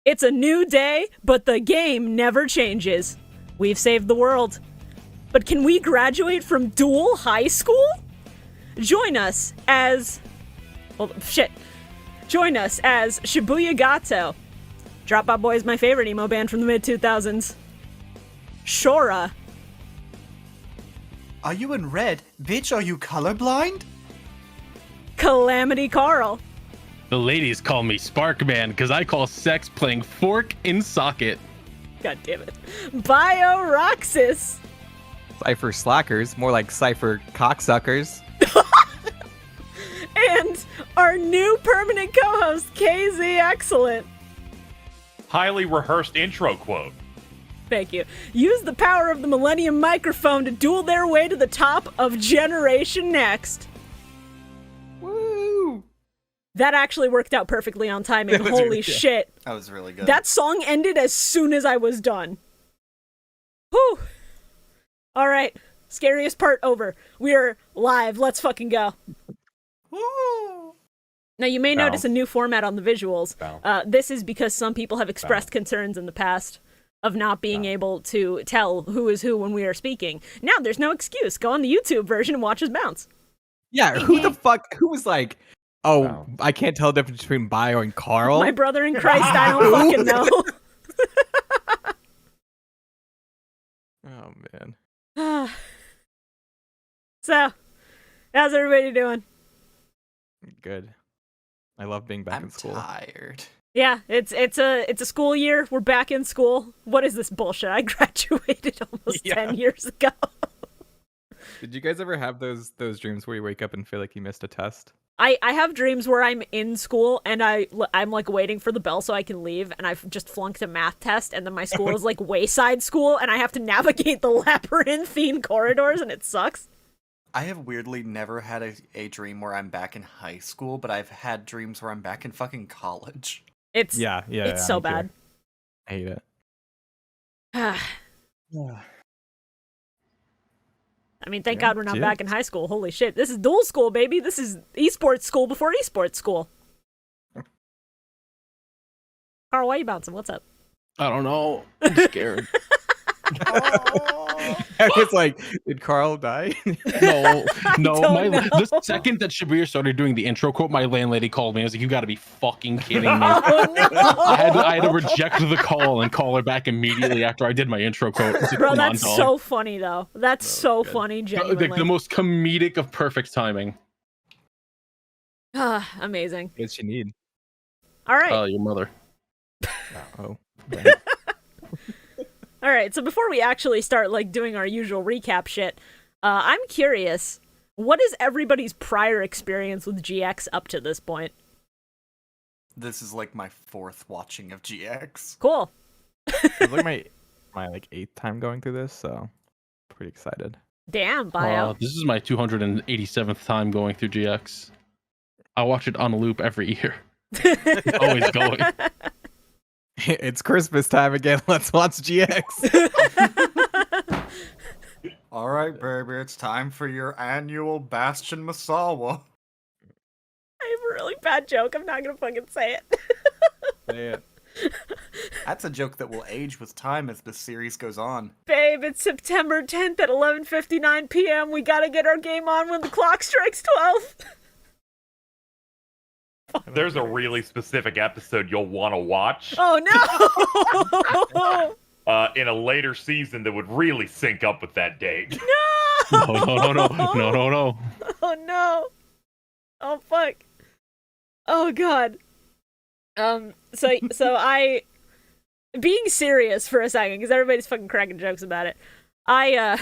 It's a new day, but the game never changes. We've saved the world. But can we graduate from Duel High School? Join us as... Join us as ShibuyaZane. Drop Out Boy is my favorite emo band from the mid-2000s. Shorah. Are you in red? Bitch, are you colorblind? Calamity Carl. The ladies call me Sparkman because I call sex playing fork in socket. God damn it. Bio Roxas. Cypher slackers, more like Cypher cocksuckers. And our new permanent co-host, KZ Excellent. Highly rehearsed intro quote. Thank you. Use the power of the Millennium microphone to duel their way to the top of Generation Next. Woo! That actually worked out perfectly on timing. That was Holy really good. shit. That was really good. That song ended as soon as I was done. Whew. All right. Scariest part over. We are live. Let's fucking go. Woo! Now, you may notice Bounce. a new format on the visuals. This is because some people have expressed concerns in the past of not being able to tell who is who when we are speaking. Now, there's no excuse. Go on the YouTube version and watch us bounce. Yeah, who was like, oh, I can't tell the difference between Bio and Carl? My brother in Christ, I don't fucking know. Oh, man. So, how's everybody doing? Good. I love being back I'm in school. tired. Yeah, it's a school year. We're back in school. What is this bullshit? I graduated almost 10 years ago. Did you guys ever have those dreams where you wake up and feel like you missed a test? I have dreams where I'm in school and I'm like waiting for the bell so I can leave, and I've just flunked a math test, and then my school is like wayside school and I have to navigate the labyrinthine corridors, and it sucks. I have weirdly never had a dream where I'm back in high school, but I've had dreams where I'm back in fucking college. It's It's so bad. I hate it. I mean, thank God we're not back in high school. Holy shit. This is dual school, baby. This is esports school before esports school. Carl, why are you bouncing? What's up? I don't know. I'm scared. I was like, did Carl die? No. don't know. The second that Shibuya started doing the intro quote, my landlady called me. I was like, you gotta be fucking kidding me. Oh, no. I had to reject the call and call her back immediately after I did my intro quote. I was like, Bro, come on, that's dog. so funny, though. That's so funny, genuinely. The most comedic of perfect timing. Amazing. What does she need? All right. Oh, your mother. Oh. All right, so before we actually start like doing our usual recap shit, I'm curious, what is everybody's prior experience with GX up to this point? This is like my fourth watching of GX. Cool. It's like my like 8th time going through this, so pretty excited. Damn, Bio. This is my 287th time going through GX. I watch it on a loop every year. It's always going. It's Christmas time again. Let's watch GX. Alright, baby, it's time for your annual Bastion Masawa. I have a really bad joke. I'm not gonna fucking say it. Say it. That's a joke that will age with time as the series goes on. Babe, it's September 10th at 11:59 p.m. We gotta get our game on when the clock strikes 12. There's a really specific episode you'll want to watch Oh no! in a later season that would really sync up with that date. No. No. Oh no! Oh fuck! Oh god! So I, being serious for a second, because everybody's fucking cracking jokes about it. My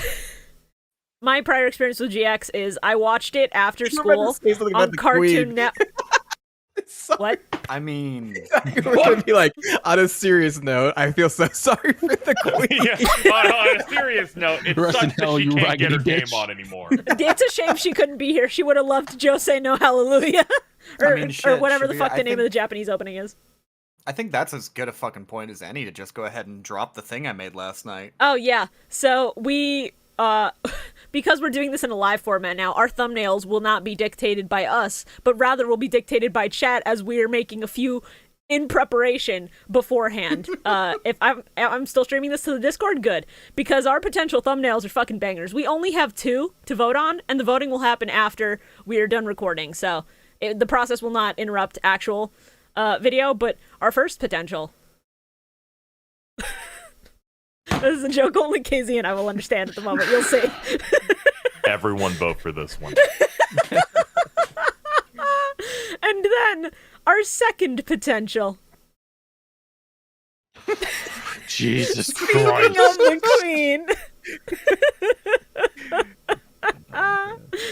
prior experience with GX is I watched it after school on Cartoon Network. What? I mean, We're gonna be like, on a serious note, I feel so sorry for the queen. Yeah, on a serious note, it Rest in sucks hell, that she you can't get her raggedy game bitch. on anymore. It's a shame she couldn't be here. She would have loved Jose No Hallelujah. or, I mean, or shit, whatever the Shibuya, fuck I the name of think- the Japanese opening is. I think that's as good a fucking point as any to just go ahead and drop the thing I made last night. Oh yeah. So we because we're doing this in a live format now, our thumbnails will not be dictated by us, but rather will be dictated by chat as we are making a few in preparation beforehand. If I'm still streaming this to the Discord, good, because our potential thumbnails are fucking bangers. We only have 2 to vote on, and the voting will happen after we are done recording. So the process will not interrupt actual video, but our first potential. This is a joke only KZ and I will understand at the moment. You'll see. Everyone vote for this one. And then our second potential. Jesus Speaking Christ. of the queen.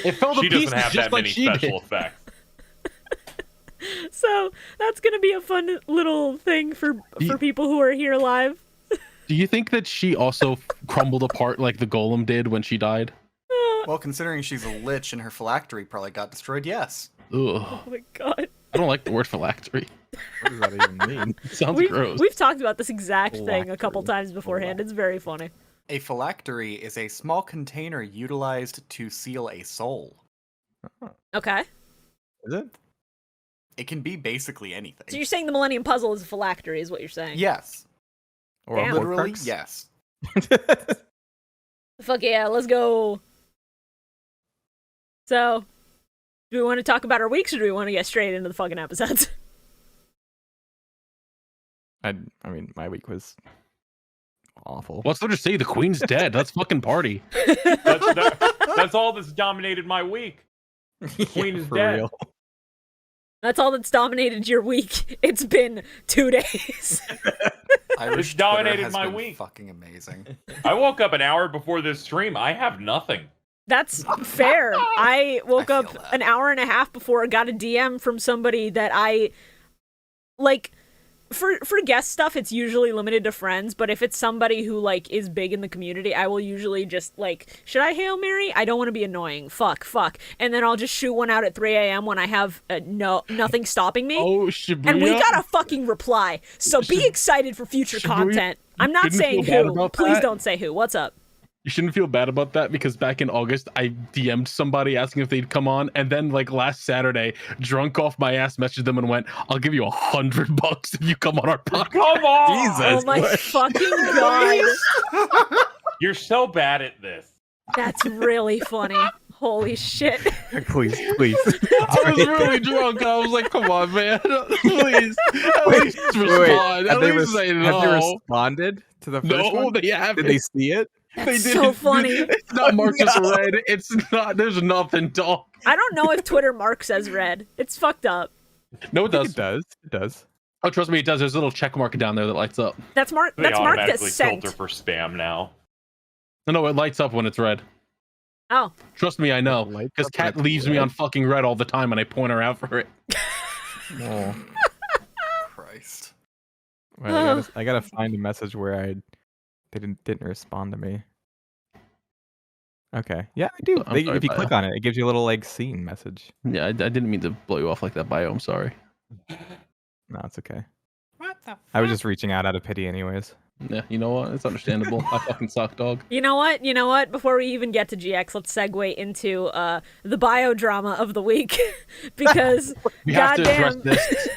It fell to She pieces doesn't have just that like many she special did. effects. So that's gonna be a fun little thing for people who are here live. Do you think that she also crumbled apart like the golem did when she died? Well, considering she's a lich and her phylactery probably got destroyed, yes. Ugh. Oh my god. I don't like the word phylactery. What does that even mean? It sounds We've, gross. we've talked about this exact thing a couple Phylactery. times beforehand. It's very funny. A phylactery is a small container utilized to seal a soul. Okay. Is it? It can be basically anything. So you're saying the Millennium Puzzle is a phylactery, is what you're saying? Yes. Or Damn. a Literally, Horcrux? yes. Fuck yeah, let's go. So, do we want to talk about our weeks or do we want to get straight into the fucking episodes? I mean, my week was awful. What's there to say? The queen's dead. Let's fucking party. That's all that's dominated my week. Queen is for dead. real. That's all that's dominated your week. It's been 2 days. Irish dominated Twitter has my been week. Fucking amazing. I woke up an hour before this stream. I have nothing. That's fair. I woke I up feel that. an hour and a half before I got a DM from somebody that I like. For guest stuff, it's usually limited to friends, but if it's somebody who like is big in the community, I will usually just like, should I Hail Mary? I don't want to be annoying. Fuck. And then I'll just shoot one out at 3 a.m. when I have nothing stopping me. Oh, Shibuya. And we got a fucking reply. So be Shib- excited for future Shibuya, content. I'm not didn't saying feel bad who. about Please that. don't say who. What's up? You shouldn't feel bad about that because back in August, I DM'd somebody asking if they'd come on. And then like last Saturday, drunk off my ass, messaged them and went, I'll give you $100 if you come on our podcast. Come on! Jesus. Oh my fucking god. You're so bad at this. That's really funny. Holy shit. Please. I was really drunk. I was like, come on, man. Please. At least respond. At least say Have they no. responded to the first No, one? they haven't. Did they see it? That's so funny. It's not marked as No. red. It's not. There's nothing, dog. I don't know if Twitter marks as red. It's fucked up. No, it does. It does. Oh, trust me, it does. There's a little check mark down there that lights up. That's They marked as automatically sent. filter for spam now. No, it lights up when it's red. Oh. Trust me, I know. It lights Because up when Kat it's leaves me red? on fucking red all the time and I point her out for it. Oh. Christ. Wait, I gotta find a message where they didn't respond to me. Okay. Yeah, I do. I'm sorry, If you Bio. click on it, it gives you a little like scene message. Yeah, I didn't mean to blow you off like that, Bio. I'm sorry. No, it's okay. What the I was just reaching out of pity anyways. Yeah, you know what? It's understandable. I fucking suck, dog. You know what? Before we even get to GX, let's segue into the bio drama of the week. Because, We have to address goddamn. this.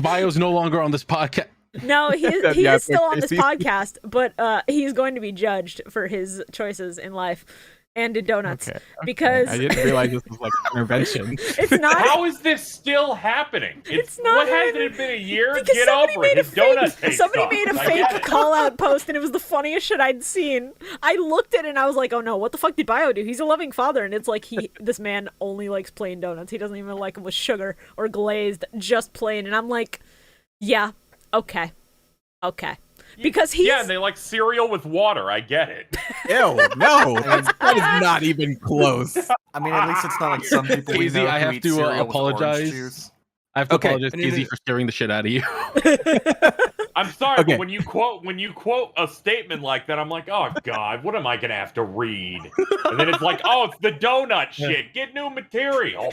Bio's no longer on this podcast. No, he Yeah, is still on this Casey. podcast, but he's going to be judged for his choices in life and in donuts. Okay. Because I didn't realize this was like intervention. it's not. How is this still happening? It's not What hasn't even- it been a year? Because Get somebody over made it. a His donut fake. taste Somebody sucks. made a I get fake it. call out post, and it was the funniest shit I'd seen. I looked at it and I was like, "Oh no, what the fuck did Bio do? He's a loving father." And it's like this man only likes plain donuts. He doesn't even like them with sugar or glazed, just plain. And I'm like, yeah, okay. Because he's Yeah, and they like cereal with water. I get it. Ew, no, that is not even close. I mean, at least it's not like some people we Casey, know I who have eat to, cereal with orange apologize. juice. I have to Okay, apologize, no, no, Casey, no. for scaring the shit out of you. I'm sorry, Okay. but when you quote a statement like that, I'm like, oh god, what am I gonna have to read? And then it's like, oh, it's the donut shit. Get new material.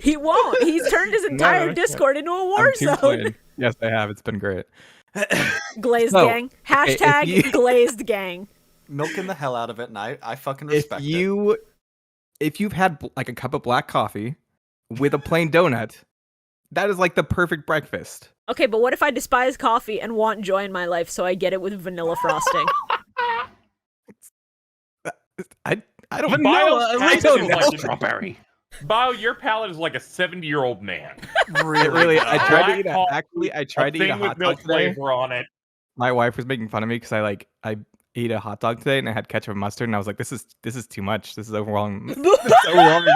he won't. He's turned his entire no. Discord into a war I'm team zone. playing. Yes, I have. It's been great. Glazed So, gang. Hashtag if you- glazed gang. Milking the hell out of it, and I fucking respect If you've had like a cup of black coffee with a plain donut, That is like the perfect breakfast. Okay, but what if I despise coffee and want joy in my life, so I get it with vanilla frosting? I don't Vanilla, I don't know. like Strawberry. Bio, your palate is like a 70-year-old man. Really, I bad. tried to eat Black actually I tried to eat a thing with hot no dog today. flavor on it. My wife was making fun of me because I ate a hot dog today and I had ketchup and mustard and I was like, this is too much. This is overwhelming. This is overwhelming.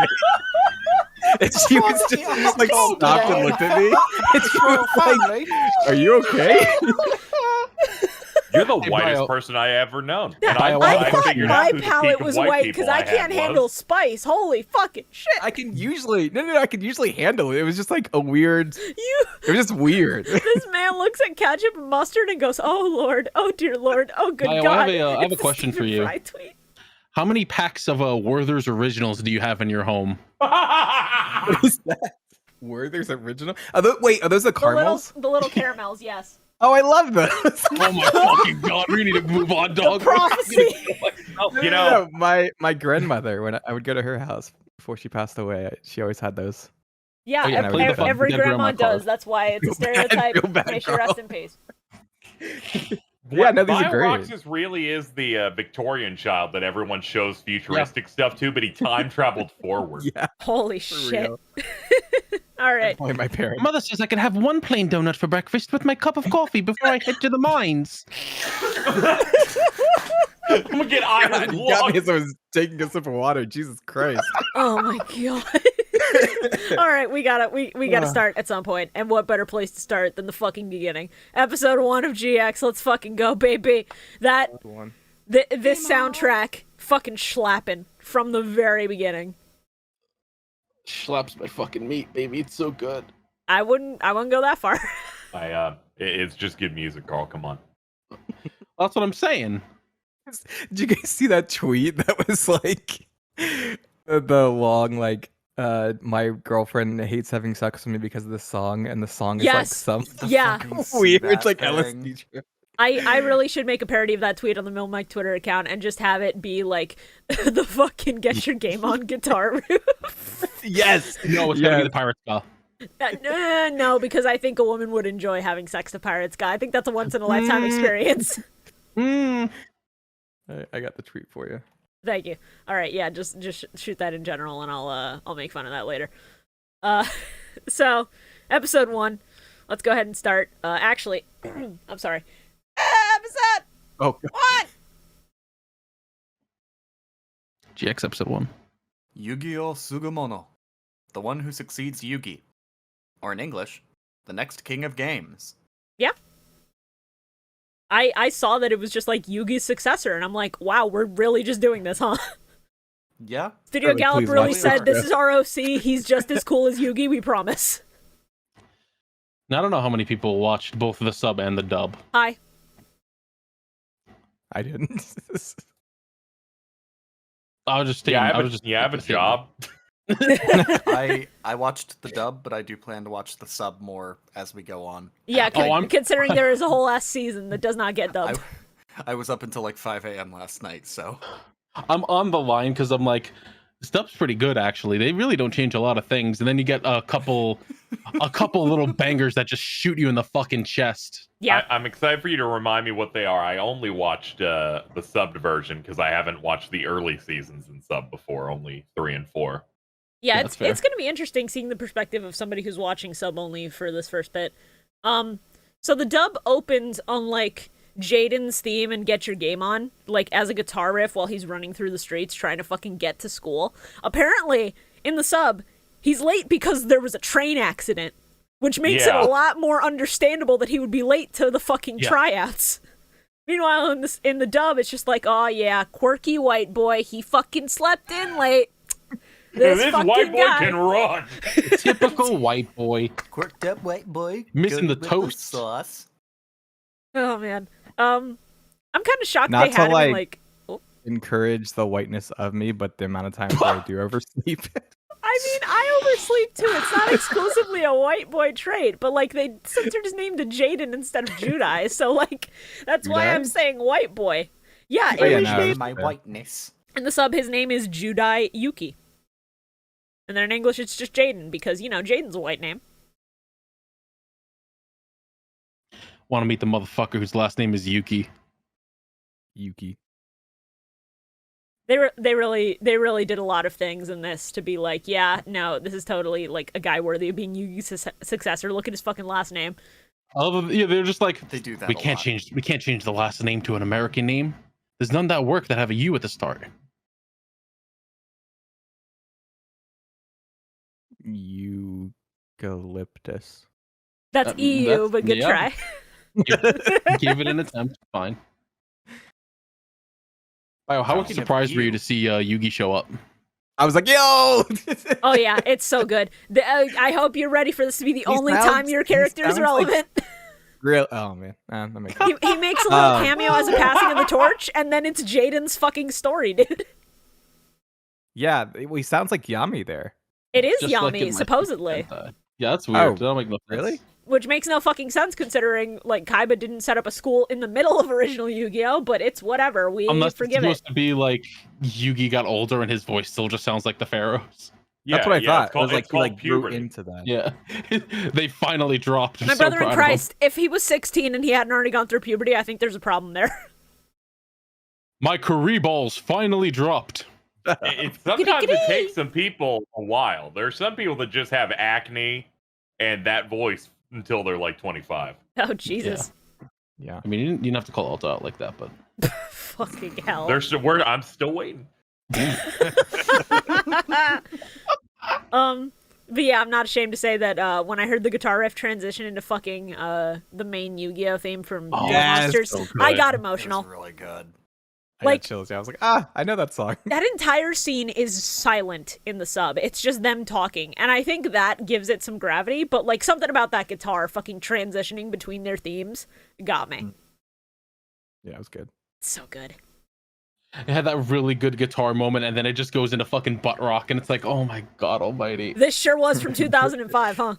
And she was just like stopped and looked at me. And she was like, are you okay? You're the Hey, whitest Bio. person I ever known. Yeah, And I I thought figured my out who the palate peak was of white white because people I had can't was. handle spice. Holy fucking shit! I can usually I could usually handle it. It was just like a weird. You, It was just weird. this man looks at ketchup and mustard and goes, "Oh Lord, oh dear Lord, oh good Bio, God." I have a It's question for Stephen you. Fry tweet. How many packs of Werther's Originals do you have in your home? What is that? Werther's original? Are those the caramels? The little caramels, yes. Oh, I love those. Oh my fucking god, we need to move on, dog. Prophecy. You know, my grandmother, when I would go to her house before she passed away, she always had those. Yeah, Oh, yeah, ev- play the ev- fucking every dead grandma grandma card. does. That's why it's a Feel bad, stereotype. feel bad, May she girl. rest in peace. Yeah, no, these are Bio great. Roxas really is the Victorian child that everyone shows futuristic stuff to, but he time traveled forward. Yeah, Holy for shit! real. All right. Only my parents. Mother says I can have one plain donut for breakfast with my cup of coffee before I head to the mines. I'm gonna get God, iron you got me lungs. as I was taking a sip of water. Jesus Christ. Oh my god. All right, we gotta start at some point, and what better place to start than the fucking beginning? Episode 1 of GX. Let's fucking go, baby. This soundtrack fucking slapping from the very beginning. Slaps my fucking meat, baby. It's so good. I wouldn't go that far. It's just good music, Carl. Come on. That's what I'm saying. Did you guys see that tweet that was like the long like my girlfriend hates having sex with me because of this song, and the song is like Yes. some Yeah. weird that like thing. LSD trip. I really should make a parody of that tweet on the Mill Mike Twitter account and just have it be like the fucking get your game on guitar riff. Yes. No, it's gotta be the pirate skull. No, because I think a woman would enjoy having sex to Pirates Guy. I think that's a once in a lifetime experience. Mm. I got the tweet for you. Thank you. All right, yeah, just shoot that in general, and I'll make fun of that later. So episode 1. Let's go ahead and start. Actually, I'm sorry. Episode Oh, 1. GX episode 1. Yu-Gi-Oh! Sugumono, the one who succeeds Yugi. Or in English, the next king of games. Yeah. I saw that it was just like Yugi's successor, and I'm like, wow, we're really just doing this, huh? Yeah? Studio Really, Gallup please really watch said, this. this is ROC, he's just as cool as Yugi, we promise. Now, I don't know how many people watched both the sub and the dub. Hi. I didn't. I was just stating. Yeah, I was just I have a stating. job. I watched the dub, but I do plan to watch the sub more as we go on. Yeah, I'm- considering there is a whole ass season that does not get dubbed. I was up until like 5 a.m. last night, so... I'm on the line because I'm like, this dub's pretty good actually. They really don't change a lot of things, and then you get a couple little bangers that just shoot you in the fucking chest. Yeah. I'm excited for you to remind me what they are. I only watched the subbed version because I haven't watched the early seasons in sub before, only 3 and 4. Yeah, that's fair. it's going to be interesting seeing the perspective of somebody who's watching sub only for this first bit. So the dub opens on like Jaden's theme and Get Your Game On, like as a guitar riff while he's running through the streets trying to fucking get to school. Apparently, in the sub, he's late because there was a train accident, which makes Yeah. it a lot more understandable that he would be late to the fucking Yeah. tryouts. Meanwhile, in the dub, it's just like, oh yeah, quirky white boy, he fucking slept in late. This fucking white boy guy. can run. Typical white boy. Quirked up white boy. Missing good the with toast. sauce. Oh man. I'm kind of shocked Not they to, had him in, like- like. Encourage the whiteness of me, but the amount of times that I do oversleep. I mean, I oversleep too. It's not exclusively a white boy trait, but like they censored his name to Jaden instead of Judai, so like that's why I'm Judai? saying white boy. Yeah, Oh, yeah, in, no, My fair. whiteness. in the sub, his name is Judai Yuki, and then in English it's just Jaden because you know Jaden's a white name. want to meet the motherfucker whose last name is Yuki. Yuki. They really did a lot of things in this to be like, yeah, no, this is totally like a guy worthy of being Yugi's successor. Look at his fucking last name. Yeah, they're just like, They do that. we a can't lot. change the last name to an American name. There's none that work that have a U at the start. Eucalyptus. That's EU, that's- but good yeah. try. Give it an attempt. Fine. Wow, how Sounds surprised were you you. to see Yugi show up? I was like, yo! Oh yeah, it's so good. I hope you're ready for this to be the only sounds- time your he character is sounds like- relevant. Real. Oh man, that makes He makes a little Oh. cameo as a passing of the torch, and then it's Jaden's fucking story, dude. Yeah, he sounds like Yami there. It is Just like in Yami, my supposedly. Hentai. Yeah, that's weird. Oh, That don't make no sense. really? Which makes no fucking sense considering, like, Kaiba didn't set up a school in the middle of original Yu-Gi-Oh! But it's whatever. We Unless it's forgive supposed it. to be like Yugi got older and his voice still just sounds like the Pharaohs. Yeah, That's what I yeah, thought. It's called, it was like it's he called like grew puberty. into that. Yeah, they finally dropped. I'm My so brother proud in of him. Christ, if he was 16 and he hadn't already gone through puberty, I think there's a problem there. My Kari balls finally dropped. Sometimes it takes some people a while. There are some people that just have acne and that voice until they're like 25. Oh, Jesus. Yeah. I mean, you didn't have to call Alta out like that, but Fucking hell. I'm still waiting. But yeah, I'm not ashamed to say that when I heard the guitar riff transition into fucking the main Yu-Gi-Oh theme from Duel yes, Monsters, so I good. got It was emotional. really good. I Like- got chills. Yeah, I was like, I know that song. That entire scene is silent in the sub. It's just them talking. And I think that gives it some gravity, but like something about that guitar fucking transitioning between their themes got me. Yeah, it was good. So good. it had that really good guitar moment, and then it just goes into fucking butt rock, and it's like, oh my god almighty. This sure was from 2005, huh?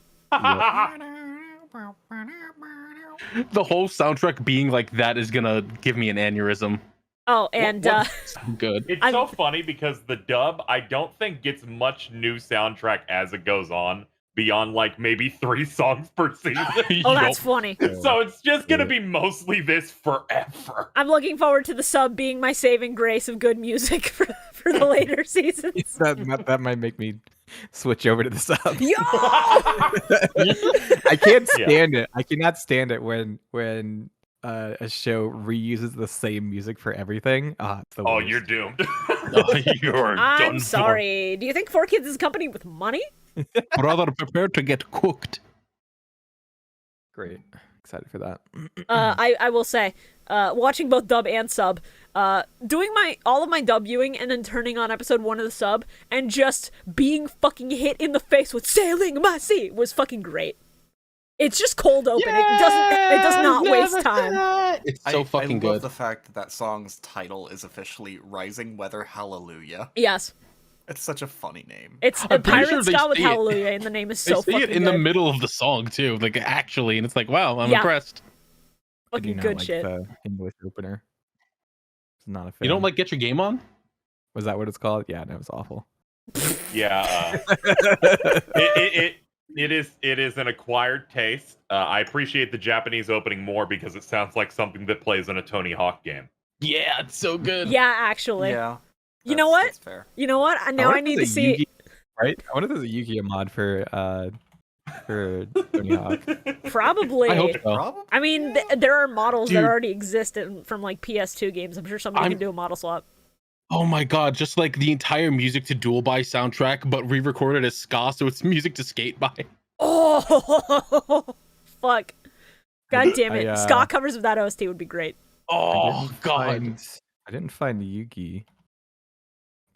The whole soundtrack being like that is gonna give me an aneurysm. Oh, and So good. It's I'm- so funny because the dub, I don't think gets much new soundtrack as it goes on, beyond like maybe 3 songs per season. oh, that's Yup. funny. So it's just gonna be mostly this forever. I'm looking forward to the sub being my saving grace of good music for the later seasons. That might make me switch over to the sub. Yo! I can't Yeah. stand it. I cannot stand it when a show reuses the same music for everything. It's the Oh, worst. you're doomed. You're I'm done sorry. Do you think 4Kids is a company with money? for. Brother, prepare to get cooked. Great. Excited for that. I will say, watching both dub and sub, doing all of my dub viewing and then turning on episode 1 of the sub and just being fucking hit in the face with "Sailing My Sea" was fucking great. It's just cold open. It does not waste time. It's so fucking I love good. the fact that that song's title is officially Rising Weather Hallelujah. Yes, It's such a funny name. it's I'm pretty Pirate sure they Ska with say it. Hallelujah, and the name is They so say fucking it in good. the middle of the song too, like actually, and it's like, wow, I'm Yeah. impressed. I do Fucking not good like shit. the English opener. It's not a fan. You don't like Get Your Game On? Was that what it's called? Yeah, that was awful. Yeah, it is an acquired taste. I appreciate the Japanese opening more because it sounds like something that plays in a Tony Hawk game. Yeah, it's so good. Yeah, actually. Yeah. You know what? That's fair. You know what? Now I wonder if need to there's a see. Yu-Gi- Right? I wonder if there's a Yu-Gi-Oh mod for Tony Hawk. Probably. I hope so. Probably. I mean, there are models that Dude. already exist from like PS2 games. I'm sure somebody I'm- can do a model swap. Oh my god, just like the entire music to Duel by soundtrack, but re-recorded as ska, so it's music to skate by. Oh, fuck. God damn it. I, Ska covers of that OST would be great. Oh god. I didn't find Yugi,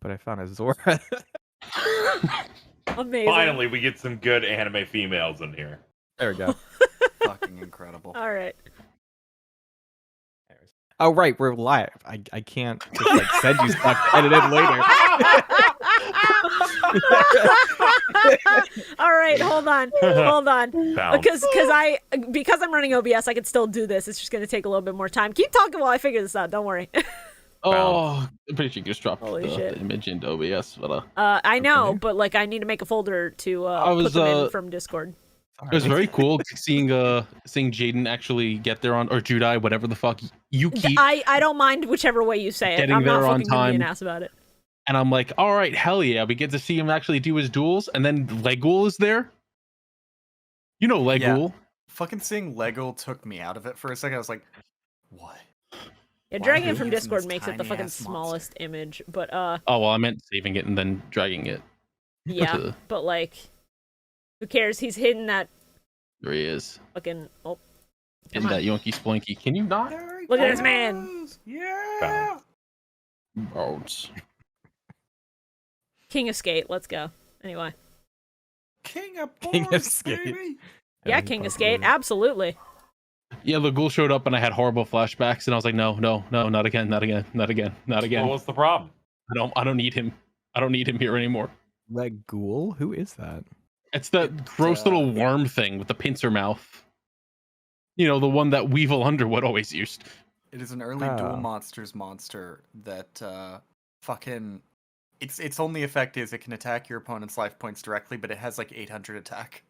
but I found a Zora. Amazing. Finally, we get some good anime females in here. There we go. Fucking incredible. All right. Oh right, we're live. I can't just like send you stuff to edit in later. All right, hold on. Bounce. Because I'm running OBS, I can still do this. It's just gonna take a little bit more time. Keep talking while I figure this out. Don't worry. Oh, I'm pretty sure you just dropped Holy the shit. image into OBS, but I know, Okay. but like I need to make a folder to I was, put them in from Discord. It was very cool seeing Jaden actually get there on, or Judai, whatever the fuck. Yuki. I don't mind whichever way you say it. Getting I'm not there on fucking gonna be an time. ass about it. And I'm like, all right, hell yeah. We get to see him actually do his duels. And then Legul is there. You know Legul. Fucking seeing Lego took me out of it for a second. I was like, what? Yeah, Why dragging are it from they using Discord this makes it the fucking tiny-ass smallest image, but Oh, well, I meant saving it and then dragging it. yeah, but like, who cares? He's hidden that There he is. fucking. Oh, In that Yonky Splinky. Can you not? look at this man, Yeah. Bones. King of Skate. Let's go. Anyway, King of King of boys, Skate. baby. yeah, King of Skate. Absolutely. Yeah, Legul showed up and I had horrible flashbacks and I was like, no, not again, not again, not again, not again. What was the problem? I don't need him. I don't need him here anymore. Legul? Who is that? It's that gross little worm thing with the pincer mouth. You know, the one that Weevil Underwood always used. It is an early Duel Monsters monster that fucking its only effect is it can attack your opponent's life points directly, but it has like 800 attack.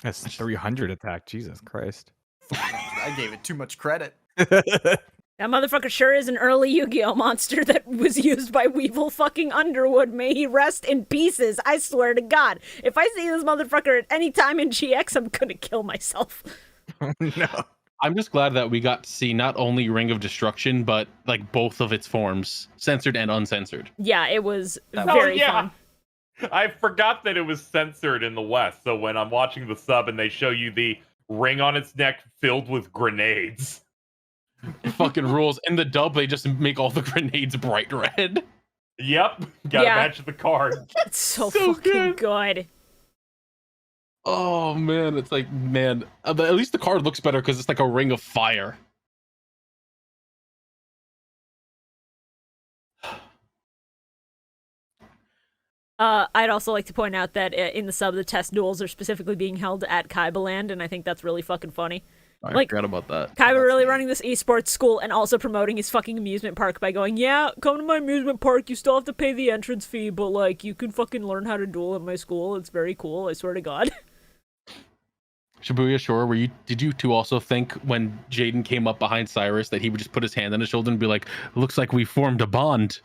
That's 300 attack. Jesus Christ. I gave it too much credit. That motherfucker sure is an early Yu-Gi-Oh monster that was used by Weevil fucking Underwood. May he rest in pieces. I swear to God. If I see this motherfucker at any time in GX, I'm gonna kill myself. No. I'm just glad that we got to see not only Ring of Destruction, but like both of its forms, censored and uncensored. Yeah, it was Oh, very fun. I forgot that it was censored in the West. So when I'm watching the sub and they show you the ring on its neck filled with grenades. Fucking rules. In the dub, they just make all the grenades bright red. Yep, gotta Yeah. match the card. It's so So fucking good. Oh man, it's like, man, at least the card looks better because it's like a ring of fire. I'd also like to point out that in the sub, the test duels are specifically being held at Kaiba Land, and I think that's really fucking funny. I Like- forgot about that. Kaiba really running this esports school and also promoting his fucking amusement park by going, yeah, come to my amusement park, you still have to pay the entrance fee, but like, you can fucking learn how to duel at my school, it's very cool, I swear to God. Shibuya, Shorah, did you two also think when Jaden came up behind Cyrus that he would just put his hand on his shoulder and be like, looks like we formed a bond?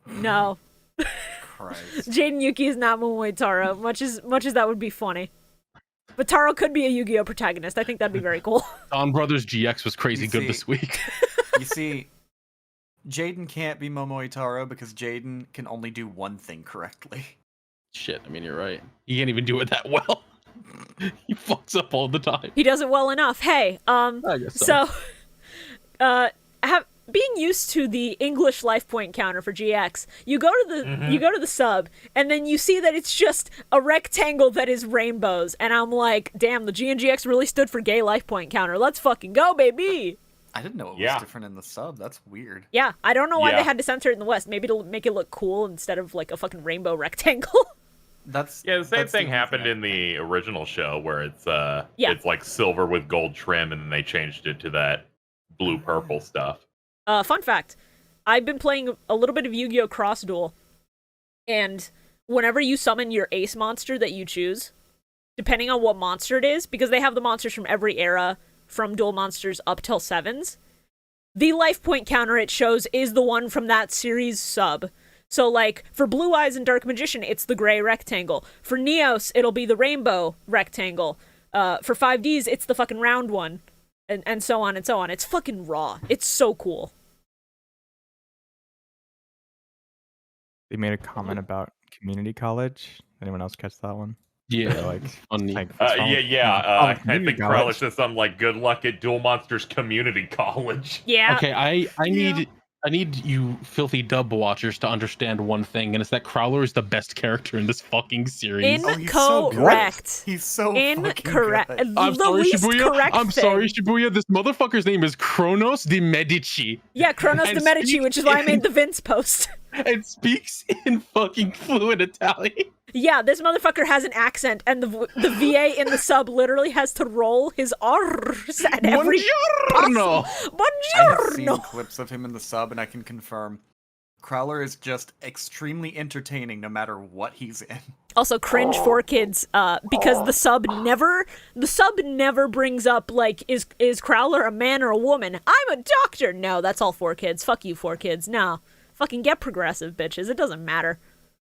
No. Christ. Jaden Yuki is not Momoe Taro, much as that would be funny. But Taro could be a Yu-Gi-Oh protagonist, I think that'd be very cool. Dawn Brothers GX was crazy You good see- this week. You see, Jaden can't be Momoe Taro because Jaden can only do one thing correctly. Shit, I mean, you're right. He can't even do it that well. He fucks up all the time. He does it well enough. Hey, I guess so. Being used to the English life point counter for GX, you go to the sub, and then you see that it's just a rectangle that is rainbows, and I'm like, damn, the GNGX really stood for gay life point counter. Let's fucking go, baby. I didn't know it was Yeah. different in the sub. That's weird. Yeah, I don't know why they Yeah. had to censor it in the West. Maybe to make it look cool instead of like a fucking rainbow rectangle. That's Yeah, the same that's thing only happened I in the original show where it's Yeah. it's like silver with gold trim, and then they changed it to that blue purple stuff. Fun fact, I've been playing a little bit of Yu-Gi-Oh! Cross Duel, and whenever you summon your ace monster that you choose, depending on what monster it is, because they have the monsters from every era, from Duel Monsters up till 7s, the life point counter it shows is the one from that series sub. So, like, for Blue Eyes and Dark Magician, it's the gray rectangle. For Neos, it'll be the rainbow rectangle. For 5Ds, it's the fucking round one. And so on and so on. It's fucking raw. It's so cool. They made a comment about community college. Anyone else catch that one? Yeah, Like, funny. like I think community Crowler college. said something like "Good luck at Duel Monsters Community College." Yeah. Okay, I need you filthy dub watchers to understand one thing, and it's that Crowler is the best character in this fucking series. Oh, he's so good. Incorrect. He's so Incorrect. fucking good. I'm The sorry, least Shibuya. correct I'm sorry, thing. Shibuya. This motherfucker's name is Kronos de Medici Yeah, Kronos And de Medici, speak which is why I in- made the Vince post. and speaks in fucking fluent Italian. Yeah, this motherfucker has an accent, and the VA in the sub literally has to roll his R's at every Buongiorno. I have seen Buongiorno. clips of him in the sub, and I can confirm Crowler is just extremely entertaining no matter what he's in. Also, cringe for kids, because the sub never brings up like is Crowler a man or a woman? I'm a doctor. No, that's all 4 kids. Fuck you, 4 kids. No, fucking get progressive, bitches. It doesn't matter.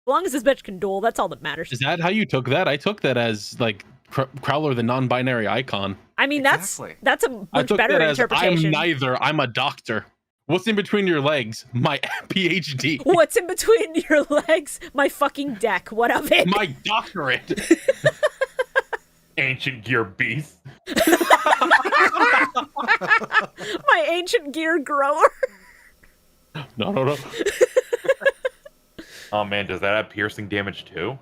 As long as this bitch can duel, that's all that matters. Is that how you took that? I took that as like Crowler, the non-binary icon. I mean, Exactly. that's a I much took better that as interpretation. I'm neither. I'm a doctor. What's in between your legs? My PhD. What's in between your legs? My fucking deck. What of it? My doctorate. Ancient gear beast. My ancient gear grower. No. Oh man, does that have piercing damage too?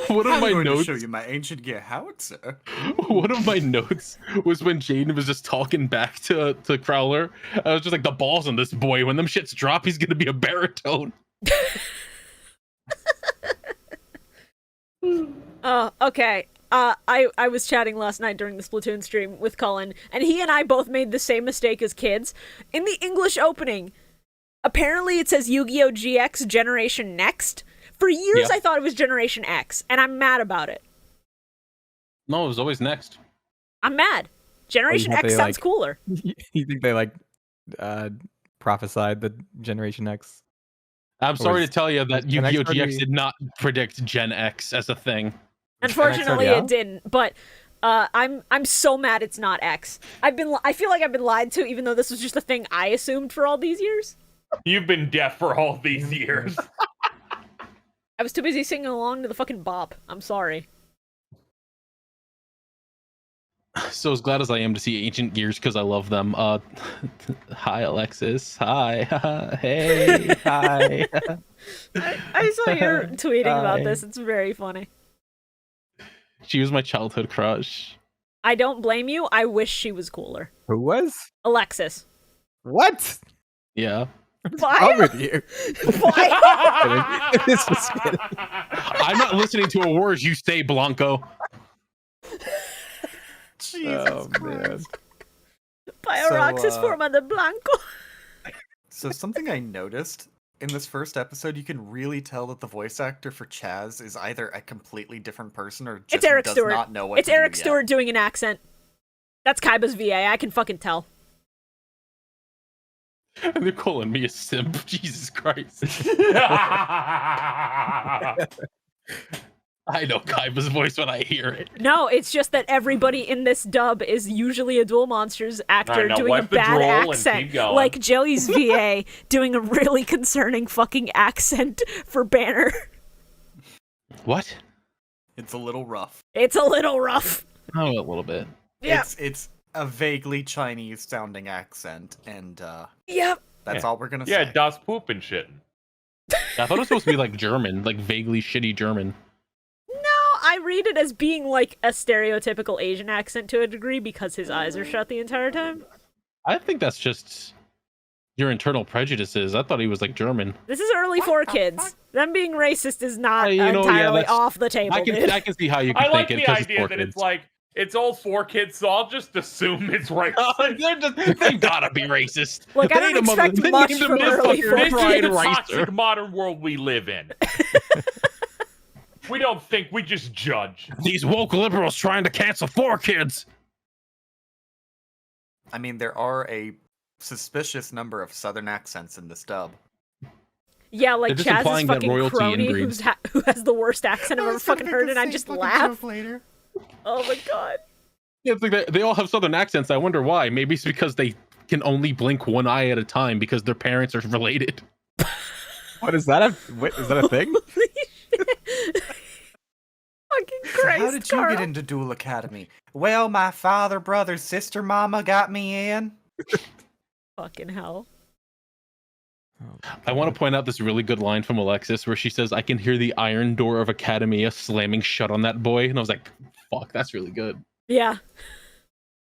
One of I'm my going notes. to show you my ancient gear howitzer. One of my notes was when Jaden was just talking back to Crowler. I was just like, the balls on this boy. When them shits drop, he's gonna be a baritone. Okay. I was chatting last night during the Splatoon stream with Cullen, and he and I both made the same mistake as kids. In the English opening, apparently it says Yu-Gi-Oh! GX Generation Next. For years, Yeah. I thought it was Generation X, and I'm mad about it. No, it was always next. I'm mad. Generation thought X they, sounds like- cooler. You think they like prophesied the Generation X? I'm sorry was- to tell you that was Gen X Yu-Gi-Oh! GX already- did not predict Gen X as a thing. Unfortunately, yeah? it didn't. But I'm so mad it's not X. I feel like I've been lied to, even though this was just a thing I assumed for all these years. You've been deaf for all these years. I was too busy singing along to the fucking bop. I'm sorry. So as glad as I am to see Ancient Gears because I love them. Hi Alexis. Hi. Hey. Hi. I saw you're tweeting about Hi. this. It's very funny. She was my childhood crush. I don't blame you. I wish she was cooler. Who was? Alexis. What? Yeah. Why? Wrong with you? Why? This was kidding. I'm not listening to a word you say, Blanco. Jesus Oh, Christ. Pyroxis So, forma de Blanco. So something I noticed in this first episode, you can really tell that the voice actor for Chaz is either a completely different person or just It's Eric does Stewart. not know what It's to do Eric yet. Stewart doing an accent. That's Kaiba's VA. I can fucking tell. And they're calling me a simp. Jesus Christ. I know Kaiba's voice when I hear it. No, it's just that everybody in this dub is usually a Duel Monsters actor now doing a wipe the bad drool and accent. keep going. Like Jelly's VA doing a really concerning fucking accent for Banner. What? It's a little rough. It's a little rough. Oh, a little bit. Yeah. It's a vaguely Chinese sounding accent, and Yep. that's Yeah. all we're gonna Yeah, say. das poop and shit. I thought it was supposed to be like German, like vaguely shitty German. No, I read it as being like a stereotypical Asian accent to a degree because his eyes are shut the entire time. I think that's just your internal prejudices. I thought he was like German. This is early for kids. Them being racist is not You know, yeah, entirely that's- off the table, I dude. can see how you can I like think it the because it's idea for that kids. it's like it's all 4 kids, so I'll just assume it's right. they gotta be racist. Look, I They don't ain't a mother- expect they much named them from this early fucker for This Fried is the ricer. toxic modern world we live in. We don't think, we just judge. These woke liberals trying to cancel 4 kids. I mean, there are a suspicious number of Southern accents in this dub. Yeah, like They're just Chaz's implying that fucking royalty crony inbreeds. who has the worst accent I've ever fucking heard, and I just laugh. Later. Oh my god. Yeah, it's like they all have Southern accents. I wonder why. Maybe it's because they can only blink one eye at a time because their parents are related. What is that? Is that a thing? Holy shit. Fucking So Christ, how did you Carl. get into Duel Academy? Well, my father, brother, sister, mama got me in. Fucking hell. I want to point out this really good line from Alexis where she says, "I can hear the iron door of Academia slamming shut on that boy," and I was like, "Fuck, that's really good." Yeah.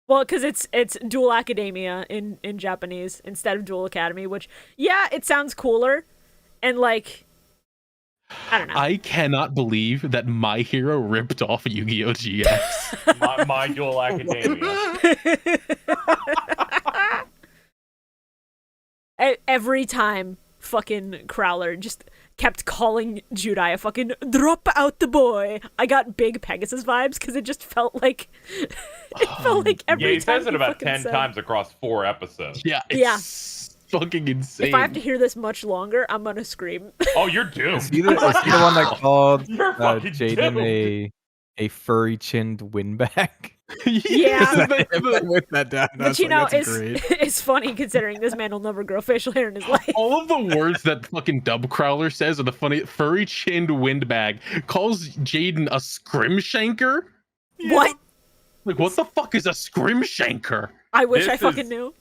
Well, because it's Duel Academia in Japanese instead of Duel Academy, which, yeah, it sounds cooler. And, like, I don't know. I cannot believe that My Hero ripped off Yu-Gi-Oh! GX. My Duel Academia. Every time fucking Crowler just kept calling Judai a fucking drop out the boy. I got big Pegasus vibes because it just felt like every Yeah, he time says it about fucking 10 said- times across 4 episodes. Yeah, it's fucking insane. If I have to hear this much longer, I'm gonna scream. Oh, you're doomed. Is he the one that called You're fucking Jaden doomed. a furry-chinned windbag? Yeah. I wrote that down. But you know, it's funny considering this man will never grow facial hair in his life. All of the words that fucking Dub Crowler says are the funny. Furry-chinned windbag calls Jaden a scrimshanker. What? Like, what the fuck is a scrimshanker? I wish This I fucking is- knew.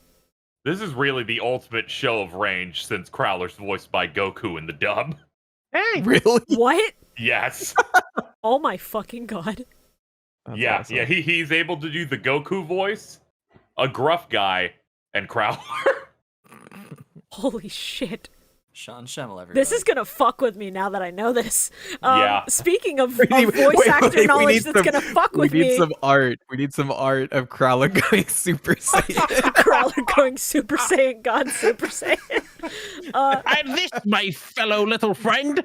This is really the ultimate show of range since Crowler's voiced by Goku in the dub. Hey, Really? What? Yes. Oh my fucking god. That's yeah, awesome. yeah. He's able to do the Goku voice, a gruff guy, and Crowler. Holy shit. Sean Schemmel, everybody. This is gonna fuck with me now that I know this. Yeah. Speaking of, We need- voice wait, actor we knowledge need that's some- gonna fuck with we need me. some art. We need some art of Crowler going Super Saiyan. Crowler going Super Saiyan, God Super Saiyan. and this, my fellow little friend,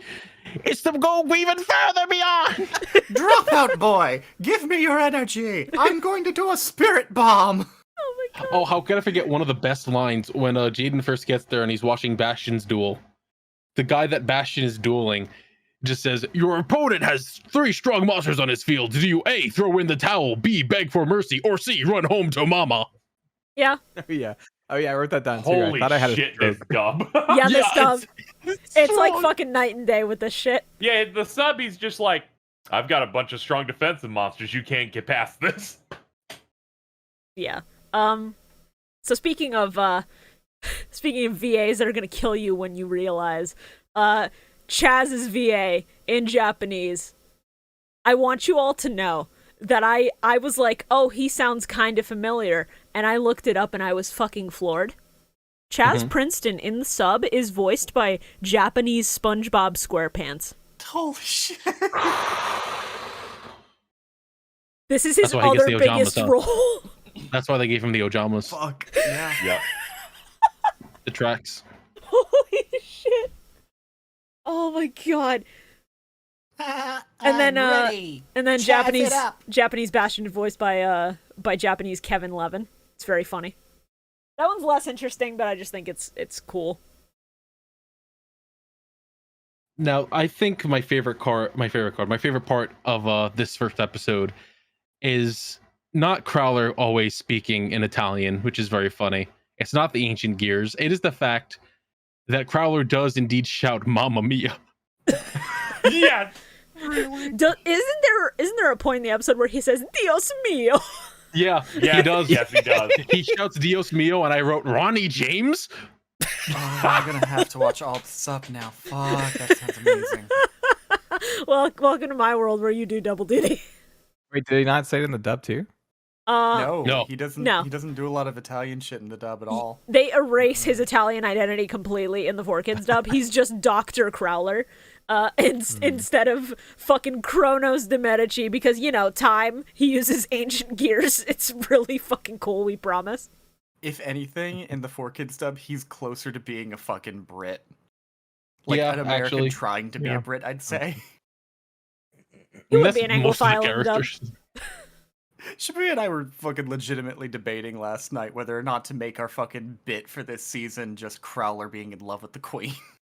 is to go even further beyond. Drop out, boy! Give me your energy! I'm going to do a spirit bomb! Oh my god. Oh, how can I forget one of the best lines when Jaden first gets there and he's watching Bastion's duel? The guy that Bastion is dueling just says, "Your opponent has 3 strong monsters on his field. Do you A, throw in the towel, B, beg for mercy, or C, run home to mama?" Yeah. Oh yeah, I wrote that down too. Holy I thought I had shit, a this stroke. dub. Yeah, this stuff. It's like strong. fucking night and day with this shit. Yeah, the sub, he's just like, I've got a bunch of strong defensive monsters. You can't get past this. Yeah. So speaking of VAs that are gonna kill you when you realize, Chaz's VA in Japanese. I want you all to know that I was like, oh, he sounds kind of familiar, and I looked it up and I was fucking floored. Chaz Princeton in the sub is voiced by Japanese SpongeBob SquarePants. Holy shit. This is his That's why he gets other the Ojamas, biggest huh? role. That's why they gave him the Ojamas, Fuck. Yeah. Yeah. the tracks. Holy shit. Oh my god. And then Chaz Japanese it up. Japanese Bastion voiced by Japanese Kevin Levin. It's very funny. That one's less interesting, but I just think it's cool. Now, I think my favorite part of this first episode is not Crowler always speaking in Italian, which is very funny. It's not the ancient gears. It is the fact that Crowler does indeed shout "Mamma Mia." Yes. Isn't there a point in the episode where he says "Dios mío"? Yeah, Yeah, he does. Yes, he does. He shouts "Dios mío," and I wrote Ronnie James. Oh, I'm gonna have to watch all this up now. Fuck, that sounds amazing. Well, welcome to my world where you do double duty. Wait, did he not say it in the dub too? No. He doesn't. No. He doesn't do a lot of Italian shit in the dub at all. They erase his Italian identity completely in the 4Kids dub. He's just Dr. Crowler. Instead of fucking Kronos Demitri, because, you know, time, he uses ancient gears. It's really fucking cool, we promise. If anything, in the 4Kids dub, he's closer to being a fucking Brit. Like Yeah, an American actually. trying to be Yeah. a Brit, I'd say. He would That's be an most of the Anglophile in dub. characters. Shibuya and I were fucking legitimately debating last night whether or not to make our fucking bit for this season just Crowler being in love with the Queen.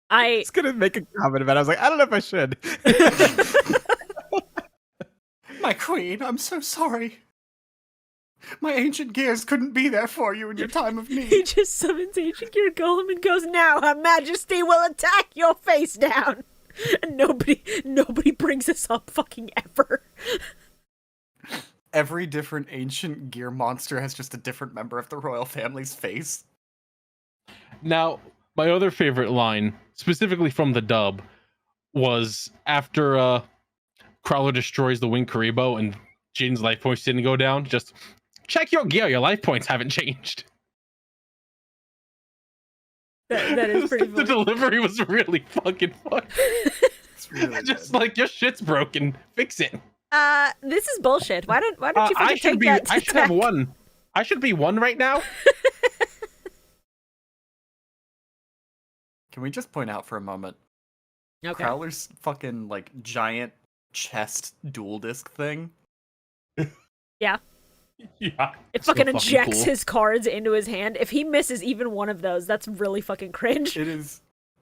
I was gonna make a comment about it. I was like, I don't know if I should. My Queen, I'm so sorry. My ancient gears couldn't be there for you in your time of He need. just summons ancient gear Golem and goes, "Now Her Majesty will attack your face down." And nobody brings this up fucking ever. Every different ancient gear monster has just a different member of the royal family's face. Now, my other favorite line, specifically from the dub, was after Crowler destroys the Wing Karibo and Jaden's life points didn't go down. Just check your gear. Your life points haven't changed. That is pretty The funny. delivery was really fucking fun. It's really Just good. like your shit's broken, fix it. This is bullshit. Why don't you I fucking should take be. that? I should have back? one. I should be one right now. Can we just point out for a moment, Okay. Crowler's fucking like giant chest dual disc thing? Yeah. Yeah. It So fucking fucking injects cool. his cards into his hand. If he misses even one of those, that's really fucking cringe. It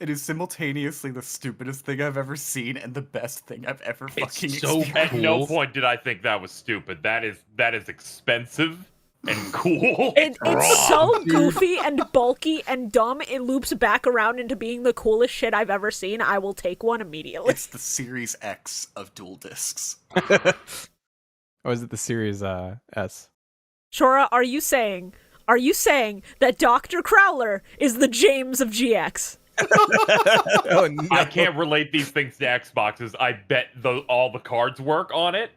is simultaneously the stupidest thing I've ever seen and the best thing I've ever fucking so experienced. At no Cool. point did I think that was stupid. That is expensive and cool. It's so goofy and bulky and dumb. It loops back around into being the coolest shit I've ever seen. I will take one immediately. It's the Series X of dual discs. Or is it the Series S? Shorah, are you saying that Dr. Crowler is the James of GX? Oh no! I can't relate these things to Xboxes. I bet all the cards work on it.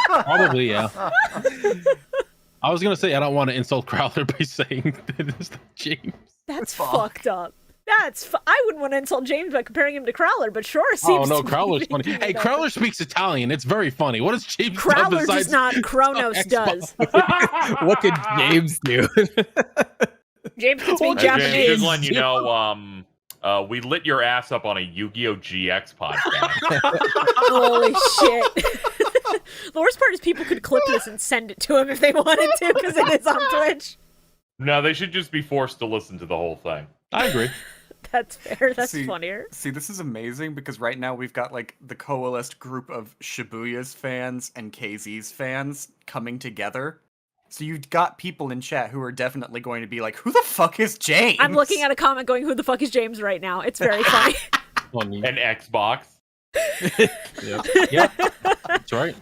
Probably, yeah. I was gonna say I don't want to insult Crowler by saying that it's the James. That's Fuck. fucked up. I wouldn't want to insult James by comparing him to Crowler, but sure Oh seems no, to Crowler's be funny. Hey, Crowler speaks Italian. It's very funny. What does James do Crowler besides does not. Kronos does. What could James do? James can speak James, Japanese. just letting you know, we lit your ass up on a Yu-Gi-Oh! GX podcast. Holy shit. The worst part is people could clip this and send it to him if they wanted to, because it is on Twitch. No, they should just be forced to listen to the whole thing. I agree. That's fair. That's See- funnier. See, this is amazing because right now we've got like the coalesced group of Shibuya's fans and KZ's fans coming together. So you've got people in chat who are definitely going to be like, "Who the fuck is James?" I'm looking at a comment going, "Who the fuck is James?" right now. It's very funny. Funny. An Xbox. Yeah, that's right.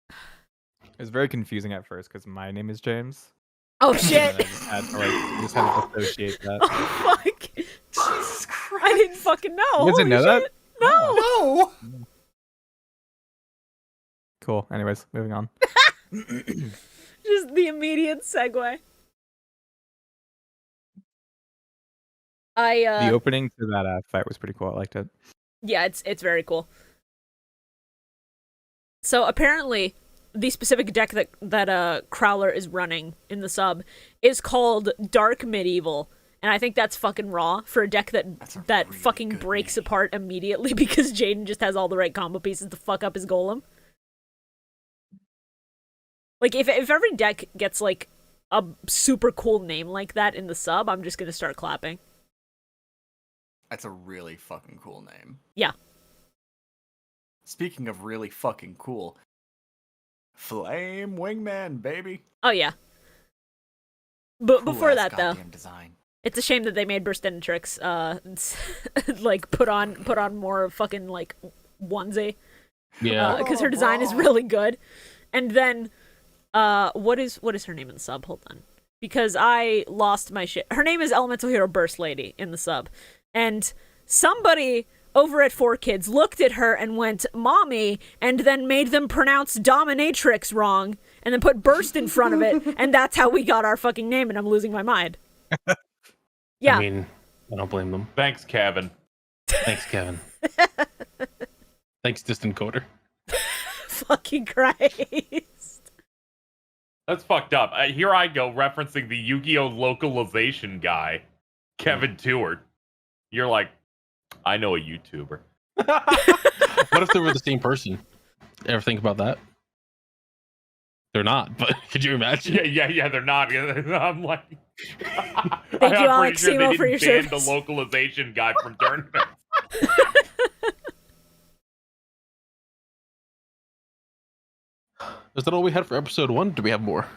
It was very confusing at first because my name is James. Oh And shit. I just had to associate that. Oh fuck. Jesus Christ. I didn't fucking know. You guys didn't Holy know shit. that? No. No. Cool. Anyways, moving on. Just the immediate segue. The opening to that fight was pretty cool. I liked it. Yeah, it's very cool. So apparently, the specific deck that Crowler is running in the sub is called Dark Medieval, and I think that's fucking raw for a deck That's a that really fucking good breaks name. apart immediately because Jaden just has all the right combo pieces to fuck up his Golem. Like if every deck gets like a super cool name like that in the sub, I'm just gonna start clapping. That's a really fucking cool name. Yeah. Speaking of really fucking cool, Flame Wingman, baby. Oh yeah. But Cool before ass that though, goddamn design. it's a shame that they made Burstinatrix like put on more fucking like onesie. Yeah. Because her design is really good. And then what is her name in the sub? Hold on. Because I lost my shit. Her name is Elemental Hero Burst Lady in the sub. And somebody over at 4Kids looked at her and went, "Mommy," and then made them pronounce Dominatrix wrong, and then put Burst in front of it, and that's how we got our fucking name, and I'm losing my mind. Yeah. I mean, I don't blame them. Thanks, Kevin. Thanks, Kevin. Thanks, Distant Coder. Fucking Christ. That's fucked up. Here I go referencing the Yu-Gi-Oh! Localization guy, Kevin Tewart. You're like, I know a YouTuber. What if they were the same person? Ever think about that? They're not, but could you imagine? Yeah, they're not. I'm like, Thank you, Alex Simo, for your ban service. the localization guy from tournaments. Is that all we had for episode 1? Do we have more?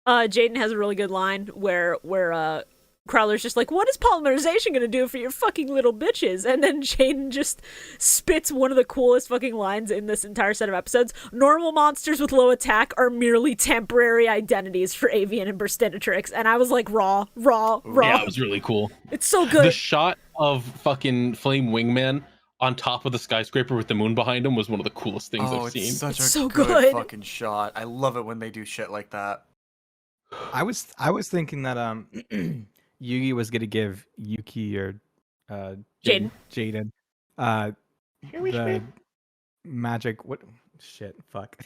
Jaden has a really good line where Crowler's just like, "What is polymerization gonna do for your fucking little bitches?" And then Jaden just spits one of the coolest fucking lines in this entire set of episodes. "Normal monsters with low attack are merely temporary identities for Avian and Burstinatrix." And I was like, raw. Yeah, it was really cool. It's so good. The shot of fucking Flame Wingman on top of the skyscraper with the moon behind him was one of the coolest things Oh, I've it's seen. such a It's so good good. fucking shot. I love it when they do shit like that. I was thinking that Yugi was gonna give Yuki or Jaden. Jaden the magic fuck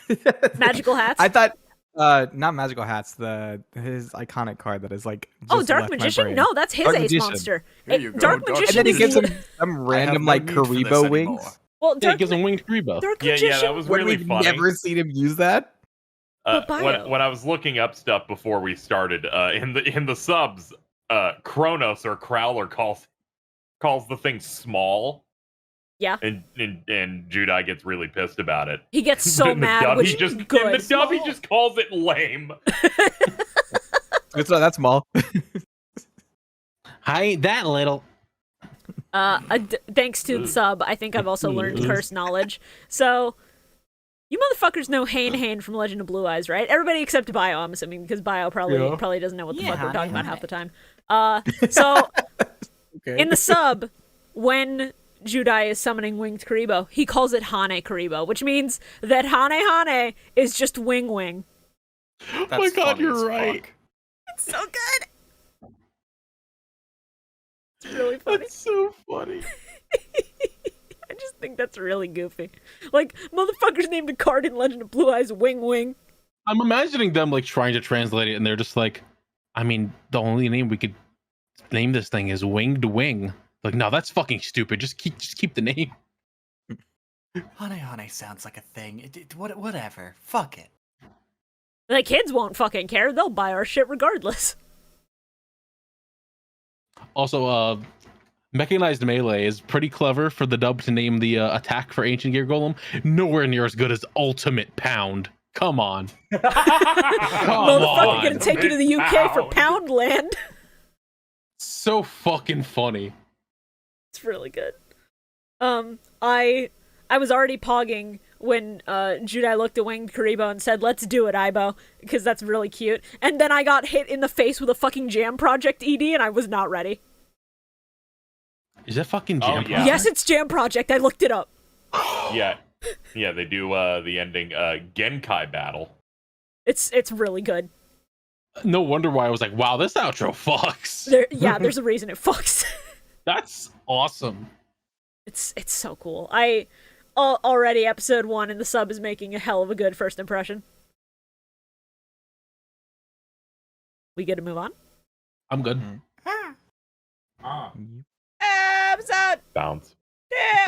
Magical hats? I thought Not magical hats. His iconic card that is like. Oh, just Dark left my Magician? brain. No, that's his Dark ace Magician. monster. Here you go, Dark Dark Magician And then he is gives the- him some I have random no like need for this Karibo anymore. wings. Well, Yeah, Dark, it gives him winged Karibo. Dark Yeah, Magician. that was When really we've funny. never seen him use that. But Bio. When I was looking up stuff before we started, in the subs, Kronos or Crowler calls the thing small. Yeah. And Judai gets really pissed about it. He gets so In the mad, dub, which he is just, good. In the dub, he just calls it lame. It's not that small. I ain't that little. Thanks to the sub, I think I've also learned curse knowledge. So, you motherfuckers know Hane from Legend of Blue Eyes, right? Everybody except Bio, I'm assuming, because Bio probably doesn't know what the fuck we're talking about half the time. So, Okay. in the sub, when Judai is summoning Winged Karibo, he calls it Hane Karibo, which means that Hane is just Wing. That's my God, funny you're as right. fuck. It's so good! It's really funny. That's so funny. I just think that's really goofy. Like, motherfuckers named a card in Legend of Blue Eyes Wing. I'm imagining them like trying to translate it, and they're just like, I mean, the only name we could name this thing is Winged Wing. Like, no, that's fucking stupid. Just keep the name. Hane sounds like a thing. Whatever. Fuck it. The kids won't fucking care. They'll buy our shit regardless. Also, Mechanized Melee is pretty clever for the dub to name the attack for Ancient Gear Golem. Nowhere near as good as Ultimate Pound. Come on. Motherfucker gonna take you to the UK for Poundland. So fucking funny. It's really good. I was already pogging when Judai looked at Winged Karibo and said, "Let's do it, Ibo," because that's really cute. And then I got hit in the face with a fucking Jam Project ED, and I was not ready. Is that fucking Oh, Jam? yeah. Yes, it's Jam Project. I looked it up. Yeah, they do the ending Genkai battle. It's really good. No wonder why I was like, wow, this outro fucks. There's a reason it fucks. That's awesome. It's so cool. Already episode 1 in the sub is making a hell of a good first impression. We get to move on? I'm good. Episode! Bounce. Yeah.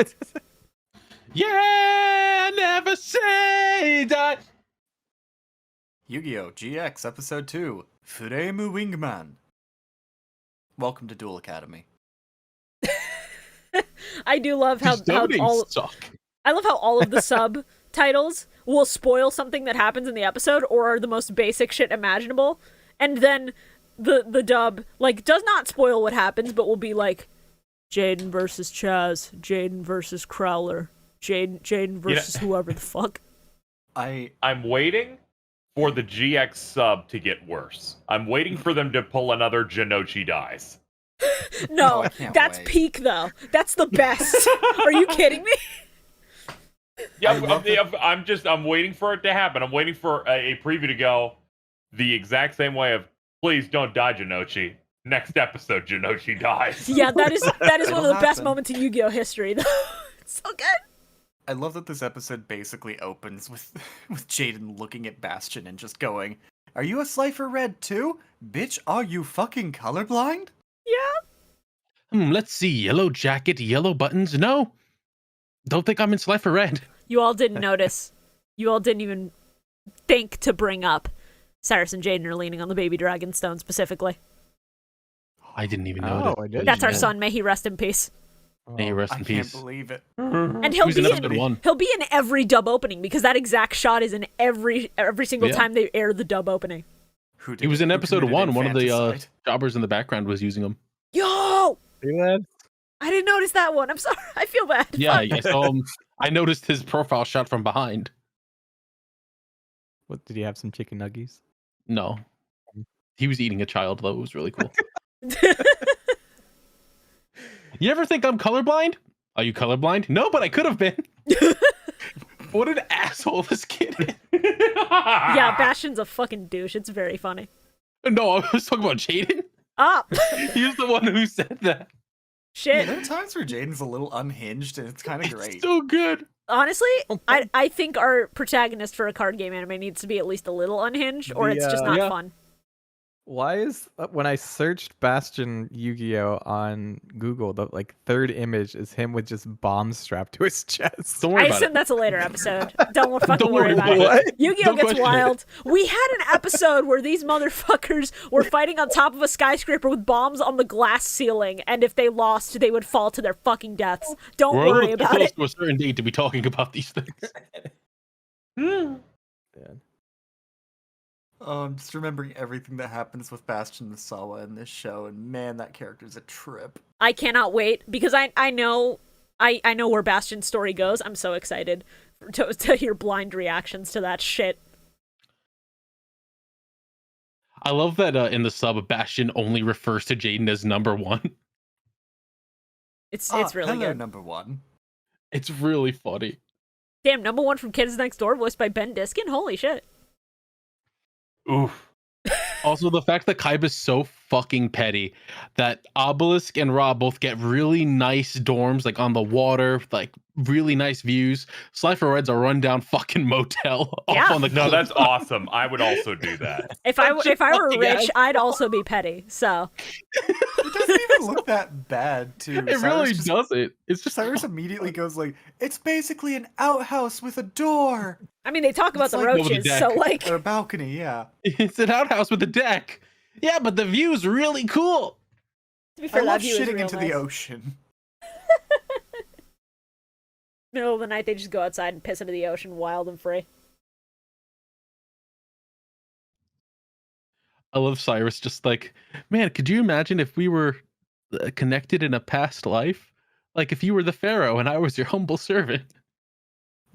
Yeah, never say die. Yu-Gi-Oh! GX Episode 2, Furemu Wingman. Welcome to Duel Academy. I do love how These dubbings suck. I love how all of the subtitles will spoil something that happens in the episode or are the most basic shit imaginable, and then the dub like does not spoil what happens, but will be like Jaden versus Chaz, Jaden versus Crowler, Jaden versus whoever the fuck. I'm waiting for the GX sub to get worse. I'm waiting for them to pull another Jinochi dies. No, I can't that's wait. peak though. That's the best. Are you kidding me? Yeah, I'm waiting for it to happen. I'm waiting for a preview to go the exact same way of, please don't die, Jinochi. Next episode, Jinochi dies. Yeah, that is one of It'll the best happen. moments in Yu-Gi-Oh history though. It's so good. I love that this episode basically opens with Jaden looking at Bastion and just going, "Are you a Slifer Red too? Bitch, are you fucking colorblind?" Yeah. Let's see. Yellow jacket, yellow buttons. No. Don't think I'm in Slifer Red. You all didn't notice. You all didn't even think to bring up Cyrus and Jaden are leaning on the baby dragon stone specifically. I didn't even know that. I did. That's our son. May he rest in peace. May you rest I in can't peace. believe it. And He was in episode 1. he'll be in every dub opening because that exact shot is in every single Yeah. time they air the dub opening. Who did He was in who episode committed 1. One of the infanticide? jobbers in the background was using him. Yo, See that? I didn't notice that one. I'm sorry. I feel bad. Yeah, Fuck. I saw him. I noticed his profile shot from behind. What did he have? Some chicken nuggies? No. He was eating a child, though. It was really cool. You ever think I'm colorblind? Are you colorblind? No, but I could have been. What an asshole this kid is. Yeah, Bastion's a fucking douche. It's very funny. No, I was talking about Jaden. Ah, He's the one who said that. Yeah, shit. there are times where Jaden's a little unhinged and it's kind of It's great. so good. Honestly, I think our protagonist for a card game anime needs to be at least a little unhinged, or it's just not fun. Why is when I searched Bastion Yu-Gi-Oh on Google, the third image is him with just bombs strapped to his chest? Don't worry I about assume it. that's a later episode. Don't fucking Don't worry worry about about it. Yu-Gi-Oh Don't gets question wild. We had an episode where these motherfuckers were fighting on top of a skyscraper with bombs on the glass ceiling, and if they lost, they would fall to their fucking deaths. Don't We're worry a little about close it. to a certain date to be talking about these things. Yeah. I'm just remembering everything that happens with Bastion Misawa in this show, and man, that character's a trip. I cannot wait because I know where Bastion's story goes. I'm so excited to hear blind reactions to that shit. I love that in the sub, Bastion only refers to Jaden as number one. It's really hello, good. number one. It's really funny. Damn, number one from Kids Next Door, voiced by Ben Diskin. Holy shit. Oof. Also, the fact that Kaiba's so fucking petty that Obelisk and Ra both get really nice dorms, like on the water, like really nice views. Slifer Red's a rundown fucking motel Yeah. off on the No, cliff. that's awesome. I would also do that. If I were fucking rich, ass. I'd also be petty. So It doesn't even look that bad, too. It really doesn't. It's just Cyrus immediately goes like, "It's basically an outhouse with a door I mean, they talk about It's the like- Over the roaches, deck. so like, or a balcony." Yeah, it's an outhouse with a deck. Yeah, but the view's really cool. to be I fair, that love view is shitting real into nice. the ocean. Middle of the night, they just go outside and piss into the ocean, wild and free. I love Cyrus just like, man, could you imagine if we were connected in a past life? Like if you were the Pharaoh and I was your humble servant.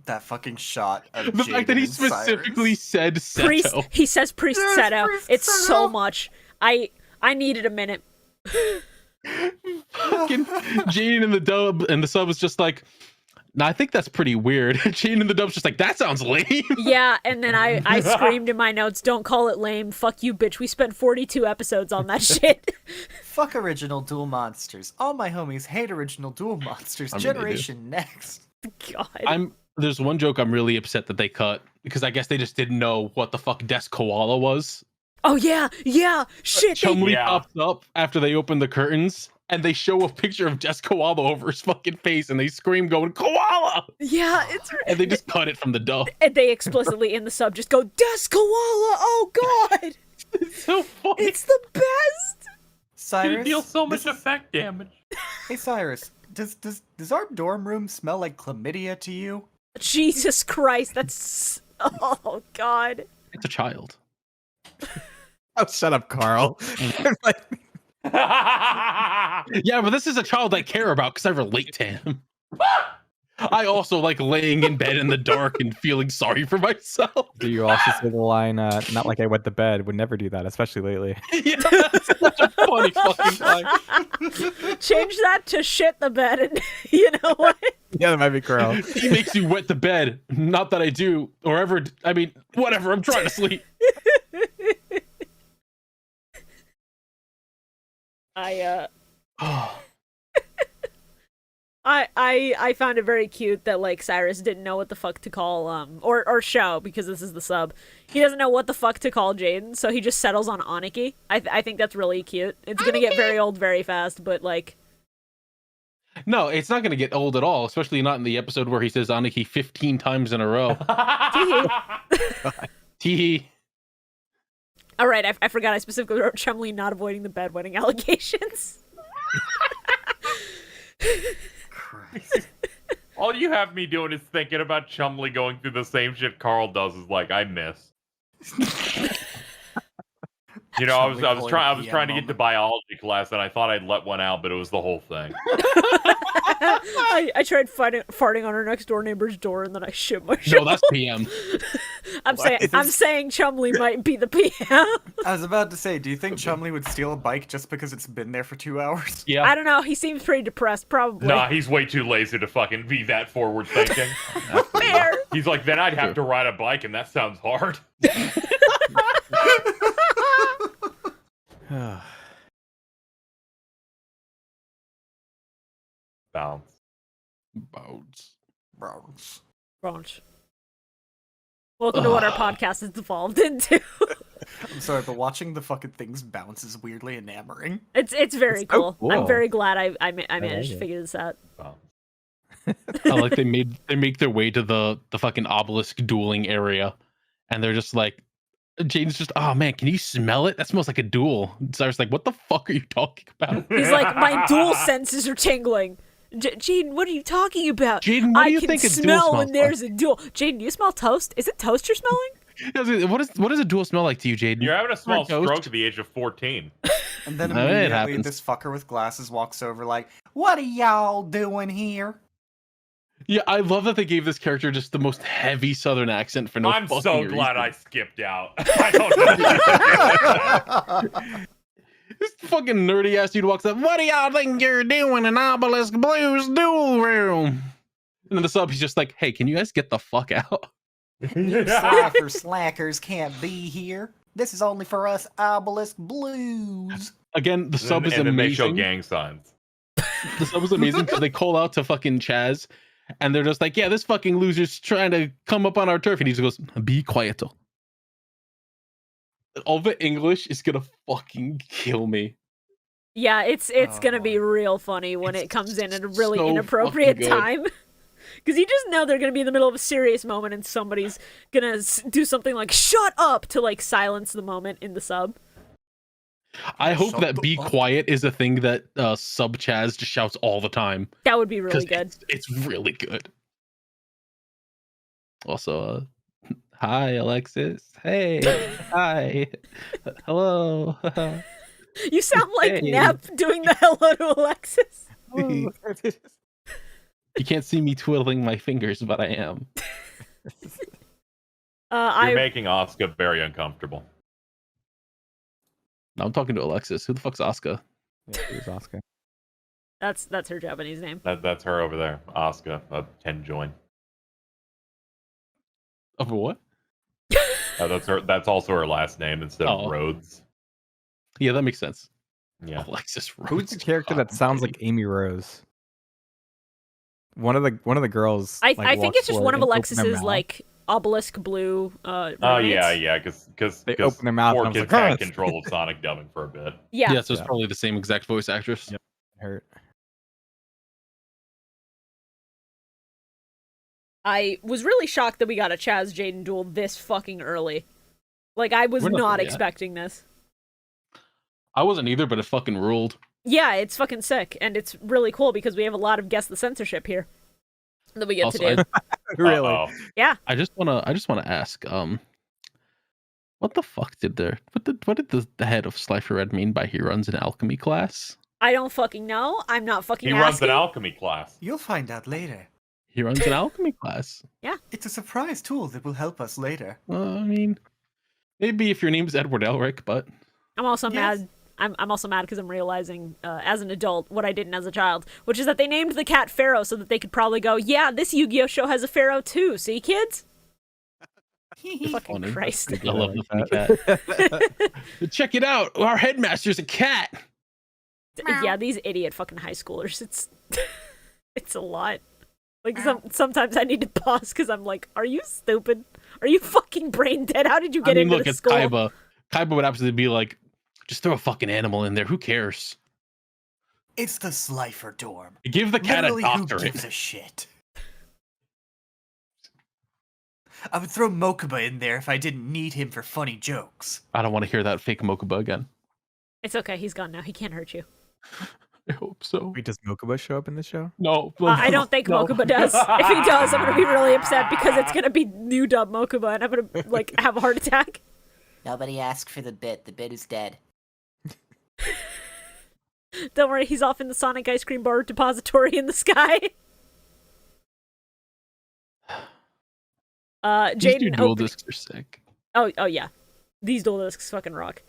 That fucking shot of The fact that he Jaden and specifically Cyrus. said Priest, Seto. he says Priest Yes, Seto. Priest It's so Seto. much. I needed a minute. Fucking Jane in the dub and the sub was just like, nah, I think that's pretty weird. Jane in the dub's just like, that sounds lame. Yeah, and then I screamed in my notes, "Don't call it lame. Fuck you, bitch. We spent 42 episodes on that shit." Fuck original Duel Monsters. All my homies hate original Duel Monsters. I mean, they do. Generation Next. God. There's one joke I'm really upset that they cut because I guess they just didn't know what the fuck Desk Koala was. Oh yeah. Shit. Chumley Yeah. pops up after they open the curtains and they show a picture of Desk Koala over his fucking face and they scream going, "Koala!" Yeah, it's And they just cut it from the dub. and they explicitly in the sub just go, "Des Koala." Oh god. It's so funny. It's the best. Did it Cyrus, deal so much this is- effect damage? Hey Cyrus, does our dorm room smell like chlamydia to you? Jesus Christ, that's oh god. It's a child. Oh, shut up, Carl. Like, Yeah, but this is a child I care about because I relate to him. I also like laying in bed in the dark and feeling sorry for myself. do you also say the line, not like I wet the bed, would never do that, especially lately. Yeah, that's such a funny fucking line. Change that to shit the bed, and you know what? Yeah, that might be Carl. He makes you wet the bed. Not that I do, or ever. I mean, whatever. I'm trying to sleep. I found it very cute that like Cyrus didn't know what the fuck to call or show because this is the sub. He doesn't know what the fuck to call Jaden, so he just settles on Aniki. I think that's really cute. It's gonna get very old very fast, but like No, it's not going to get old at all, especially not in the episode where he says Aniki 15 times in a row. Teehee. all right, I forgot I specifically wrote Chumley not avoiding the bedwetting allegations. Christ. All you have me doing is thinking about Chumley going through the same shit Carl does. Is like I miss. You know, I was Chumley trying pulling to PM get to biology class, and I thought I'd let one out, but it was the whole thing. I tried farting on our next door neighbor's door, and then I shit No, myself. that's PM. I'm saying Chumley might be the PM. I was about to say, do you think Chumley would steal a bike just because it's been there for 2 hours? Yeah. I don't know. He seems pretty depressed, probably. Nah, he's way too lazy to fucking be that forward thinking. Fair. He's like, then I'd have to ride a bike, and that sounds hard. Bounce. Bones. Bronx. Brunch. Welcome to what our podcast has evolved into. I'm sorry, but watching the fucking things bounce is weirdly enamoring. It's very It's so cool. cool. I'm very glad I managed to it. figure this out. Wow. I like they make their way to the fucking obelisk dueling area, and they're just like, Jaden's just, oh man, can you smell it? That smells like a duel. So I was like, what the fuck are you talking about? He's like, my dual senses are tingling. Jaden, what are you talking about? Jaden, what do you I think can a duel smell smells when there's a duel. Jaden, do you smell toast? Is it toast you're smelling? like? What does a duel smell like to you, Jaden? You're having a small Toast? stroke at the age of 14. And then It immediately happens. this fucker with glasses walks over like, what are y'all doing here? Yeah, I love that they gave this character just the most heavy Southern accent for no I'm fucking so reason. glad I skipped out. I don't know. This fucking nerdy ass dude walks up. What do y'all think you're doing in Obelisk Blues duel room? And then the sub, he's just like, hey, can you guys get the fuck out? You Cypher slackers can't be here. This is only for us Obelisk Blues. Again, the sub is and then they show amazing. gang signs. The sub is amazing because they call out to fucking Chaz, and they're just like, yeah, this fucking loser's trying to come up on our turf. And he just goes, be quiet. All the English is gonna fucking kill me. Yeah, it's gonna be Oh. real funny when it comes in at a really so inappropriate fucking good. time. Because you just know they're gonna be in the middle of a serious moment and somebody's gonna do something like "shut up" to like silence the moment in the sub. I hope Shut that the be fuck quiet is a thing that sub Chaz just shouts all the time. That would be really 'Cause good. It's really good. Also, hi Alexis. Hey, hi, hello. You sound like Hey. Nep doing the hello to Alexis. You can't see me twiddling my fingers, but I am. You're making Oscar very uncomfortable. No, I'm talking to Alexis. Who the fuck's Asuka? Yeah, it was Oscar. That's her Japanese name. That's her over there, Oscar of Ken Join. Of what? That's her. That's also her last name instead Oh. of Rhodes. Yeah, that makes sense. Yeah. Alexis Rhodes. Who's the character that sounds like Amy Rose? One of the girls. I like, think walks it's just forward one of and open their Alexis's mouth. like obelisk blue. Oh roommates. yeah, because They open their mouth and I Four was kids like, had "Huh." control of Sonic dubbing for a bit. Yeah. Yeah, so it's Yeah. probably the same exact voice actress. Yep. Hurt. I was really shocked that we got a Chaz Jaden duel this fucking early. Like I was We're not not there yet. expecting this. I wasn't either, but it fucking ruled. Yeah, it's fucking sick, and it's really cool because we have a lot of guess the censorship here that we get Also, to do. Really? Uh-oh. I just wanna ask, what the fuck did what did the head of Slifer Red mean by he runs an alchemy class? I don't fucking know. I'm not fucking He asking. runs an alchemy class. You'll find out later. He runs an alchemy class. It's a surprise tool that will help us later. I mean, maybe if your name's Edward Elric, but I'm also Yes. mad. I'm also mad because I'm realizing as an adult what I didn't as a child, which is that they named the cat Pharaoh so that they could probably go, yeah, this Yu-Gi-Oh show has a Pharaoh too. See, kids? Fucking funny. Christ. I love the funny cat. Check it out. Our headmaster's a cat. Yeah, these idiot fucking high schoolers. It's it's a lot. Like sometimes I need to pause because I'm like, are you stupid? Are you fucking brain dead? How did you get into look, this it's school? Kaiba. Kaiba would absolutely be like, just throw a fucking animal in there. Who cares? It's the Slifer dorm. Give the cat Literally, a who doctorate. gives a shit? I would throw Mokuba in there if I didn't need him for funny jokes. I don't want to hear that fake Mokuba again. It's okay. He's gone now. He can't hurt you. I hope so. Wait, does Mokuba show up in the show? No, I don't think no. Mokuba does. If he does, I'm gonna be really upset because it's gonna be new dub Mokuba, and I'm gonna like have a heart attack. Nobody asked for the bit. The bit is dead. Don't worry, he's off in the Sonic ice cream bar depository in the sky. These two Jaden dual open- discs are sick. Oh yeah, these dual discs fucking rock.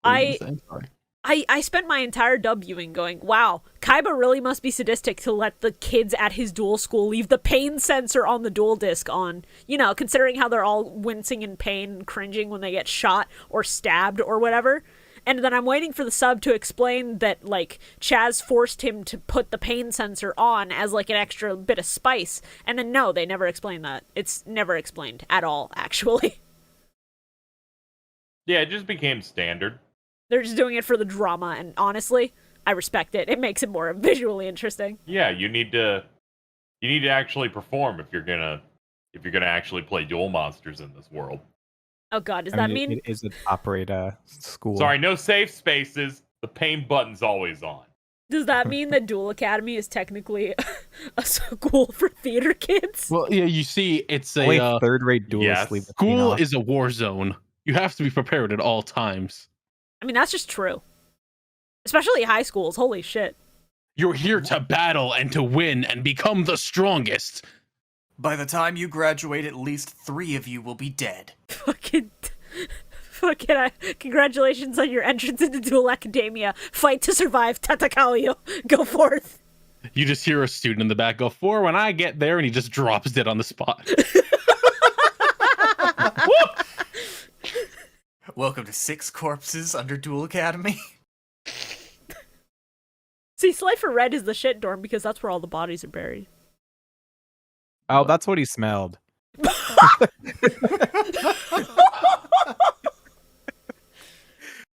What were you saying? Sorry. I spent my entire dub viewing going, wow, Kaiba really must be sadistic to let the kids at his dual school leave the pain sensor on the dual disc on. You know, considering how they're all wincing in pain and cringing when they get shot or stabbed or whatever. And then I'm waiting for the sub to explain that, like, Chaz forced him to put the pain sensor on as, like, an extra bit of spice. And then, no, they never explain that. It's never explained at all, actually. Yeah, it just became standard. They're just doing it for the drama, and honestly, I respect it. It makes it more visually interesting. Yeah, you need to actually perform if you're gonna actually play duel monsters in this world. Oh god, does I that mean, mean... it is a top-rate school. Sorry, no safe spaces. The pain button's always on. Does that mean that Duel Academy is technically a school for theater kids? Well, yeah, you see, it's Only a third-rate duelists yes. leave the pain school off. is a war zone. You have to be prepared at all times. I mean, that's just true. Especially high schools, holy shit. You're here to battle and to win and become the strongest. By the time you graduate, at least 3 of you will be dead. Fucking congratulations on your entrance into Duel Academia. Fight to survive, Tatakaoyo. Go forth. You just hear a student in the back go, "For when I get there," and he just drops dead on the spot. Welcome to 6 corpses under Duel Academy. See, Slifer Red is the shit dorm because that's where all the bodies are buried. Oh, that's what he smelled.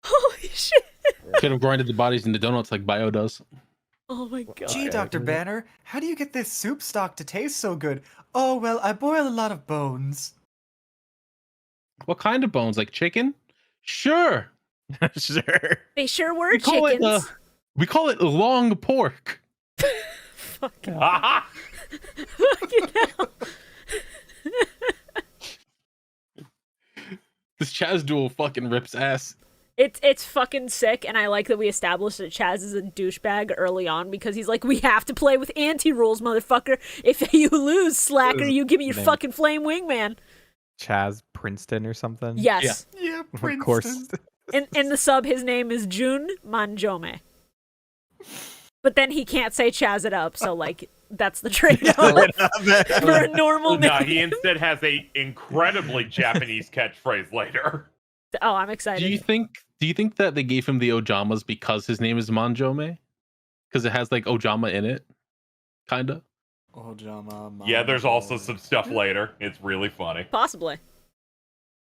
Holy shit. Should have grinded the bodies into donuts like Bio does. Oh my god. Gee, Dr. Banner, how do you get this soup stock to taste so good? Oh, well, I boil a lot of bones. What kind of bones? Like chicken? Sure. Sure. They sure were We call chickens. We call it long pork. Fucking Ah! hell. This Chaz duel fucking rips ass. It's fucking sick, and I like that we established that Chaz is a douchebag early on because he's like, we have to play with anti-rules, motherfucker. If you lose, slacker, you give me your name. fucking flame wingman. Chaz Princeton or something? Yes. Yeah, Of Princeton. course. In the sub, his name is Jun Manjome. But then he can't say Chaz it up, so, like, that's the trade-off for a normal No, name. he instead has a incredibly Japanese catchphrase later. Oh, I'm excited. Do you think that they gave him the Ojamas because his name is Manjome? Because it has like Ojama in it? Kinda. Yeah, there's also some stuff later. It's really funny. Possibly.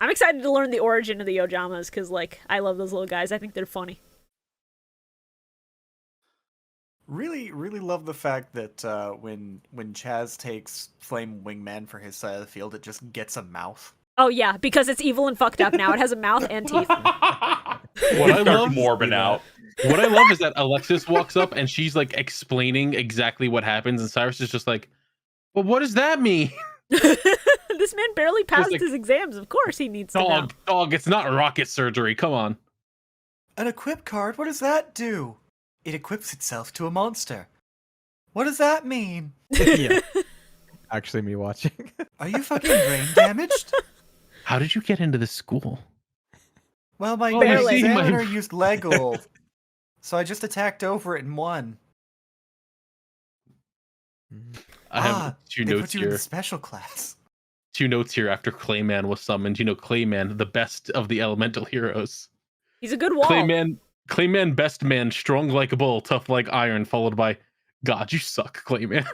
I'm excited to learn the origin of the Ojamas, because, like, I love those little guys. I think they're funny. Really, really love the fact that when Chaz takes Flame Wingman for his side of the field, it just gets a mouth. Oh, yeah, because it's evil and fucked up now. It has a mouth and teeth. What I love, morbid out. what I love is that Alexis walks up and she's like explaining exactly what happens, and Cyrus is just like, "Well, what does that mean?" This man barely passed like, his exams. Of course he needs to know. Dog, it's not rocket surgery. Come on. An equip card? What does that do? It equips itself to a monster. What does that mean? Yeah. Actually, me watching. Are you fucking brain damaged? How did you get into this school? Well, my Barely. examiner used Lego, so I just attacked over it and won. I have two they notes put you in here. the special class. 2 notes here after Clayman was summoned. You know, Clayman, the best of the elemental heroes. He's a good wall. Clayman, best man, strong like a bull, tough like iron, followed by, God, you suck, Clayman.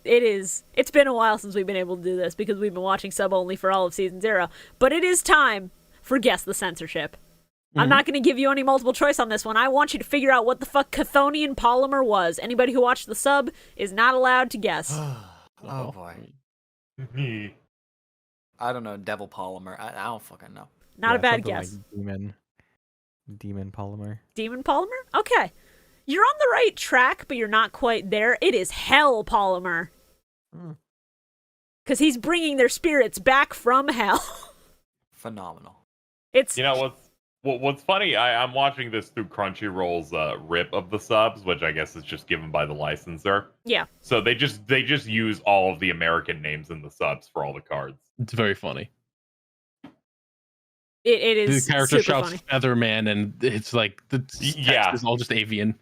It's been a while since we've been able to do this because we've been watching sub only for all of season 0, but it is time for Guess the Censorship. I'm not going to give you any multiple choice on this one. I want you to figure out what the fuck Chthonian polymer was. Anybody who watched the sub is not allowed to guess. Oh boy. I don't know, devil polymer. I don't fucking know. Not a bad something guess. Like demon polymer. Demon polymer? Okay. You're on the right track, but you're not quite there. It is hell polymer. Because he's bringing their spirits back from hell. Phenomenal. It's You know what's funny? I'm watching this through Crunchyroll's rip of the subs, which I guess is just given by the licensor. yeah. So they just use all of the American names in the subs for all the cards. It's very funny. It is The character super shouts funny. Featherman, and it's like the text Yeah. is all just avian.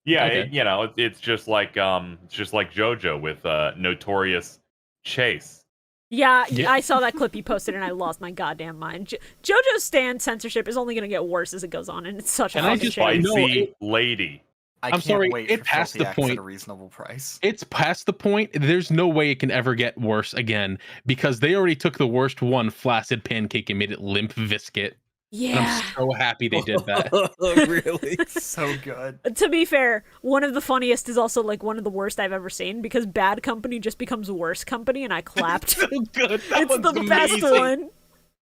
Yeah, Okay. it's just like JoJo with Notorious Chase. Yeah, Yeah. I saw that clip you posted and I lost my goddamn mind. JoJo's Stan censorship is only going to get worse as it goes on, and it's such a And I fucking just- shame. No, Spicy lady. I I'm can't sorry, wait it for passed Filthy the Acts at point. a reasonable price. It's past the point. There's no way it can ever get worse again because they already took the worst one, Flaccid Pancake, and made it Limp Viscuit. And Yeah. I'm so happy they did that. Really? So good. To be fair, one of the funniest is also like one of the worst I've ever seen because Bad Company just becomes Worse Company, and I clapped. So good. That It's the one's best amazing. one.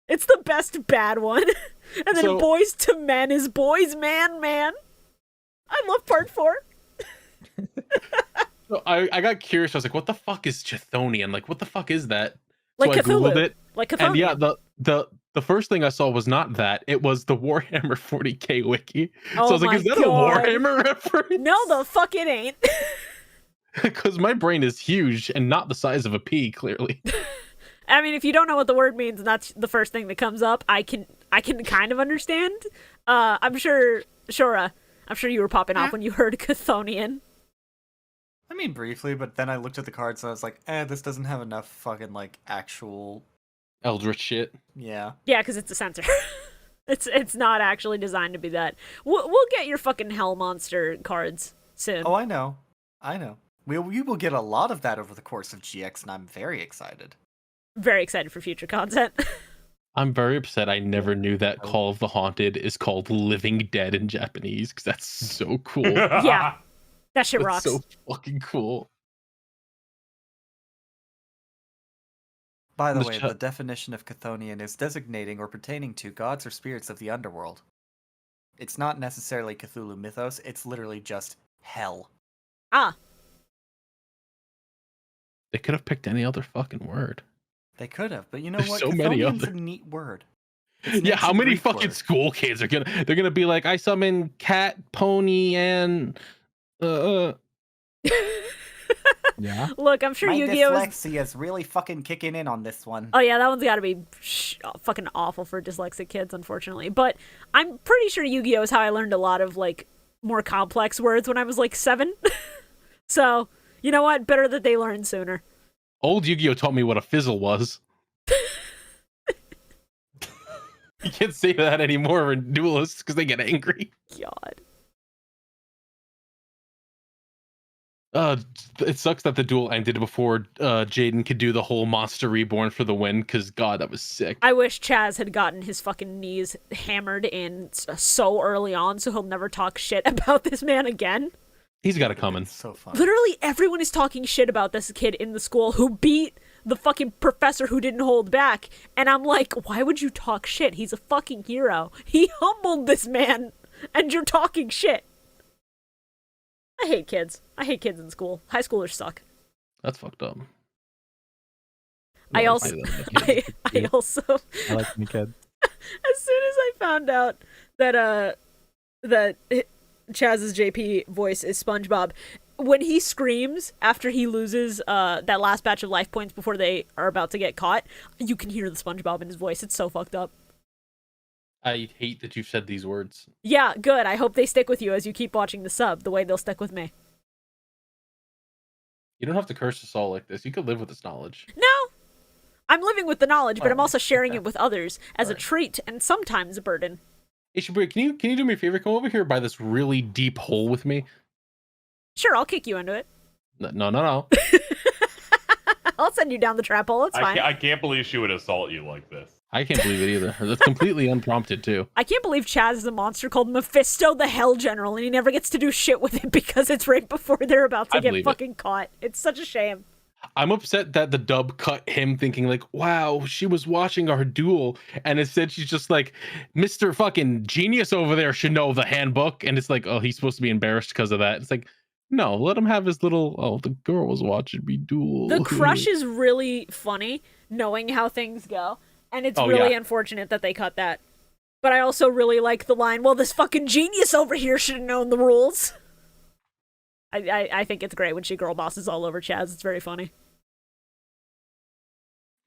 It's the best bad one. And then So- Boys to Men is Boys Man Man. I love part 4. So I got curious. I was like, what the fuck is Chthonian? Like, what the fuck is that? Like so I Googled Cthulhu. it. Like Cthulhu. And yeah, the first thing I saw was not that. It was the Warhammer 40k wiki. Oh So I was like, my is that God. a Warhammer reference? No, the fuck it ain't. Because my brain is huge and not the size of a pea, clearly. I mean, if you don't know what the word means and that's the first thing that comes up, I can kind of understand. I'm sure, Shorah, I'm sure you were popping off when you heard Chthonian. I mean, briefly, but then I looked at the cards and I was like, this doesn't have enough fucking, like, actual... Eldritch shit. Yeah. Yeah, because it's a censor. it's not actually designed to be that. We'll get your fucking Hell Monster cards soon. Oh, I know. We will get a lot of that over the course of GX, and I'm very excited. Very excited for future content. I'm very upset I never knew that Call of the Haunted is called Living Dead in Japanese, because that's so cool. Yeah. That shit That's rocks. so fucking cool. By the The way, cha- the definition of Chthonian is designating or pertaining to gods or spirits of the underworld. It's not necessarily Cthulhu mythos, it's literally just hell. Ah, They could have picked any other fucking word. They could have, but you know There's what? so many Chthonian's other- a neat word. It's an Yeah, how ancient many Greek fucking word. school kids are gonna be like, I summon cat, pony, and Yeah. look, I'm sure My Yu-Gi-Oh! dyslexia is really fucking kicking in on this one. Oh yeah, that one's got to be fucking awful for dyslexic kids, unfortunately. But I'm pretty sure Yu-Gi-Oh! Is how I learned a lot of like more complex words when I was like 7. So you know what? Better that they learned sooner. old Yu-Gi-Oh taught me what a fizzle was. You can't say that anymore in duelists because they get angry. God. It sucks that the duel ended before Jaden could do the whole monster reborn for the win, because God, that was sick. I wish Chaz had gotten his fucking knees hammered in so early on, so he'll never talk shit about this man again. He's got it coming. It's so fun. Literally everyone is talking shit about this kid in the school who beat the fucking professor who didn't hold back. And I'm like, why would you talk shit? He's a fucking hero. He humbled this man, and you're talking shit. I hate kids. I hate kids in school. High schoolers suck. That's fucked up. I Well, also, like that. I also, I like me kid. as soon as I found out that Chaz's JP voice is SpongeBob, when he screams after he loses that last batch of life points before they are about to get caught, you can hear the SpongeBob in his voice. It's so fucked up. I hate that you've said these words. Yeah, good. I hope they stick with you as you keep watching the sub, the way they'll stick with me. You don't have to curse us all like this. You could live with this knowledge. No! I'm living with the knowledge, but I'm Oh, also sharing okay. it with others as a Alright. treat and sometimes a burden. Hey, Shibuya, can you do me a favor? Come over here by this really deep hole with me. Sure, I'll kick you into it. No. I'll send you down the trap hole. It's fine. I can't believe she would assault you like this. I can't believe it either. That's completely unprompted too. I can't believe Chaz is a monster called Mephisto the Hell General, and he never gets to do shit with it because it's right before they're about to I get believe it. fucking caught. It's such a shame. I'm upset that the dub cut him thinking like, wow, she was watching our duel, and instead she's just like, Mr. fucking genius over there should know the handbook, and it's like, oh, he's supposed to be embarrassed because of that. It's like, no, let him have his little, oh, the girl was watching me duel. The crush is really funny, knowing how things go, and it's Oh, really yeah. unfortunate that they cut that. But I also really like the line, well, this fucking genius over here should have known the rules. I think it's great when she girl bosses all over Chaz. It's very funny.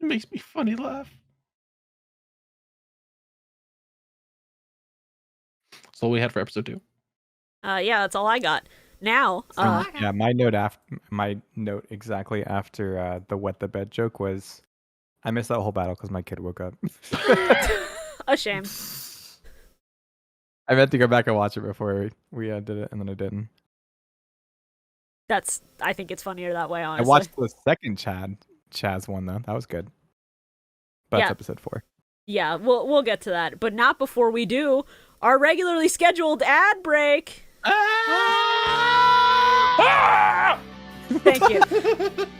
It makes me funny laugh. That's all we had for episode 2. Yeah, that's all I got. Now, Yeah, my note exactly after the wet the bed joke was, I missed that whole battle because my kid woke up. A shame. I meant to go back and watch it before we did it, and then I didn't. I think it's funnier that way, honestly. I watched the second Chaz one though. That was good. But Yeah. it's episode 4. Yeah, we'll get to that, but not before we do our regularly scheduled ad break. Thank you.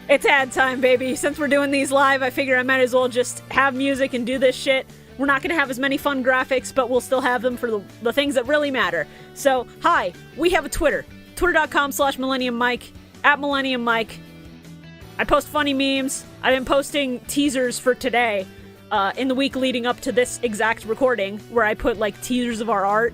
It's ad time, baby. Since we're doing these live, I figure I might as well just have music and do this shit. We're not going to have as many fun graphics, but we'll still have them for the things that really matter. So, hi, we have a Twitter. Twitter.com/MillenniumMike, @MillenniumMike. I post funny memes. I've been posting teasers for today in the week leading up to this exact recording, where I put, like, teasers of our art,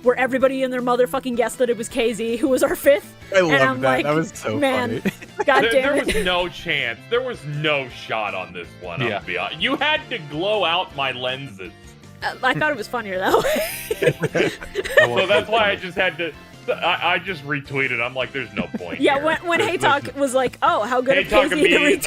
where everybody and their motherfucking guessed that it was KZ, who was our 5th. I love I'm that. like, That was so man, funny. God There damn was it. no chance. There was no shot on this one. Yeah. I'll be honest. You had to glow out my lenses. I thought it was funnier that way. So that's why I just had to. I just retweeted. I'm like, there's no point. Yeah, here. when There's- Hey Talk was like, oh, how good Hey of Talk KZ to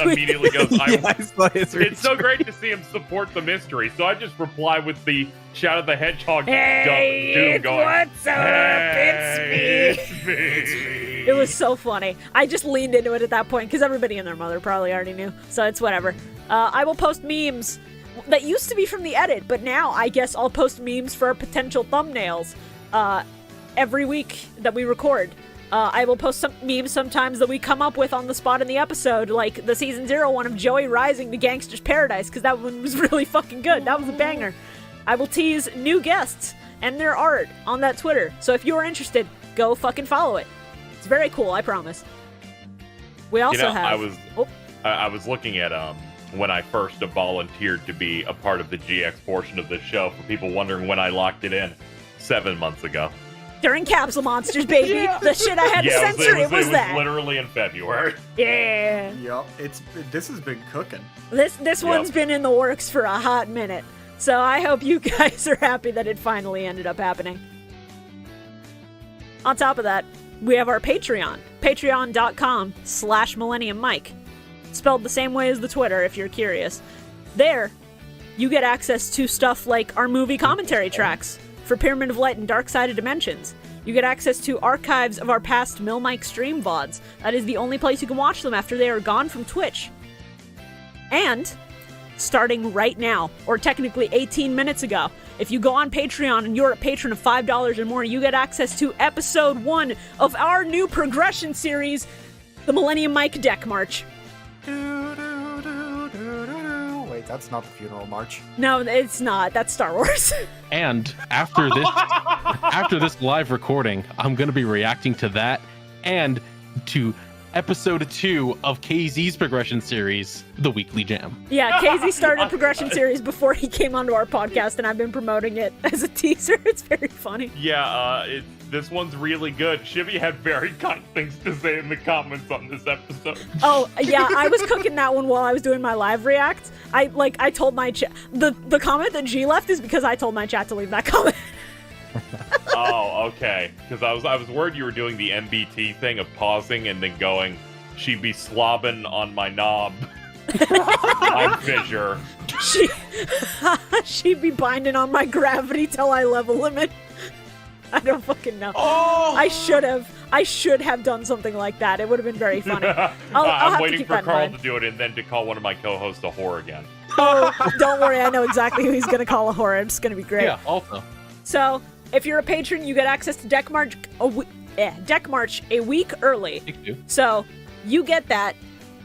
retweet. immediately goes, Yeah, I saw his it's so great to see him support the mystery. So I just reply with the Shout of the Hedgehog Hey, doom it's going, what's up? "Hey, It's me." it's me. It was so funny. I just leaned into it at that point because everybody and their mother probably already knew. So it's whatever. I will post memes that used to be from the edit, but now I guess I'll post memes for our potential thumbnails every week that we record. I will post some memes sometimes that we come up with on the spot in the episode, like the season 0 one of Joey rising to Gangster's Paradise, because that one was really fucking good. That was a banger. I will tease new guests and their art on that Twitter. So if you're interested, go fucking follow it. It's very cool, I promise. We also have... I was looking at when I first volunteered to be a part of the GX portion of this show, for people wondering when I locked it in 7 months ago. During Capsule Monsters, baby. The shit I had to censor, it was that. Literally in February. Yeah. Yep, this has been cooking. This one's been in the works for a hot minute. So I hope you guys are happy that it finally ended up happening. On top of that, we have our Patreon. Patreon.com/MillenniumMike. Spelled the same way as the Twitter, if you're curious. There, you get access to stuff like our movie commentary tracks for Pyramid of Light and Dark Side of Dimensions. You get access to archives of our past MilMike stream VODs. That is the only place you can watch them after they are gone from Twitch. And, starting right now, or technically 18 minutes ago, if you go on Patreon and you're a patron of $5 or more, you get access to episode 1 of our new progression series, the Millennium Mike Deck March. Wait, that's not the funeral march. No, it's not. That's Star Wars. And after this live recording, I'm gonna be reacting to that and to episode 2 of KZ's progression series, The Weekly Jam. Yeah, KZ started a progression series before he came onto our podcast, and I've been promoting it as a teaser. It's very funny. Yeah, this one's really good. Shivy had very kind things to say in the comments on this episode. Oh, yeah, I was cooking that one while I was doing my live react. I told my chat, the comment that G left is because I told my chat to leave that comment. Oh, okay. Because I was worried you were doing the MBT thing of pausing and then going, she'd be slobbing on my knob. I'm Fissure. She'd be binding on my gravity till I level limit. I don't fucking know. Oh! I should have done something like that. It would have been very funny. I'll I'm have to waiting keep for that in Carl mind. to do it and then to call one of my co-hosts a whore again. Oh, don't worry. I know exactly who he's going to call a horror. It's going to be great. Yeah, also. So, if you're a patron, you get access to Deck March a week early. Thank you. So, you get that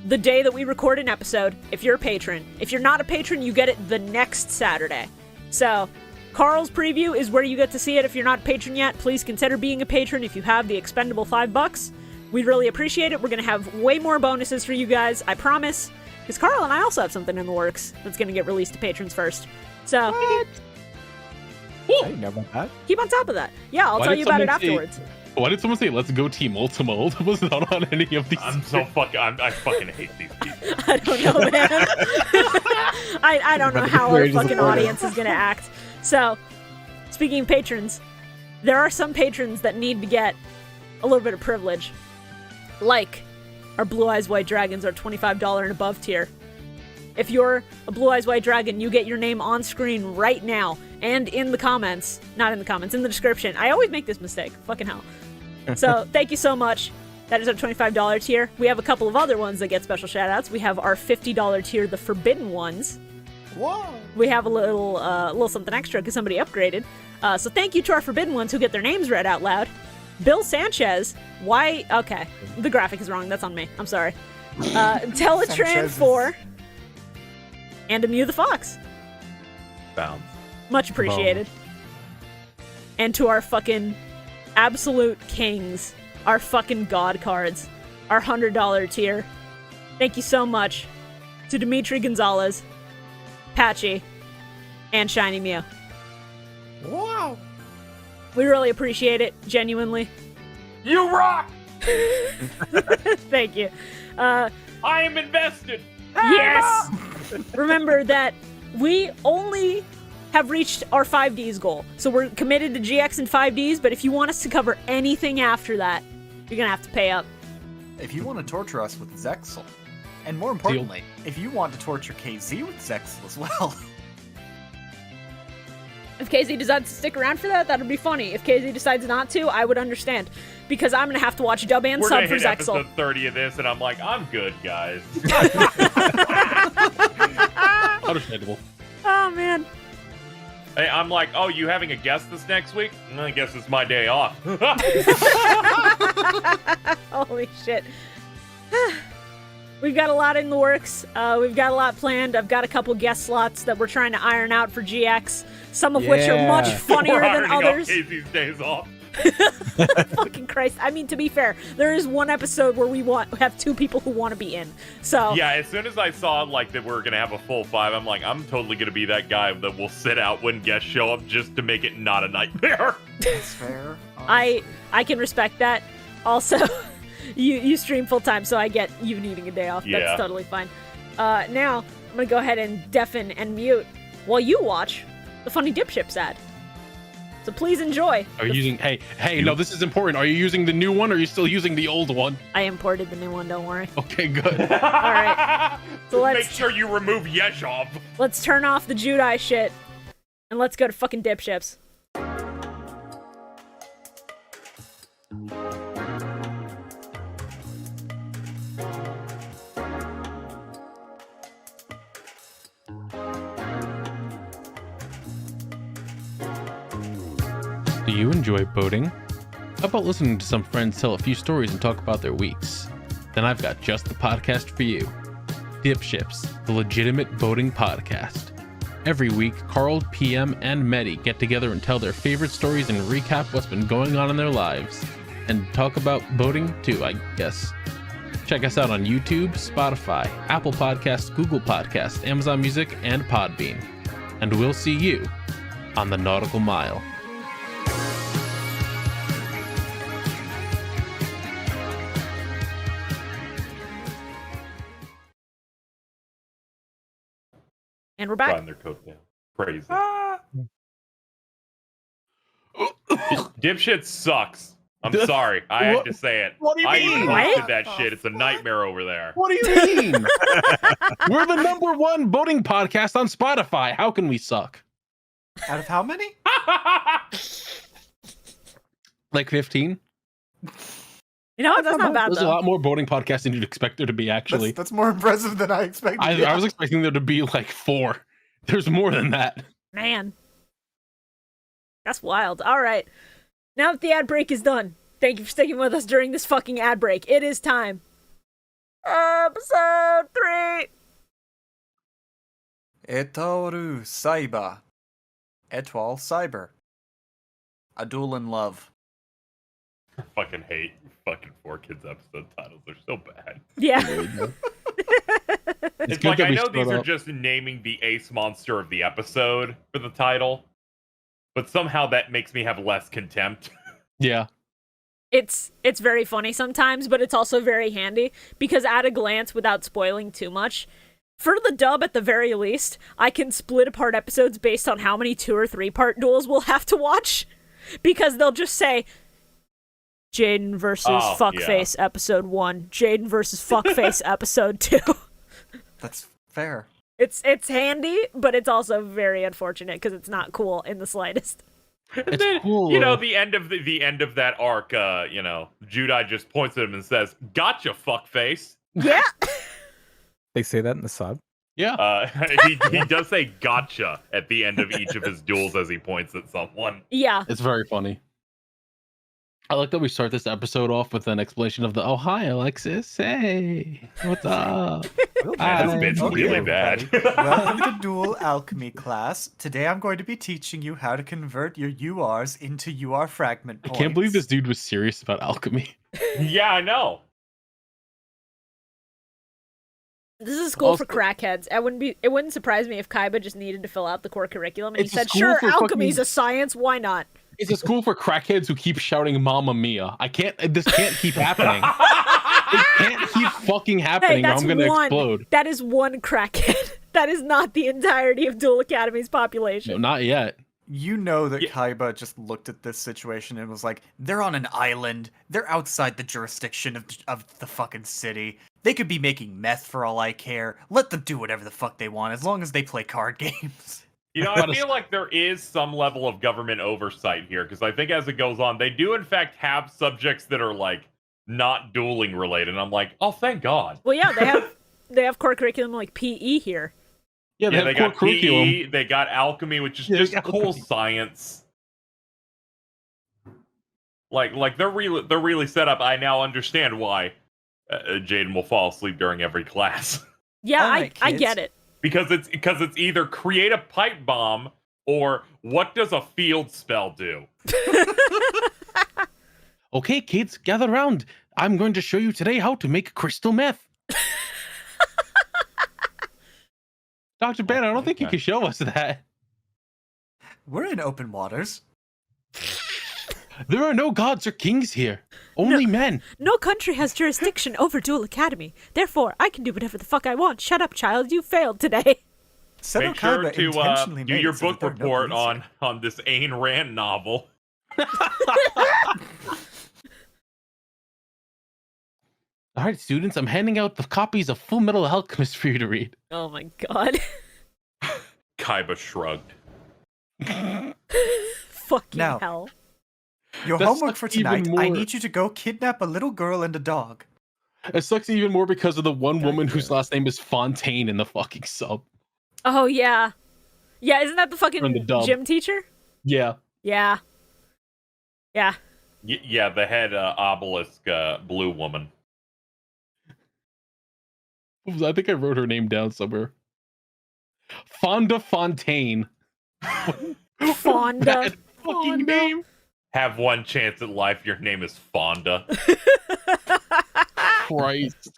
the day that we record an episode if you're a patron. If you're not a patron, you get it the next Saturday. So, Carl's preview is where you get to see it. If you're not a patron yet, please consider being a patron if you have the expendable $5. We'd really appreciate it. We're going to have way more bonuses for you guys, I promise. Because Carl and I also have something in the works that's going to get released to patrons first. So, I didn't know about that. keep on top of that. Yeah, I'll Why tell did you about it someone say- afterwards. Why did someone say, let's go Team Ultima? Ultima's not on any of these. I'm so fucking. I fucking hate these people. I don't know, man. I don't know But how our very fucking disappointed. audience is going to act. So, speaking of patrons, there are some patrons that need to get a little bit of privilege. Like our Blue Eyes White Dragons, our $25 and above tier. If you're a Blue Eyes White Dragon, you get your name on screen right now and in the comments. Not in the comments, in the description. I always make this mistake. Fucking hell. So thank you so much. That is our $25 tier. We have a couple of other ones that get special shoutouts. We have our $50 tier, the Forbidden Ones. Whoa. We have a little something extra because somebody upgraded. So thank you to our Forbidden Ones who get their names read out loud. Bill Sanchez. Why? Okay. The graphic is wrong. That's on me. I'm sorry. Teletraan 4. And Amew the Fox. Bounce. Much appreciated. And to our fucking absolute kings, our fucking god cards, our $100 tier. Thank you so much to Demitri, Gonzalez, Patchy, and ShinyMew. Wow. We really appreciate it, genuinely. You rock! Thank you. I am invested! Yes! Remember that we only have reached our 5Ds goal. So we're committed to GX and 5Ds, but if you want us to cover anything after that, you're gonna have to pay up. If you want to torture us with Zexel, and more importantly, if you want to torture KZ with Zexel as well. If KZ decides to stick around for that, that'd be funny. If KZ decides not to, I would understand. Because I'm gonna have to watch dub and We're sub gonna for hit Zexel. episode 30 of this, and I'm like, I'm good, guys. Understandable. Oh, man. Hey, I'm like, oh, you having a guest this next week? I guess it's my day off. Holy shit. We've got a lot in the works. We've got a lot planned. I've got a couple guest slots that we're trying to iron out for GX, some of which are much funnier We're than ironing out others. Casey's days off. Fucking Christ. I mean, to be fair, there is one episode where we have two people who want to be in. So Yeah, as soon as I saw like that we're gonna have a full 5, I'm like, I'm totally gonna be that guy that will sit out when guests show up just to make it not a nightmare. That's fair. I can respect that. Also, you stream full time, so I get you needing a day off. Yeah. That's totally fine. Now I'm gonna go ahead and deafen and mute while you watch the Funny Dipships ad. So please enjoy. Are you using? Hey, no, this is important. Are you using the new one, or are you still using the old one? I imported the new one. Don't worry. Okay, good. All right. So Make sure you remove Yeshov. let's turn off the Judai shit and let's go to fucking Dipships. Do you enjoy boating? How about listening to some friends tell a few stories and talk about their weeks? Then I've got just the podcast for you. Dipships, the legitimate boating podcast. Every week, Carl, PM, and Medi get together and tell their favorite stories and recap what's been going on in their lives. And talk about boating too, I guess. Check us out on YouTube, Spotify, Apple Podcasts, Google Podcasts, Amazon Music, and Podbean. And we'll see you on the Nautical Mile. And we're back. Riding their coat down. Crazy. Dipshit sucks. I'm sorry. I had to say it. What do you mean? I What? hosted that shit. It's a nightmare over there. What do you mean? We're the #1 boating podcast on Spotify. How can we suck? Out of how many? Like 15? You know what? That's not bad There's a though. lot more boating podcasts than you'd expect there to be, actually. That's more impressive than I expected. I was expecting there to be like 4. There's more than that. Man. That's wild. All right. Now that the ad break is done, thank you for sticking with us during this fucking ad break. It is time. Episode 3. Etoru Saiba. Etoile Cyber. A Duel in Love. Fucking hate fucking 4Kids episode titles. They're so bad. Yeah. It's good like that I we know these split are up. just naming the ace monster of the episode for the title, but somehow that makes me have less contempt. Yeah. It's very funny sometimes, but it's also very handy because at a glance, without spoiling too much, for the dub at the very least, I can split apart episodes based on how many 2 or 3 part duels we'll have to watch, because they'll just say Jaden versus Fuckface episode 1, Jaden versus Fuckface episode 2. That's fair. It's handy, but it's also very unfortunate because it's not cool in the slightest. And It's then, cool, you know, though. the end of that arc, you know, Judai just points at him and says, "Gotcha, fuckface." Yeah. They say that in the sub. Yeah. He does say "gotcha" at the end of each of his duels as he points at someone. Yeah. It's very funny. I like that we start this episode off with an explanation of the "Oh hi Alexis, hey, what's up?" Man, this bit's Okay, really everybody. bad. Welcome to Duel Alchemy class. Today I'm going to be teaching you how to convert your URs into UR fragment I points. can't believe this dude was serious about alchemy. Yeah, I know. This is a school Also- for crackheads. It wouldn't surprise me if Kaiba just needed to fill out the core curriculum and he It's a said, school "Sure, for alchemy's fucking- a science. Why not?" It's a school for crackheads who keep shouting "Mamma Mia." This can't keep happening. It can't keep fucking Hey, happening, or that's I'm gonna one. explode. That is one crackhead. That is not the entirety of Duel Academy's No, population. not yet. You know that Yeah. Kaiba just looked at this situation and was like, they're on an island. They're outside the jurisdiction of the fucking city. They could be making meth for all I care. Let them do whatever the fuck they want as long as they play card games. You know, I feel like there is some level of government oversight here, because I think as it goes on, they do in fact have subjects that are like not dueling related. And I'm like, oh, thank God. Well, yeah, they have core curriculum like PE here. Yeah, they Yeah, have they core got curriculum. PE, they got alchemy, which is Yeah, just alchemy. cool science. Like they're really set up. I now understand why Jaden will fall asleep during every class. Yeah, All right, I kids. get it. because it's either create a pipe bomb or what does a field spell do? Okay, kids, gather around. I'm going to show you today how to make crystal meth. Dr. Banner, I don't think you Okay. can show us that. We're in open waters. There are no gods or kings here. Only men. No country has jurisdiction over Duel Academy. Therefore, I can do whatever the fuck I want. Shut up, child. You failed today. Seto Make sure Kaiba to intentionally do made your it so book that there are no report police on this Ayn Rand novel. All right, students, I'm handing out the copies of Full Metal Alchemist for you to read. Oh my god. Kaiba shrugged. Fucking Now- hell. Your That homework sucks for even tonight, I more. need you to go kidnap a little girl and a dog. It sucks even more because of the one God woman damn whose it. last name is Fontaine in the fucking sub. Oh yeah. Yeah, isn't that the Or in the fucking dub. gym teacher? Yeah. Yeah. Yeah. Yeah, the head obelisk blue woman. I think I wrote her name down somewhere. Fonda Fontaine. Fonda. That fucking Fonda. name. Have one chance at life. Your name is Fonda. Christ.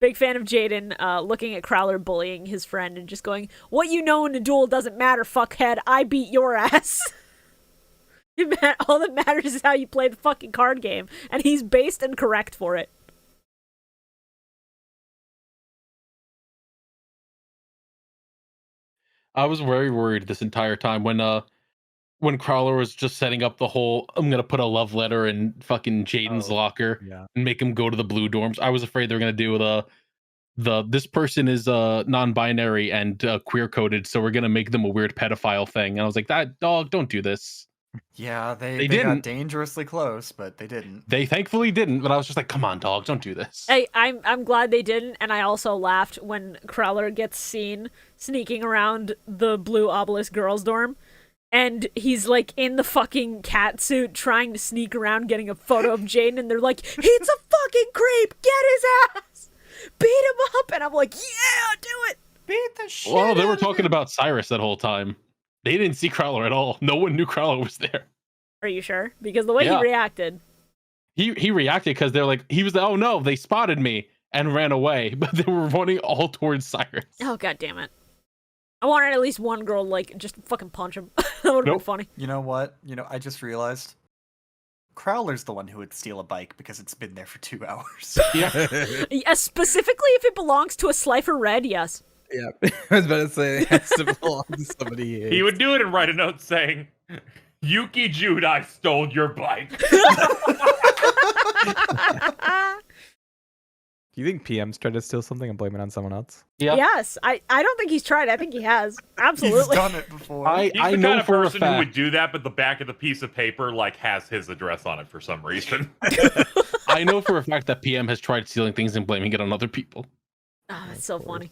Big fan of Jaden looking at Crowler bullying his friend and just going, "What you know in a duel doesn't matter, fuckhead. I beat your ass." All that matters is how you play the fucking card game. And he's based and correct for it. I was very worried this entire time when Crowler was just setting up the whole I'm gonna put a love letter in fucking Jaden's locker Yeah. and make him go to the blue dorms. I was afraid they were gonna do the this person is non-binary and queer coded, so we're gonna make them a weird pedophile thing. And I was like, that dog, don't do this. Yeah, They they didn't. got dangerously close, but they didn't. They thankfully didn't, but I was just like, come on, dog, don't do this. I'm glad they didn't, and I also laughed when Crowler gets seen sneaking around the blue obelisk girls' dorm, and he's like in the fucking cat suit trying to sneak around getting a photo of Jaden, and they're like, "He's a fucking creep! Get his ass! Beat him up!" And I'm like, "Yeah, do it!" Beat the shit Well, they out were of talking him. about Cyrus that whole time. They didn't see Crowler at all. No one knew Crowler was there. Are you sure? Because the way Yeah. he reacted. He reacted because they're like, he was like, oh no, they spotted me and ran away, but they were running all towards Cyrus. Oh, god damn it. I wanted at least one girl to, like, just fucking punch him. That would have been Nope. funny. You know what? I just realized Crowler's the one who would steal a bike because it's been there for 2 hours. Yeah, specifically if it belongs to a Slifer Red, yes. Yeah, I was about to say it has to belong to somebody. He would do it and write a note saying, "Yuki Judai stole your bike." Do you think PM's tried to steal something and blame it on someone else? Yeah. Yes, I don't think he's tried. I think he has. He's Absolutely. done it before. I He's the kind know of for a person who would fact. do that, but the back of the piece of paper like has his address on it for some reason. I know for a fact that PM has tried stealing things and blaming it on other people. Oh, that's so funny.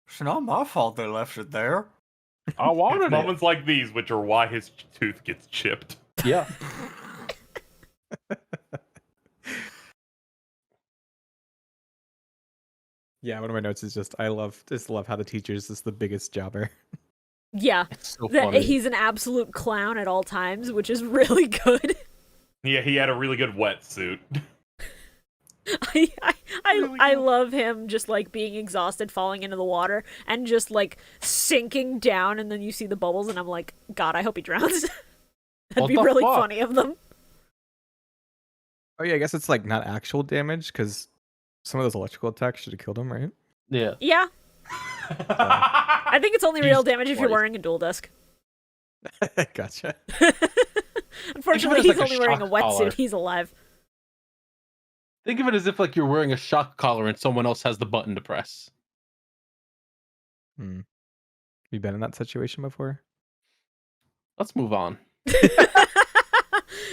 It's not my fault they left it there. I wanted It's moments like these which are why his tooth gets chipped. Yeah. Yeah, one of my notes is just I just love how the teacher's just the biggest jobber. Yeah, It's so funny. he's an absolute clown at all times, which is really good. Yeah, he had a really good wetsuit. I love him just like being exhausted, falling into the water, and just like sinking down, and then you see the bubbles, and I'm like, God, I hope he drowns. That'd What be the really fuck? funny of them. Oh yeah, I guess it's like not actual damage because some of those electrical attacks should have killed him, right? Yeah. Yeah, I think it's only real Jesus damage if you're Christ. wearing a dual disc. Gotcha. Unfortunately, Think he's of it as only like a wearing a shock collar. wetsuit. He's alive. Think of it as if like you're wearing a shock collar and someone else has the button to press. You been in that situation before? Let's move on.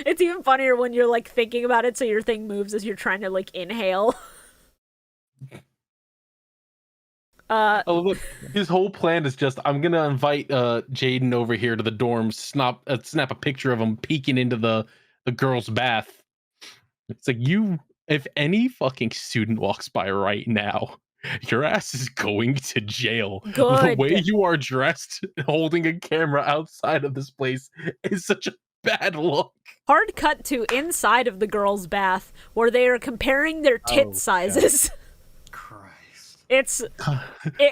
It's even funnier when you're like thinking about it, so your thing moves as you're trying to like inhale. Oh, look, his whole plan is just I'm gonna invite Jaden over here to the dorms, snap a picture of him peeking into the girls' bath. It's like if any fucking student walks by right now, your ass is going to jail. The Good. way you are dressed, holding a camera outside of this place is such a bad look. Hard cut to inside of the girls' bath where they are comparing their tit Oh, yeah. sizes. Christ. It's I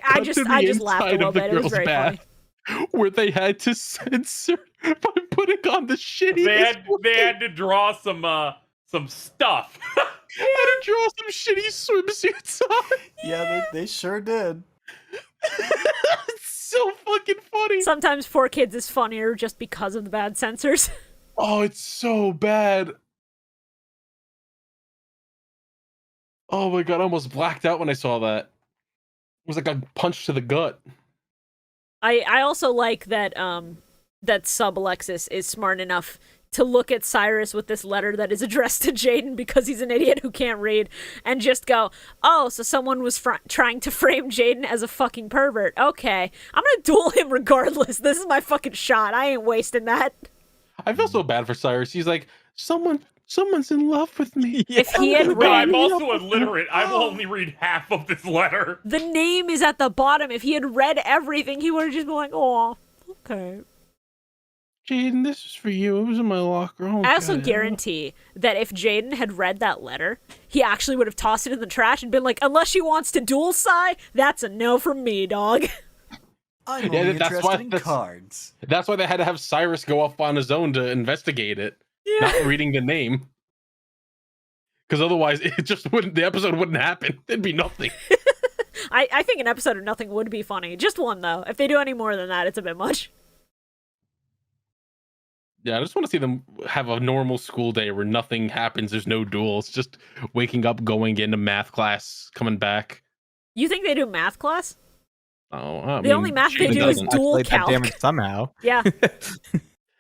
Cut just to the laughed a inside little of the bit. It was girls' very funny. bath, where they had to censor by putting on the shitty. They had to draw some stuff. Had to draw some shitty swimsuits on. Yeah, they sure did. It's so fucking funny. Sometimes 4Kids is funnier just because of the bad censors. Oh, it's so bad. Oh my god, I almost blacked out when I saw that. It was like a punch to the gut. I also like that that Sub Alexis is smart enough to look at Cyrus with this letter that is addressed to Jaden because he's an idiot who can't read, and just go, oh, so someone was trying to frame Jaden as a fucking pervert. Okay, I'm gonna duel him regardless. This is my fucking shot. I ain't wasting that. I feel so bad for Cyrus. He's like, someone's in love with me. If he had But read, I'm also illiterate. I will only read half of this letter. the name is at the bottom. If he had read everything, he would have just been like, oh, okay. Jaden, this is for you. It was in my locker. Oh, I also God. guarantee that if Jaden had read that letter, he actually would have tossed it in the trash and been like, unless she wants to duel Psy, that's a no from me, dog. I'm Yeah, only that's interested why- in that's- cards. That's why they had to have Cyrus go off on his own to investigate it, not reading the name. Because otherwise, it just wouldn't. The episode wouldn't happen. There'd be nothing. I think an episode of nothing would be funny. Just one, though. If they do any more than that, it's a bit much. Yeah, I just want to see them have a normal school day where nothing happens. There's no duels. Just waking up, going into math class, coming back. You think they do math class? Oh, I The only math they Jaden do is doesn't. dual Calculate that calc. damage somehow. Yeah.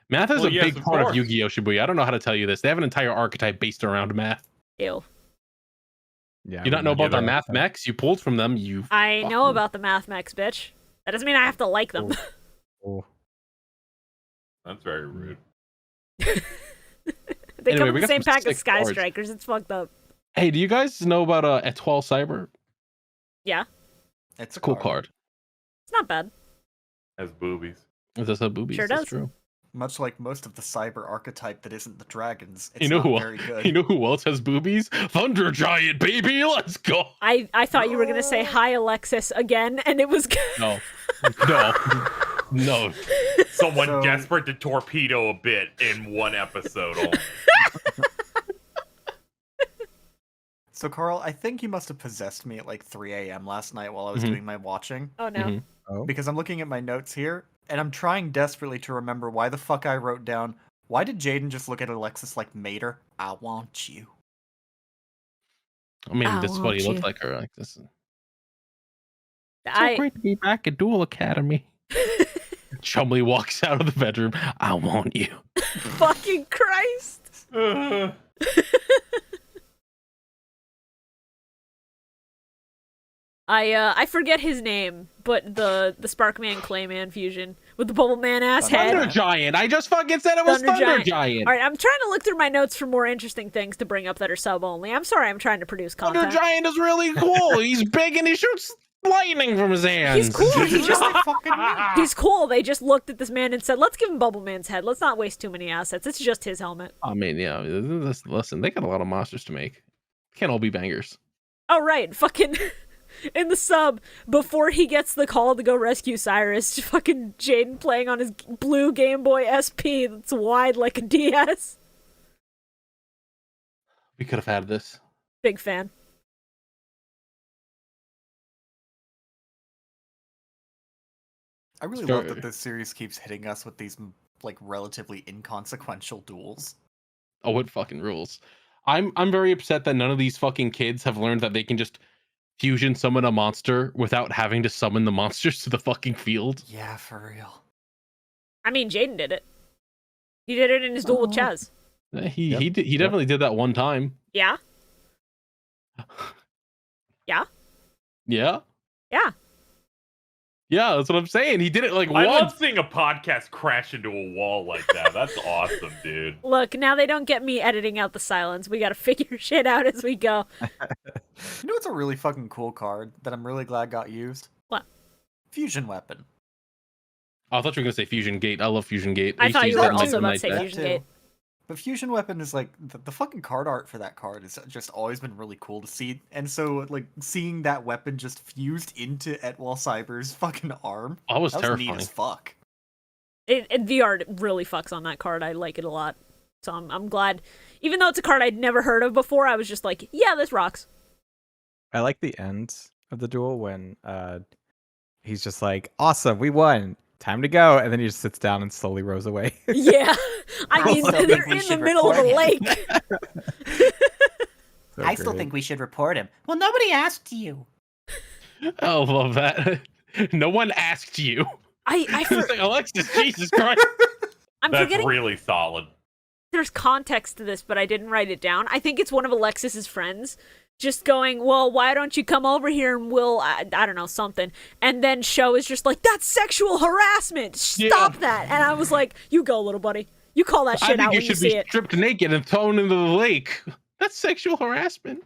Math is Well, a yes, big of part of course. Yu-Gi-Oh! Shibuya. I don't know how to tell you this. They have an entire archetype based around math. Ew. Yeah. You not know about their math mechs? You pulled from them. You. I know fucking- about the math mechs, bitch. That doesn't mean I have to like them. Oh. That's very rude. They Anyway, come in we the got same some pack as sick Sky cards. Strikers. It's fucked up. Hey, do you guys know about Etoile Cyber? Yeah. It's a Cool card. It's not bad. Has boobies. It does have boobies. Sure That's does. true. Much like most of the cyber archetype that isn't the dragons. It's You know not who? very good. You know who else has boobies? Thunder Giant, baby. Let's go. I thought you were going to say hi, Alexis, again, and it was No, no, no. Someone So- desperate to torpedo a bit in one episode. only. So, Carl, I think you must have possessed me at like 3 a.m. last night while I was Mhm. doing my watching. Oh, no. Mhm. Oh. Because I'm looking at my notes here, and I'm trying desperately to remember why the fuck I wrote down, why did Jaden just look at Alexis like, Mater, I want you? I mean, I this is what want he looks you. like her. Like this. So I great to be back at Duel Academy. Chumley walks out of the bedroom. I want you. fucking Christ. I forget his name, but the Sparkman Clayman fusion with the Bubble Man ass Thunder head. Giant. I just fucking said it was Thunder Giant. All right, I'm trying to look through my notes for more interesting things to bring up that are sub only. I'm sorry, I'm trying to produce Thunder content. Giant is really cool. He's big and he shoots lightning from his hands. He's cool. He just fucking he's cool. They just looked at this man and said, "Let's give him Bubble Man's head. Let's not waste too many assets. It's just his helmet." I mean, yeah. Listen, they got a lot of monsters to make. Can't all be bangers. Oh right, fucking in the sub before he gets the call to go rescue Cyrus, fucking Jaden playing on his blue Game Boy SP that's wide like a DS. We could have had this. Big fan. I really Sure. love that this series keeps hitting us with these like relatively inconsequential duels. Oh, it fucking rules. I'm very upset that none of these fucking kids have learned that they can just fusion summon a monster without having to summon the monsters to the fucking field. Yeah, for real. I mean, Jaden did it. He did it in his duel with Chaz. He definitely did that one time. Yeah? Yeah? Yeah? Yeah. Yeah, that's what I'm saying. He did it like I once. love seeing a podcast crash into a wall like that. That's awesome, dude. Look, now they don't get me editing out the silence. We gotta figure shit out as we go. You know what's a really fucking cool card that I'm really glad got used? What? Fusion Weapon. Oh, I thought you were gonna say Fusion Gate. I love Fusion Gate. I used to thought use you that were in also Night about to say Death. Fusion too. Gate. But Fusion Weapon is like the fucking card art for that card is just always been really cool to see, and so like seeing that weapon just fused into Etwall Cyber's fucking arm. That was That was terrifying. neat as fuck. The art really fucks on that card. I like it a lot. So I'm glad. Even though it's a card I'd never heard of before, I was just like, yeah, this rocks. I like the end of the duel when he's just like, awesome, we won. Time to go. And then he just sits down and slowly rows away. Yeah. I mean, still they're think we in the should middle of a report lake. So I still great. think we should report him. Well, nobody asked you. Oh, love that. No one asked you. I It's like, Alexis, Jesus Christ. I'm That's forgetting really solid. there's context to this, but I didn't write it down. I think it's one of Alexis's friends just going, well, why don't you come over here and we'll, I don't know, something. And then Show is just like, that's sexual harassment. Stop that. And I was like, you go, little buddy. You call that I shit think out you when you should see be it. stripped naked and thrown into the lake. That's sexual harassment.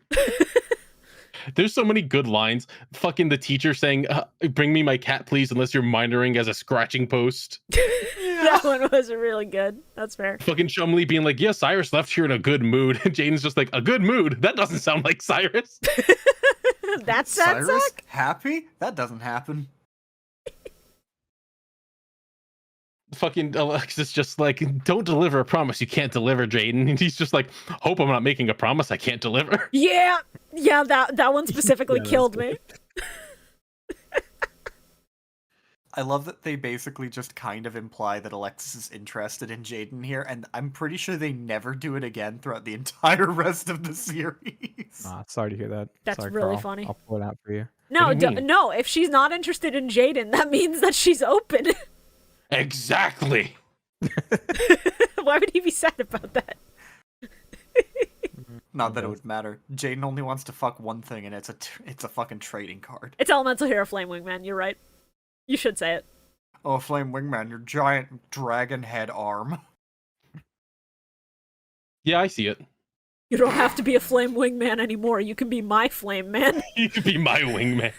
There's so many good lines. Fucking the teacher saying, bring me my cat, please, unless you're minoring as a scratching post. That one was really good. That's fair. Fucking Chumley being like, yeah, Cyrus left here in a good mood. And Jaden's just like, a good mood? That doesn't sound like Cyrus. That's sad Cyrus sack? happy? That doesn't happen. Fucking Alexis just like, don't deliver a promise you can't deliver, Jaden. And he's just like, hope I'm not making a promise I can't deliver. Yeah. Yeah, that one specifically Yeah, that's killed good. me. I love that they basically just kind of imply that Alexis is interested in Jaden here, and I'm pretty sure they never do it again throughout the entire rest of the series. Sorry to hear that. That's Sorry, really Carl. funny. I'll pull it out for you. No, What do you mean? no, if she's not interested in Jaden, that means that she's open. Exactly. Why would he be sad about that? Not that it would matter. Jaden only wants to fuck one thing, and it's a fucking trading card. It's Elemental Hero Flame Wingman, you're right. You should say it. Oh, Flame Wingman, your giant dragon head arm. Yeah, I see it. You don't have to be a Flame Wingman anymore. You can be my Flame Man. You could be my wingman.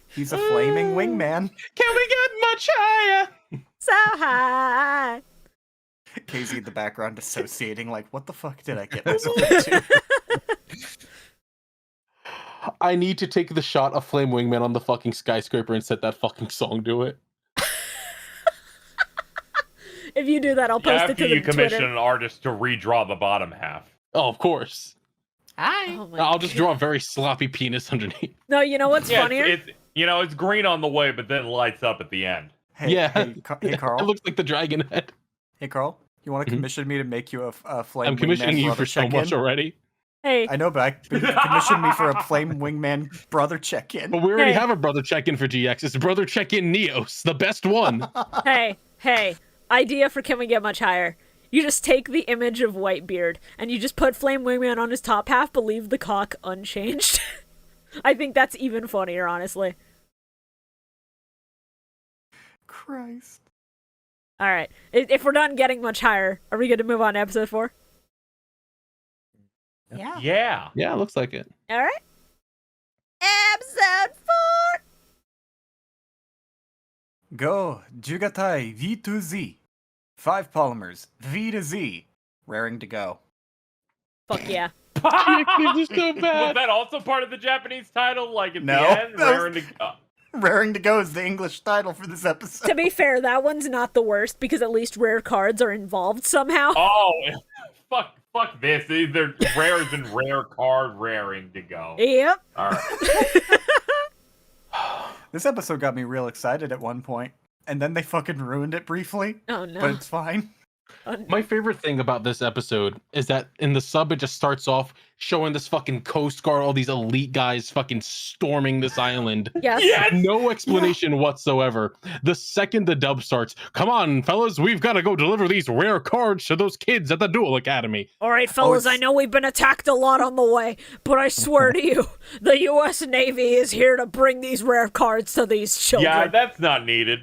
He's a flaming wingman. Can we get much higher? So high. Casey in the background associating, like, what the fuck did I get myself into? I need to take the shot of Flame Wingman on the fucking skyscraper and set that fucking song to it. If you do that, I'll post it After to the you commission Twitter. an artist to redraw the bottom half. Oh, of course. Hi. Oh my I'll just God. draw a very sloppy penis underneath. No, you know what's Yeah, funnier? it's it's green on the way, but then lights up at the end. Hey, Yeah. hey, It Carl. looks like the dragon head. Hey, Carl. You want to Mhm. commission me to make you a flame I'm wingman commissioning you brother for so much check-in? already. Hey, I know, but you commissioned me for a Flame Wingman brother check-in. But we already Hey. have a brother check-in for GX. It's brother check-in Neos, the best one. hey. Idea for Can We Get Much Higher? You just take the image of Whitebeard and you just put Flame Wingman on his top half, but leave the cock unchanged. I think that's even funnier, honestly. Christ. All right. If we're done getting much higher, are we good to move on to episode 4? Yeah. Yeah. Yeah, looks like it. All right. Episode 4. Go, Jugatai, V to Z. 5 polymers, V to Z. Raring to go. Fuck yeah. GX are so Was bad. that also part of the Japanese title? Like at No. the end? That was- Raring to- Raring to go is the English title for this episode. To be fair, that one's not the worst because at least rare cards are involved somehow. Oh, fuck this. They're rare as in rare card raring to go. Yep. All right. This episode got me real excited at one point, and then they fucking ruined it briefly, Oh no. but it's fine. My favorite thing about this episode is that in the sub, it just starts off showing this fucking Coast Guard, all these elite guys fucking storming this island. Yes. No explanation whatsoever. The second the dub starts, come on, fellas, we've got to go deliver these rare cards to those kids at the Duel Academy. All right, fellas, I know we've been attacked a lot on the way, but I swear to you, the U.S. Navy is here to bring these rare cards to these children. Yeah, that's not needed.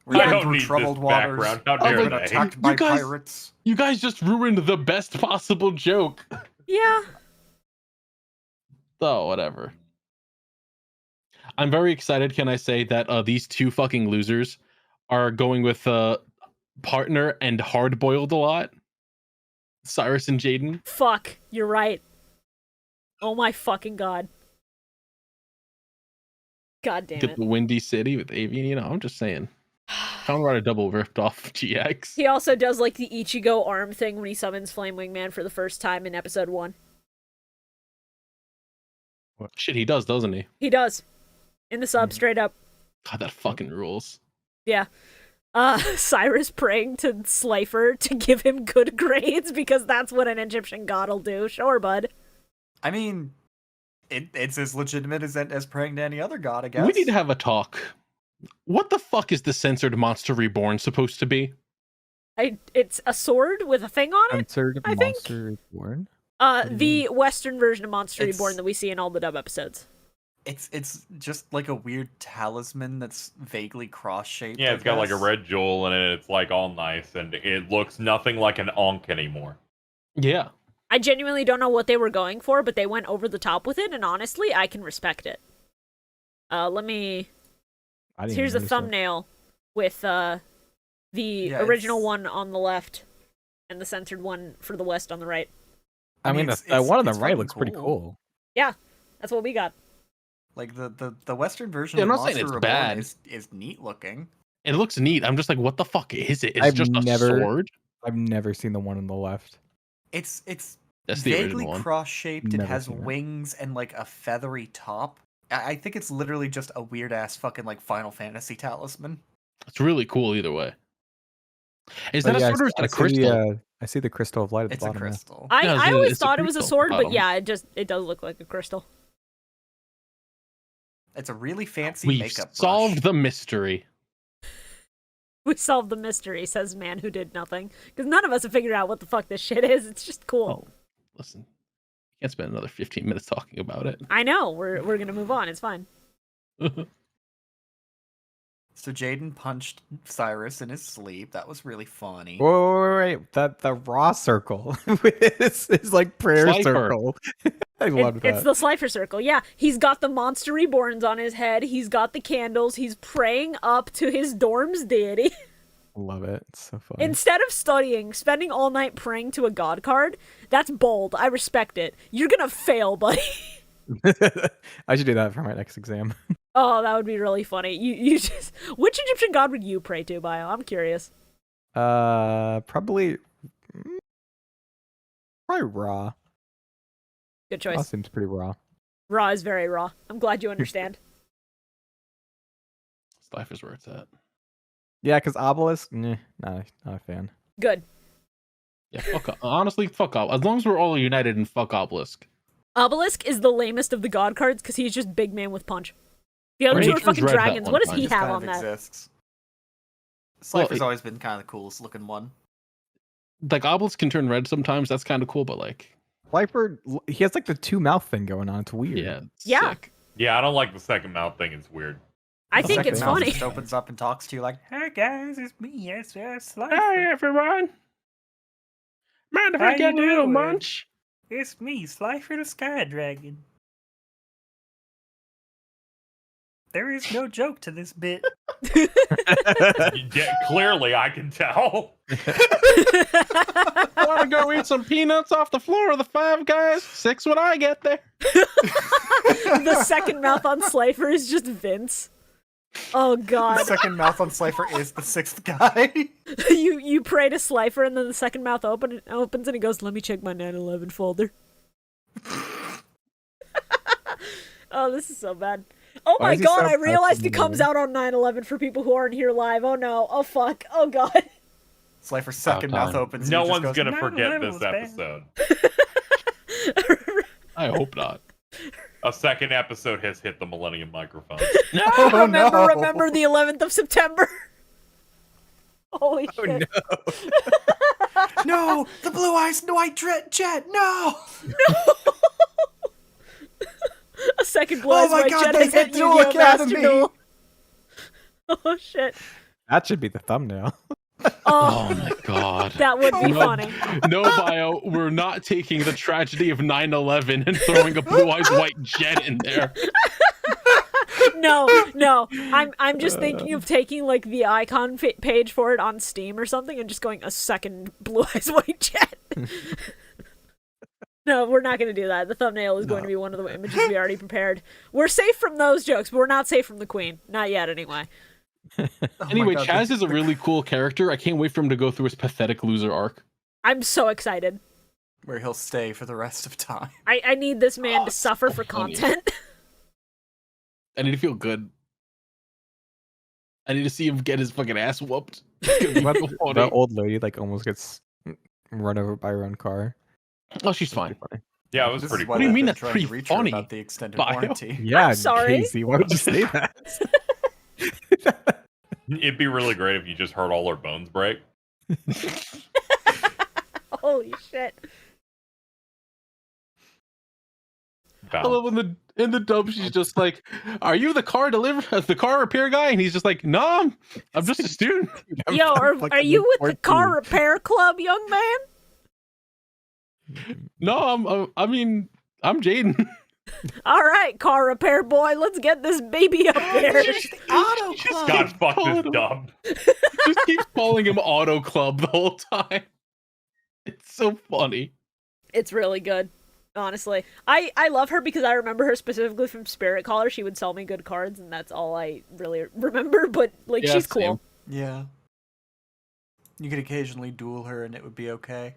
We're I going don't through need troubled this waters. background. How Oh, dare but they? Attacked by You guys- pirates. You guys just ruined the best possible joke. Yeah. Oh, whatever. I'm very excited, can I say, that these two fucking losers are going with partner and hard-boiled a lot. Cyrus and Jaden. Fuck, you're right. Oh my fucking god. God damn Get it. the Windy City with Avian, you know, I'm just saying. Found right a double ripped off GX. He also does like the Ichigo arm thing when he summons Flame Wingman for the first time in episode 1. Shit, he does, doesn't he? He does. In the sub, straight up. God, that fucking rules. Yeah. Cyrus praying to Slifer to give him good grades because that's what an Egyptian god will do. Sure, bud. I mean, it's as legitimate as praying to any other god, I guess. We need to have a talk. What the fuck is the censored Monster Reborn supposed to be? It's a sword with a thing on it. Censored I think- Monster Reborn? The Western version of Monster It's- Reborn that we see in all the dub episodes. It's just like a weird talisman that's vaguely cross-shaped. Yeah, I it's got like a guess. red jewel in it. It's like all nice, and it looks nothing like an Ankh anymore. Yeah. I genuinely don't know what they were going for, but they went over the top with it, and honestly, I can respect it. Let me... I didn't Here's a even notice that. thumbnail with the Yeah, original it's- one on the left and the censored one for the West on the right. I mean, it's- that one on the it's right fucking looks pretty cool. That's what we got. Like the Western version Yeah, of I'm not saying Monster it's Reborn bad. is neat looking. It looks neat. I'm just like, what the fuck is it? It's I've just a never- sword? I've never seen the one on the left. It's That's the vaguely original one. cross-shaped. It Never has seen that. wings and like a feathery top. I think it's literally just a weird ass fucking like Final Fantasy talisman. It's really cool either way. Is But that yeah, a sword or is I that a see crystal? I see the crystal of light at the It's a bottom. yeah. crystal. I Yeah, I always it's a thought it was a crystal sword, but bottom. yeah, it does look like a crystal. It's a really fancy We've makeup solved brush. the mystery. We solved the mystery, says man who did nothing. Because none of us have figured out what the fuck this shit is. It's just cool. Oh, listen. You can't spend another 15 minutes talking about it. I know. We're gonna move on. It's fine. So Jaden punched Cyrus in his sleep. That was really funny. Wait. That the raw circle is like prayer Slifer. circle. I loved It's that. the Slifer circle. Yeah, he's got the Monster Reborns on his head. He's got the candles. He's praying up to his dorm's deity. Love it. It's so funny. Instead of studying, spending all night praying to a god card, that's bold. I respect it. You're gonna fail, buddy. I should do that for my next exam. Oh, that would be really funny. You just which Egyptian god would you pray to, Bio? I'm curious. Probably raw. Good Raw choice. seems pretty raw. Raw is very raw. I'm glad you understand. Life is where it's at. Yeah, because obelisk, not a fan. Good. Yeah, fuck. Honestly, fuck off. As long as we're all united and fuck Obelisk. Obelisk is the lamest of the god cards because he's just big man with punch. The other Or two he are turns fucking red that dragons. one What does time. he Just have kind on of that? exists. Slifer's Well, always been kind of the coolest looking one. Like Obelisk can turn red sometimes. That's kind of cool, but like, Slifer, he has like the two mouth thing going on. It's weird. yeah, Yeah. sick. Yeah, I don't like the second mouth thing. It's weird. I The think second it's mouth funny. just opens up and talks to you like, "Hey guys, it's me, yes, Slifer. Hey everyone! Mind if How I get a you little doing? munch? It's me, Slifer the Sky Dragon. There is no joke to this bit." Yeah, clearly, I can tell. Want to go eat some peanuts off the floor of the Five Guys? 6 when I get there. The second mouth on Slifer is just Vince. Oh The god. second mouth on Slifer is the sixth guy. you pray to Slifer and then the second mouth opens and he goes, "Let me check my 9/11 folder." Oh, this is so bad. Oh Why my is he god, so I realized it pressed comes in out on 9/11 for people who aren't here live. Oh no. Oh fuck. Oh god. Slifer's second mouth time. opens. No and he just one's goes, gonna forget 9/11 this was bad." episode. I hope not. A second episode has hit the Millennium microphone. Oh, no. remember the 11th of September. Holy shit. No, the blue eyes white jet. No. A second blue Oh eyes my white God, jet they has hit hit Duel Yu-Gi-Oh! Master Academy. Duel. Oh shit. That should be the thumbnail. Oh, Oh my god. that would be No. funny. No bio, we're not taking the tragedy of 9/11 and throwing a blue eyes white jet in there. No. I'm just thinking of taking like the icon page for it on Steam or something and just going a second blue eyes white jet. No, we're not going to do that. The thumbnail is going to be one of the images we already prepared. We're safe from those jokes, but we're not safe from the Queen. Not yet, anyway. Oh my Anyway, God, Chaz is a really cool character. I can't wait for him to go through his pathetic loser arc. I'm so excited. where he'll stay for the rest of time. I need this man to it's suffer so for funny. content. I need to feel good. I need to see him get his fucking ass whooped. It's gonna be What, so funny. the old lady like almost gets run over by her own car. Oh, she's fine. Yeah, it was This pretty is why What do you they've mean been that's trying pretty to reach her funny? about the extended Bio? warranty. Yeah, sorry. Casey, why would you say that? It'd be really great if you just heard all her bones break. Holy shit. I love in the dub. She's just like, "Are you the car repair guy?" And he's just like, "No, I'm just a student." Yo, are you with the car repair club, young man? No, I'm Jaden. All right, car repair boy, let's get this baby up there. Auto God, fuck Call this it a- dub. Just keeps calling him Auto Club the whole time. It's so funny. It's really good, honestly. I love her because I remember her specifically from Spirit Caller. She would sell me good cards, and that's all I really remember. But like, Yeah, she's cool. same. Yeah. You could occasionally duel her and it would be okay.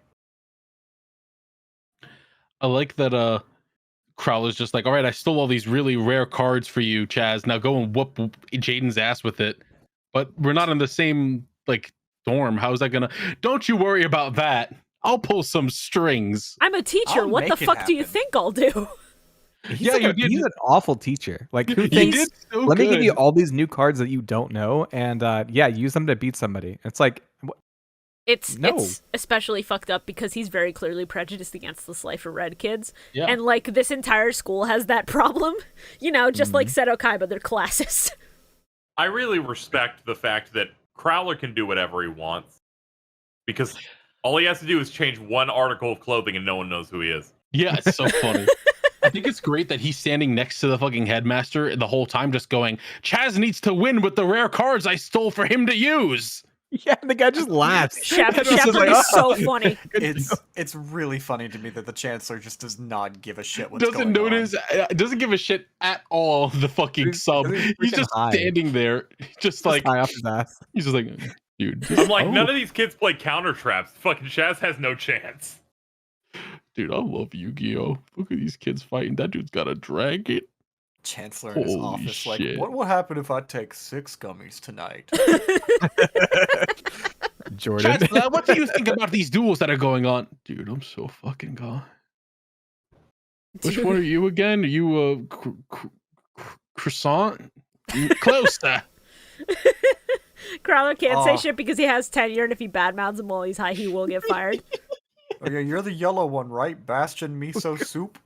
I like that Crowler's just like, "All right, I stole all these really rare cards for you, Chaz. Now go and whoop Jaden's ass with it." But we're not in the same like dorm. How's that gonna? Don't you worry about that. I'll pull some strings. I'm a teacher. I'll What the make it fuck do you happen. think I'll do? Yeah, you did. He's an awful teacher. Like, who You thinks? did so Let me give good. you all these new cards that you don't know, and yeah, use them to beat somebody. It's like, It's No. it's especially fucked up because he's very clearly prejudiced against the Slifer Red kids. Yeah. And like this entire school has that problem. You know, just like Seto Kaiba, they're classist. I really respect the fact that Crowler can do whatever he wants. Because all he has to do is change one article of clothing and no one knows who he is. Yeah, it's so funny. I think it's great that he's standing next to the fucking headmaster the whole time, just going, "Chaz needs to win with the rare cards I stole for him to use." yeah, the guy just laughs. Shepard It's just like, is so "Oh." funny. It's really funny to me that the Chancellor just does not give a shit what's Doesn't going notice, doesn't give a shit at all. The fucking He's- sub. he's He's freaking just high. standing there, just like High off his ass. he's just like, dude. I'm like, oh, none of these kids play counter traps. Fucking Shaz has no chance. dude, I love Yu-Gi-Oh. Look at these kids fighting. That dude's got a dragon. on. Chancellor in his Holy office, like, shit. what will happen if I take 6 gummies tonight? Jordan. Chaz, what do you think about these duels that are going on? Dude, I'm so fucking gone. Which one are you again? Are you croissant? Close. Crowler can't say shit because he has tenure, and if he badmouths him while he's high, he will get fired. Oh yeah, you're the yellow one, right? Bastion miso soup.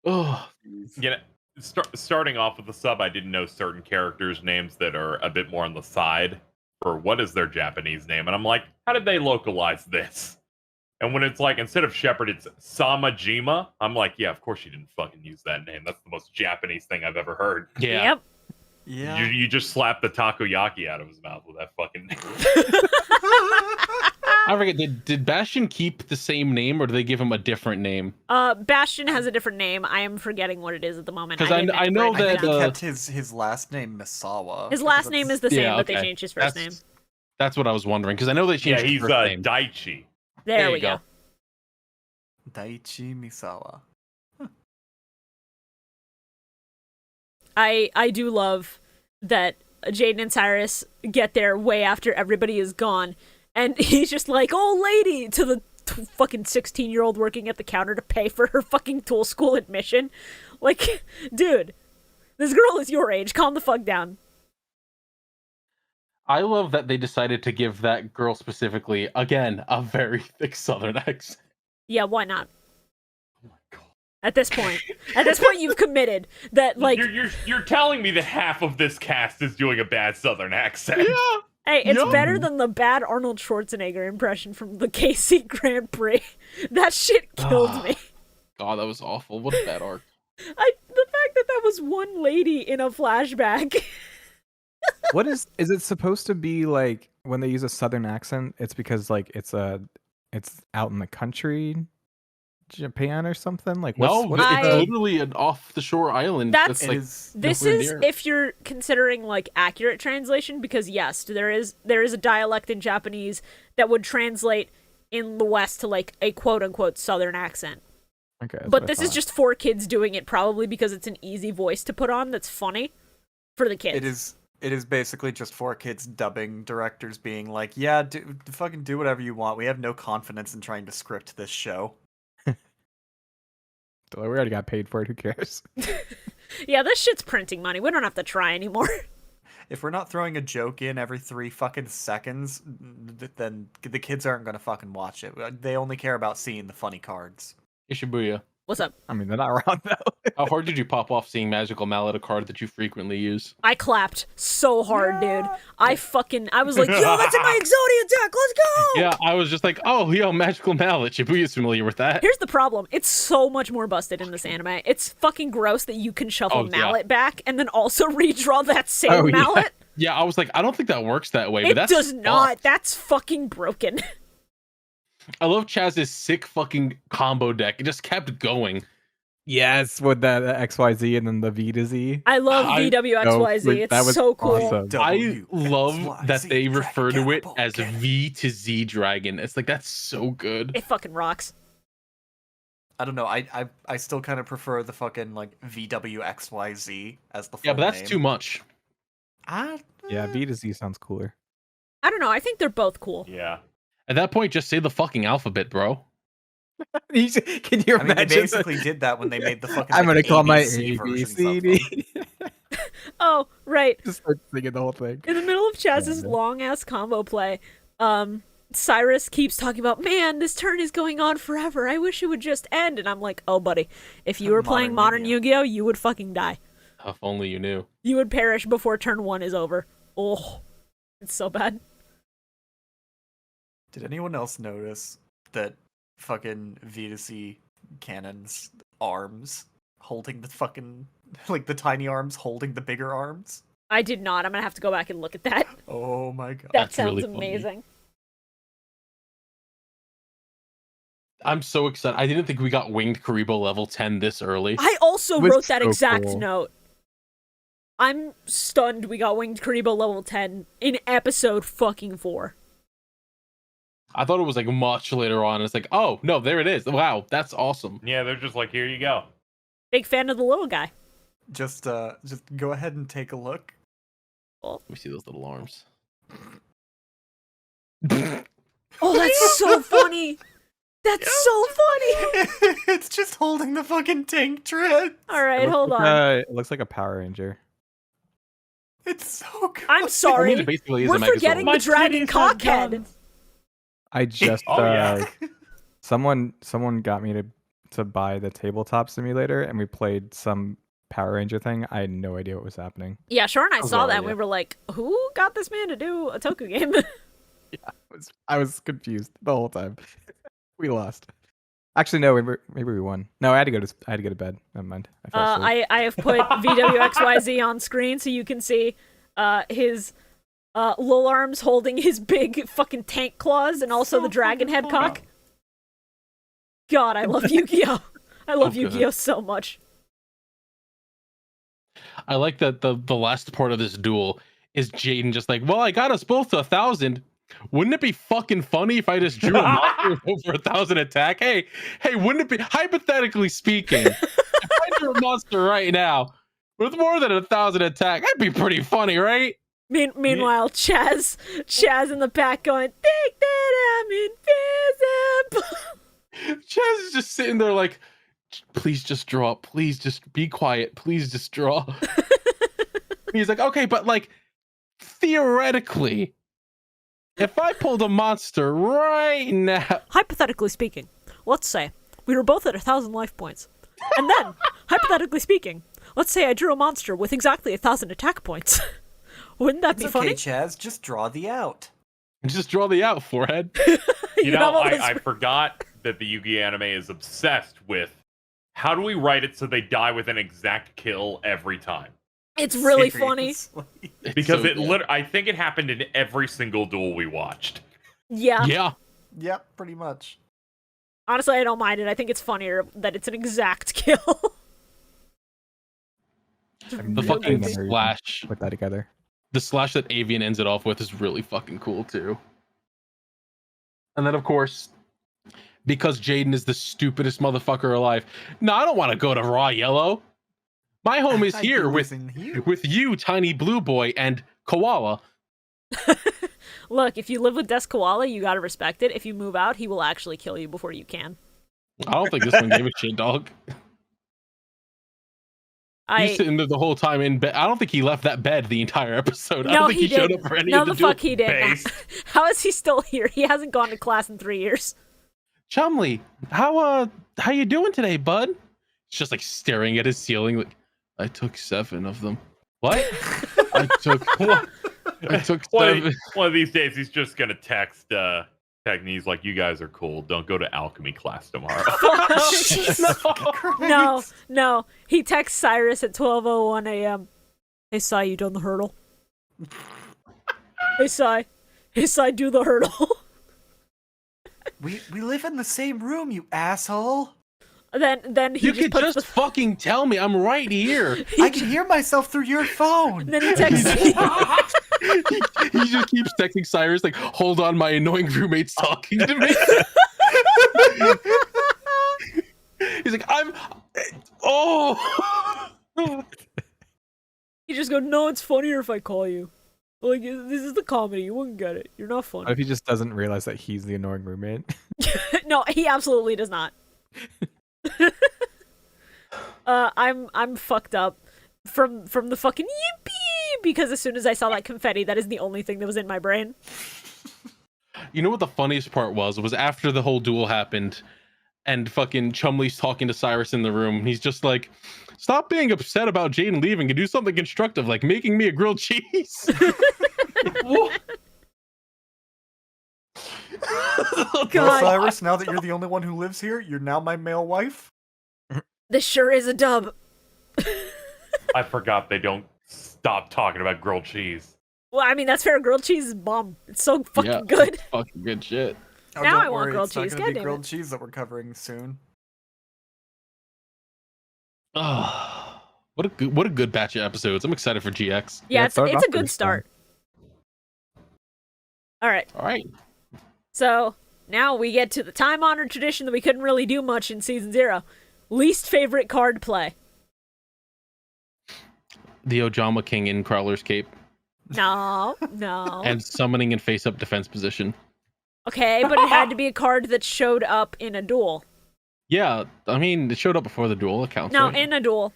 Oh, You know, starting off with the sub, I didn't know certain characters' names that are a bit more on the side for what is their Japanese name, and I'm like, how did they localize this? And when it's like, instead of Shepherd, it's Samajima, I'm like, yeah, of course you didn't fucking use that name. That's the most Japanese thing I've ever heard. yeah. Yep. Yeah. You just slapped the takoyaki out of his mouth with that fucking name. I forget. Did Bastion keep the same name, or do they give him a different name? Bastion has a different name. I am forgetting what it is at the moment. 'Cause didn't I know write it that, I think he down. kept his last name Misawa. His last name is the same, but they okay. changed his first name. That's what I was wondering, because I know they Yeah, changed his he's first name. Daichi. There you we go. Daichi Misawa. I do love that Jaden and Cyrus get there way after everybody is gone, and he's just like, "Oh, lady," to the fucking 16-year-old working at the counter to pay for her fucking tool school admission. Like, dude, this girl is your age. Calm the fuck down. I love that they decided to give that girl specifically, again, a very thick Southern accent. Yeah, why not? Oh my god. At this point, you've committed that, like, You're telling me that half of this cast is doing a bad Southern accent. Yeah. hey, it's Yum. better than the bad Arnold Schwarzenegger impression from the KC Grand Prix. That shit killed me. God, that was awful. What a bad arc. The fact that was one lady in a flashback. What is it supposed to be like when they use a Southern accent? It's because like it's out in the country, Japan or something. Like No, what it's I- literally an off-the-shore island. That's- That's like This nowhere is near. if you're considering like accurate translation, because yes, there is a dialect in Japanese that would translate in the West to like a quote unquote Southern accent. Okay, that's But what I this is thought. just 4 kids doing it, probably because it's an easy voice to put on that's funny for the kids. It is basically just 4 kids dubbing directors being like, yeah, fucking do whatever you want. We have no confidence in trying to script this show. We already got paid for it. Who cares? Yeah, this shit's printing money. We don't have to try anymore. If we're not throwing a joke in every 3 fucking seconds, then the kids aren't gonna fucking watch it. They only care about seeing the funny cards. Shibuya. What's up? I mean, they're not around though. How hard did you pop off seeing Magical Mallet, a card that you frequently use? I clapped so hard, dude. I was like, yo, that's in my Exodia deck. Let's go. Yeah, I was just like, oh, yo, Magical Mallet. Shibuya's familiar with that. Here's the problem. It's so much more busted in this anime. It's fucking gross that you can shuffle Oh, yeah. Mallet back and then also redraw that same Oh, yeah. Mallet. Yeah, I was like, I don't think that works that way. It but that's does not. fucked. That's fucking broken. I love Chaz's sick fucking combo deck. It just kept going. Yes, with that XYZ and then the V to Z. I love I- VWXYZ. No, It's that was so cool. awesome. I love that WXYZ, they refer to it Dragon as Ball. V to Z Dragon. It's like, that's so good. It fucking rocks. I don't know. I still kind of prefer the fucking like VWXYZ as the full Yeah, but that's name. too much. Yeah, V to Z sounds cooler. I don't know. I think they're both cool. Yeah. At that point, just say the fucking alphabet, bro. Can you I mean, they imagine? basically did that when they made the fucking. I'm gonna like, call my ABC A B versions of C them. D. Oh, right. Just start singing the whole thing. In the middle of Chaz's Yeah. long ass combo play, Cyrus keeps talking about, man, this turn is going on forever. I wish it would just end. And I'm like, oh, buddy, if you were playing Modern Yu-Gi-Oh, you would fucking die. If only you knew. You would perish before turn 1 is over. Oh, it's so bad. Did anyone else notice that fucking V2C cannon's arms holding the fucking like the tiny arms holding the bigger arms? I did not. I'm gonna have to go back and look at that. Oh my god. That That's sounds really funny. amazing. I'm so excited. I didn't think we got Winged Karibo level 10 this early. I also Was wrote that so exact cool. note. I'm stunned we got Winged Karibo level 10 in episode fucking 4. I thought it was like much later on. It's like, oh, no, there it is. Wow, that's awesome. Yeah, they're just like, here you go. Big fan of the little guy. Just go ahead and take a look. Let me see those little arms. Oh, that's so funny. That's so funny. It's just holding the fucking tank tread. All right, hold on. It looks like a Power Ranger. It's so good. I'm sorry. it basically is We're a Megazord. forgetting My the dragon titties have cockhead. guns. I just Oh, yeah. someone got me to buy the tabletop simulator, and we played some Power Ranger thing. I had no idea what was happening. Yeah, Shorah and I saw all, that and yeah. we were like, who got this man to do a Toku game? I was confused the whole time. We lost. Actually, no. Maybe we won. No, I had to go to bed. Never mind. I fell asleep. I have put VWXYZ on screen so you can see his lil arms holding his big fucking tank claws and also the dragon head cock. God, I love Yu-Gi-Oh! I love Okay. Yu-Gi-Oh! So much. I like that the last part of this duel is Jaden just like, well, I got us both to 1,000. Wouldn't it be fucking funny if I just drew a monster with over 1,000 attack? Hey, wouldn't it be, hypothetically speaking, if I drew a monster right now with more than 1,000 attack, that'd be pretty funny, right? Meanwhile, Chaz in the back going, think that I'm invisible. Chaz is just sitting there like, please just draw. Please just be quiet. Please just draw. He's like, okay, but like, theoretically, if I pulled a monster right now... Hypothetically speaking, let's say we were both at 1,000 life points. And then, hypothetically speaking, let's say I drew a monster with exactly 1,000 attack points. Wouldn't that be It's funny? okay, Chaz. Just draw the out. Just draw the out, forehead. You know, have all those- I forgot that the Yu-Gi anime is obsessed with how do we write it so they die with an exact kill every time? It's really funny. Seriously. Because So good. I think it happened in every single duel we watched. Yeah. Yeah. Yep, pretty much. Honestly, I don't mind it. I think it's funnier that it's an exact kill. The fucking never even slash. Put that together. The slash that Avian ends it off with is really fucking cool too. And then of course, because Jaden is the stupidest motherfucker alive. No, I don't want to go to Raw Yellow. My home is I here do with listen here. you, Tiny Blue Boy, and Koala. Look, if you live with Desk Koala, you gotta respect it. If you move out, he will actually kill you before you can. I don't think this one gave a shit, dog. He's sitting there the whole time in bed. I don't think he left that bed the entire episode. I No, don't think he he showed didn't. up for any No, of the the fuck duel. he didn't. Based. How is he still here? He hasn't gone to class in 3 years. Chumley, how you doing today, bud? He's just like staring at his ceiling like, I took 7 of them. What? I took 7. One of these days, he's just gonna text Technies like, "You guys are cool. Don't go to alchemy class tomorrow." No. He texts Cyrus at 12:01 a.m. Hey, Sai, you done the hurdle? Hey, Sai, do the hurdle. We live in the same room, you asshole. Then he You just could puts just fucking tell me. I'm right here. I can hear myself through your phone. Then he texts he just keeps texting Cyrus like, hold on, my annoying roommate's talking to me. He's like, You just go, no, it's funnier if I call you. Like, this is the comedy. You wouldn't get it. You're not What funny. if he just doesn't realize that he's the annoying roommate? No, he absolutely does not. I'm fucked up from the fucking yippee because as soon as I saw that confetti, that is the only thing that was in my brain. You know what the funniest part was after the whole duel happened and fucking Chumley's talking to Cyrus in the room. He's just like, stop being upset about Jaden leaving and do something constructive like making me a grilled cheese. What? Well, God. Cyrus, now that you're the only one who lives here, you're now my male wife. This sure is a dub. I forgot they don't stop talking about grilled cheese. Well, I mean, that's fair. Grilled cheese is bomb. It's so fucking Yeah. good. Fucking good shit. Oh, Now don't I want worry, grilled it's not cheese, gonna God be damn grilled it. cheese that we're covering soon. Oh, what a good batch of episodes. I'm excited for GX. Yeah, it it's started a off good pretty start. All right. All right. So now we get to the time-honored tradition that we couldn't really do much in Season 0. Least favorite card play. The Ojama King in Crowler's cape No. and summoning in face-up defense position. Okay, but it had to be a card that showed up in a duel. Yeah, I mean, it showed up before the duel accounts. No, right? in a duel.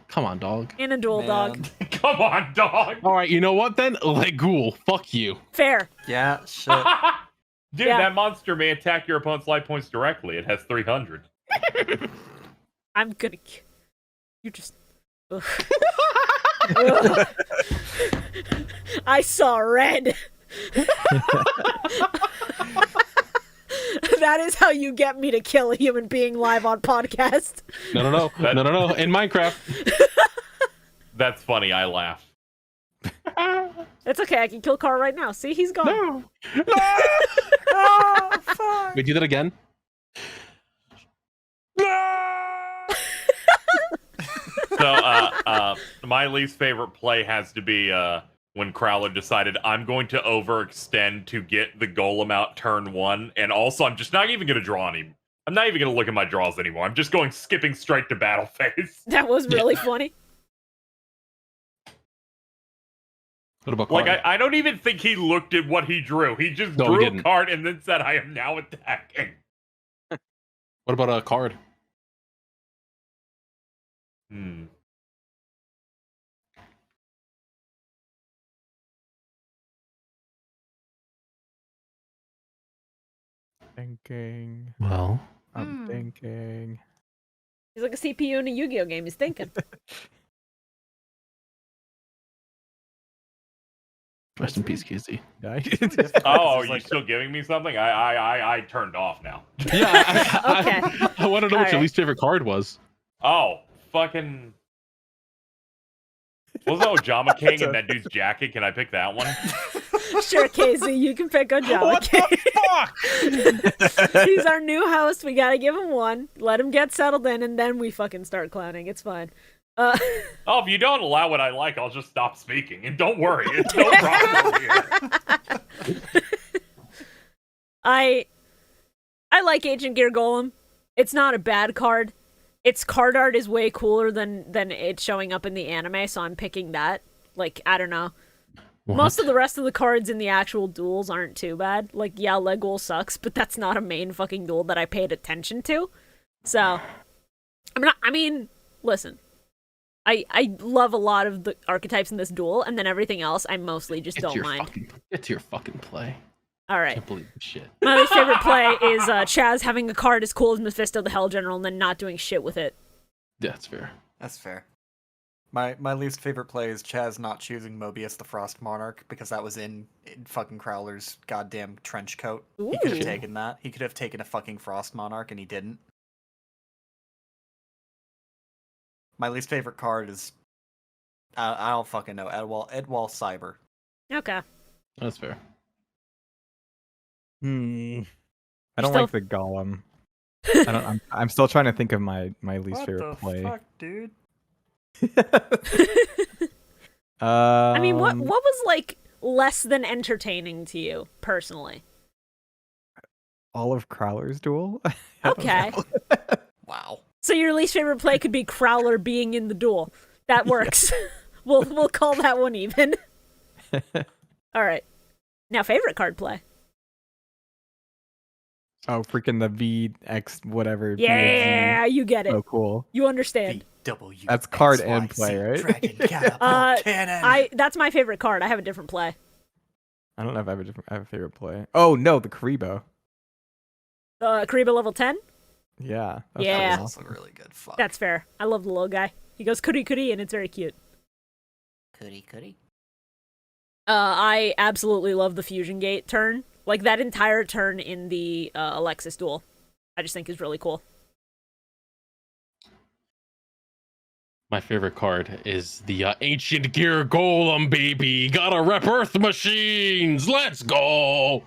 Come on, dog. In a duel, dog. Man. Come on, dog. All right, you know what then? Legul, fuck you. Fair. Yeah, shit. Dude, Yeah. that monster may attack your opponent's life points directly. It has 300. I'm gonna. You just. Ugh. Ugh. I saw red. That is how you get me to kill a human being live on podcast. No. In Minecraft. That's funny. I laugh. It's okay. I can kill Carl right now. See, he's gone. No. Oh, fuck. Wait, do that again. So, my least favorite play has to be when Crowler decided I'm going to overextend to get the Golem out turn 1, and also I'm just not even going to draw any. I'm not even going to look at my draws anymore. I'm just going skipping straight to battle phase. That was really funny. What about Like, card? I don't even think he looked at what he drew. He just No, he drew a didn't. card and then said, I am now attacking. What about a card? Hmm. Thinking. Well, I'm thinking. He's like a CPU in a Yu-Gi-Oh game. He's thinking. rest in peace, Casey. Oh, are you still giving me something? I turned off now. Yeah, Okay. I want to know what your Alright. least favorite card was. Oh, fucking. Was that Ojama King in that dude's jacket? Can I pick that one? Sure, Casey, you can pick on Java King. fuck? He's our new host. We gotta give him one. Let him get settled in, and then we fucking start clowning. It's fine. Oh, if you don't allow what I like, I'll just stop speaking. And don't worry, it's no problem over here. I like Ancient Gear Golem. It's not a bad card. Its card art is way cooler than it showing up in the anime, so I'm picking that. Like, I don't know. Most of the rest of the cards in the actual duels aren't too bad. Like, yeah, Legul sucks, but that's not a main fucking duel that I paid attention to. So, I mean, listen. I love a lot of the archetypes in this duel, and then everything else I mostly just don't mind. Get to your fucking play. All I right. can't believe this shit. My least favorite play is Chaz having a card as cool as Mephisto the Hell General and then not doing shit with it. Yeah, that's fair. That's fair. My least favorite play is Chaz not choosing Mobius the Frost Monarch because that was in fucking Crowler's goddamn trench coat. He could have Ooh. taken that. He could have taken a fucking Frost Monarch and he didn't. My least favorite card is I don't fucking know. Edwall Cyber. Okay. That's fair. I don't Still- like the Golem. I'm still trying to think of my least What favorite the play. fuck, dude? I mean, what was like less than entertaining to you personally? All of Crowler's duel? I don't Okay. know. Wow. So your least favorite play could be Crowler being in the duel. That works. We'll call that one even. All right. Now favorite card play. Oh, freaking the VX whatever. Yeah, you get it. Oh, cool. You understand. VW. That's card and play, right? Dragon catapult cannon. That's my favorite card. I have a different play. I don't know if I have a favorite play. Oh no, the Karibo. Kariba level 10? Yeah. Yeah. That was also really good. Fuck. That's fair. I love the little guy. He goes kuri kuri and it's very cute. Kuri. I absolutely love the Fusion Gate turn. Like, that entire turn in the Alexis duel, I just think is really cool. My favorite card is the Ancient Gear Golem, baby. Gotta rep Earth Machines. Let's go.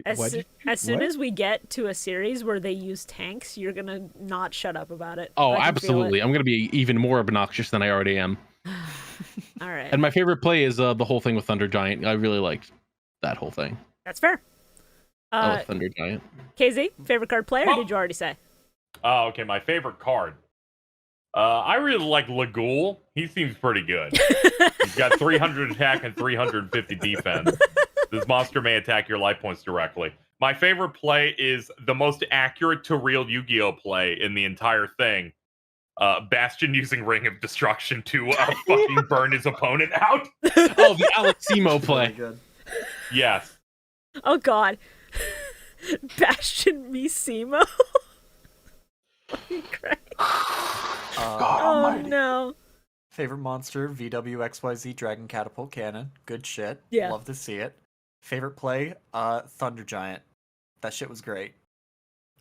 As soon as we get to a series where they use tanks, you're gonna not shut up about it. Oh, I can feel absolutely. I'm gonna be even more obnoxious than I already am. it. All right. And my favorite play is the whole thing with Thunder Giant. I really liked that whole thing. That's fair. I like Thunder Giant. KZ, favorite card player, or did you already say? Oh, okay, my favorite card. I really like Legul. He seems pretty good. He's got 300 attack and 350 defense. This monster may attack your life points directly. My favorite play is the most accurate to real Yu-Gi-Oh play in the entire thing. Bastion using Ring of Destruction to fucking burn his opponent out. Oh, the Aleximo play. Really good. Yes. Oh god. Bastion Misimo. Fucking Christ. Oh no. Favorite monster, VWXYZ Dragon Catapult Cannon. Good shit. Yeah. Love to see it. Favorite play, Thunder Giant. That shit was great.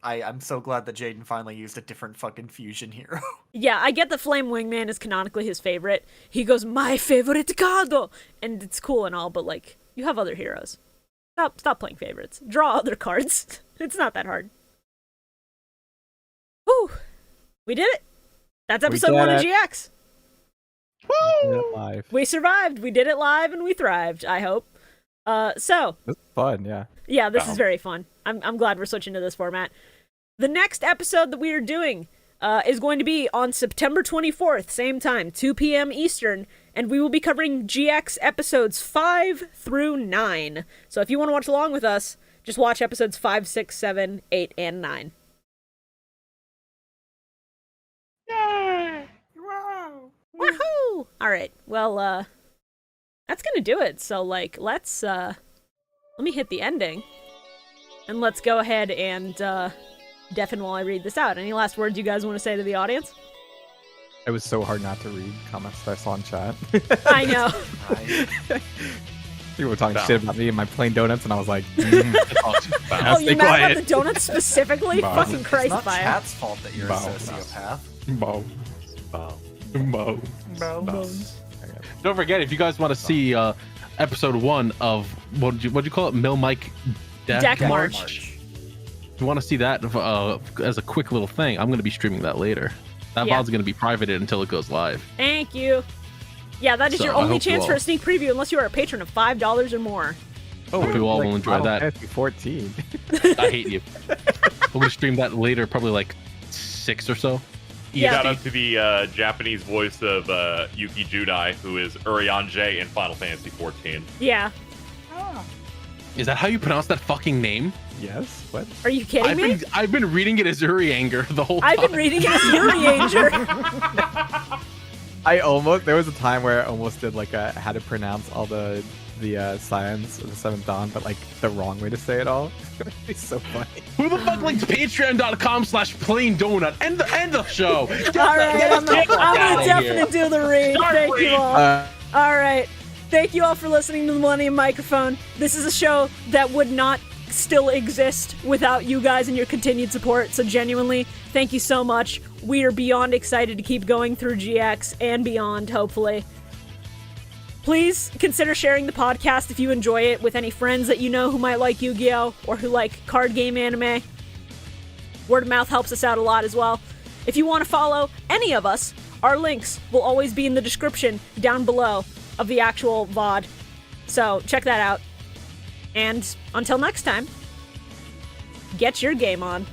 I'm so glad that Jaden finally used a different fucking fusion hero. Yeah, I get that Flame Wingman is canonically his favorite. He goes, my favorite card! And it's cool and all, but like, you have other heroes. Stop playing favorites. Draw other cards. It's not that hard. Whew. We did it. That's episode 1 of GX. Live. We survived. We did it live and we thrived, I hope. So This is fun, yeah. yeah, this is very fun. I'm glad we're switching to this format. The next episode that we are doing is going to be on September 24th, same time, 2 p.m. Eastern, and we will be covering GX episodes 5 through 9. So if you want to watch along with us, just watch episodes 5, 6, 7, 8, and 9. Yay! Wow! Woohoo! All right. Well, that's gonna do it. So like, let me hit the ending, and let's go ahead and deafen while I read this out. Any last words you guys want to say to the audience? It was so hard not to read comments that I saw in chat. I know. People were talking shit about me and my plain donuts, and I was like, Oh, you're mad about the donuts specifically? Bow. Fucking Christ, It's not Bio. chat's fault that you're a Bow. sociopath. Bo. Mo. Bones. Don't forget, if you guys want to see episode 1 of what'd you call it, Mill Mike Deck March. March. If you want to see that as a quick little thing, I'm going to be streaming that later. That Yeah. VOD's going to be privated until it goes live. Thank you. Yeah, that is So, your I only hope you chance for all- a sneak preview unless you are a patron of $5 or more. Hope you all will enjoy Final that. Fantasy 14. I hate you. We're going to stream that later, probably like 6 or so. Yeah. Shout out to the Japanese voice of Yuki Judai, who is Urianger in Final Fantasy 14. Yeah. Is that how you pronounce that fucking name? Yes? What? Are you kidding me? I've been reading it as Urianger the whole time. I've been reading it as Urianger. There was a time where I almost did like how to pronounce all the scions of the Seventh Dawn, but like the wrong way to say it all. It's so funny. Who the fuck likes patreon.com/plain donut? End the show. All right, I'm gonna definitely do the read. Thank you all. All right. Thank you all for listening to the Millennium Microphone. This is a show that would not still exist without you guys and your continued support. So genuinely, thank you so much. We are beyond excited to keep going through GX and beyond, hopefully. Please consider sharing the podcast if you enjoy it with any friends that you know who might like Yu-Gi-Oh! Or who like card game anime. Word of mouth helps us out a lot as well. If you want to follow any of us, our links will always be in the description down below of the actual VOD. So check that out. And until next time, get your game on.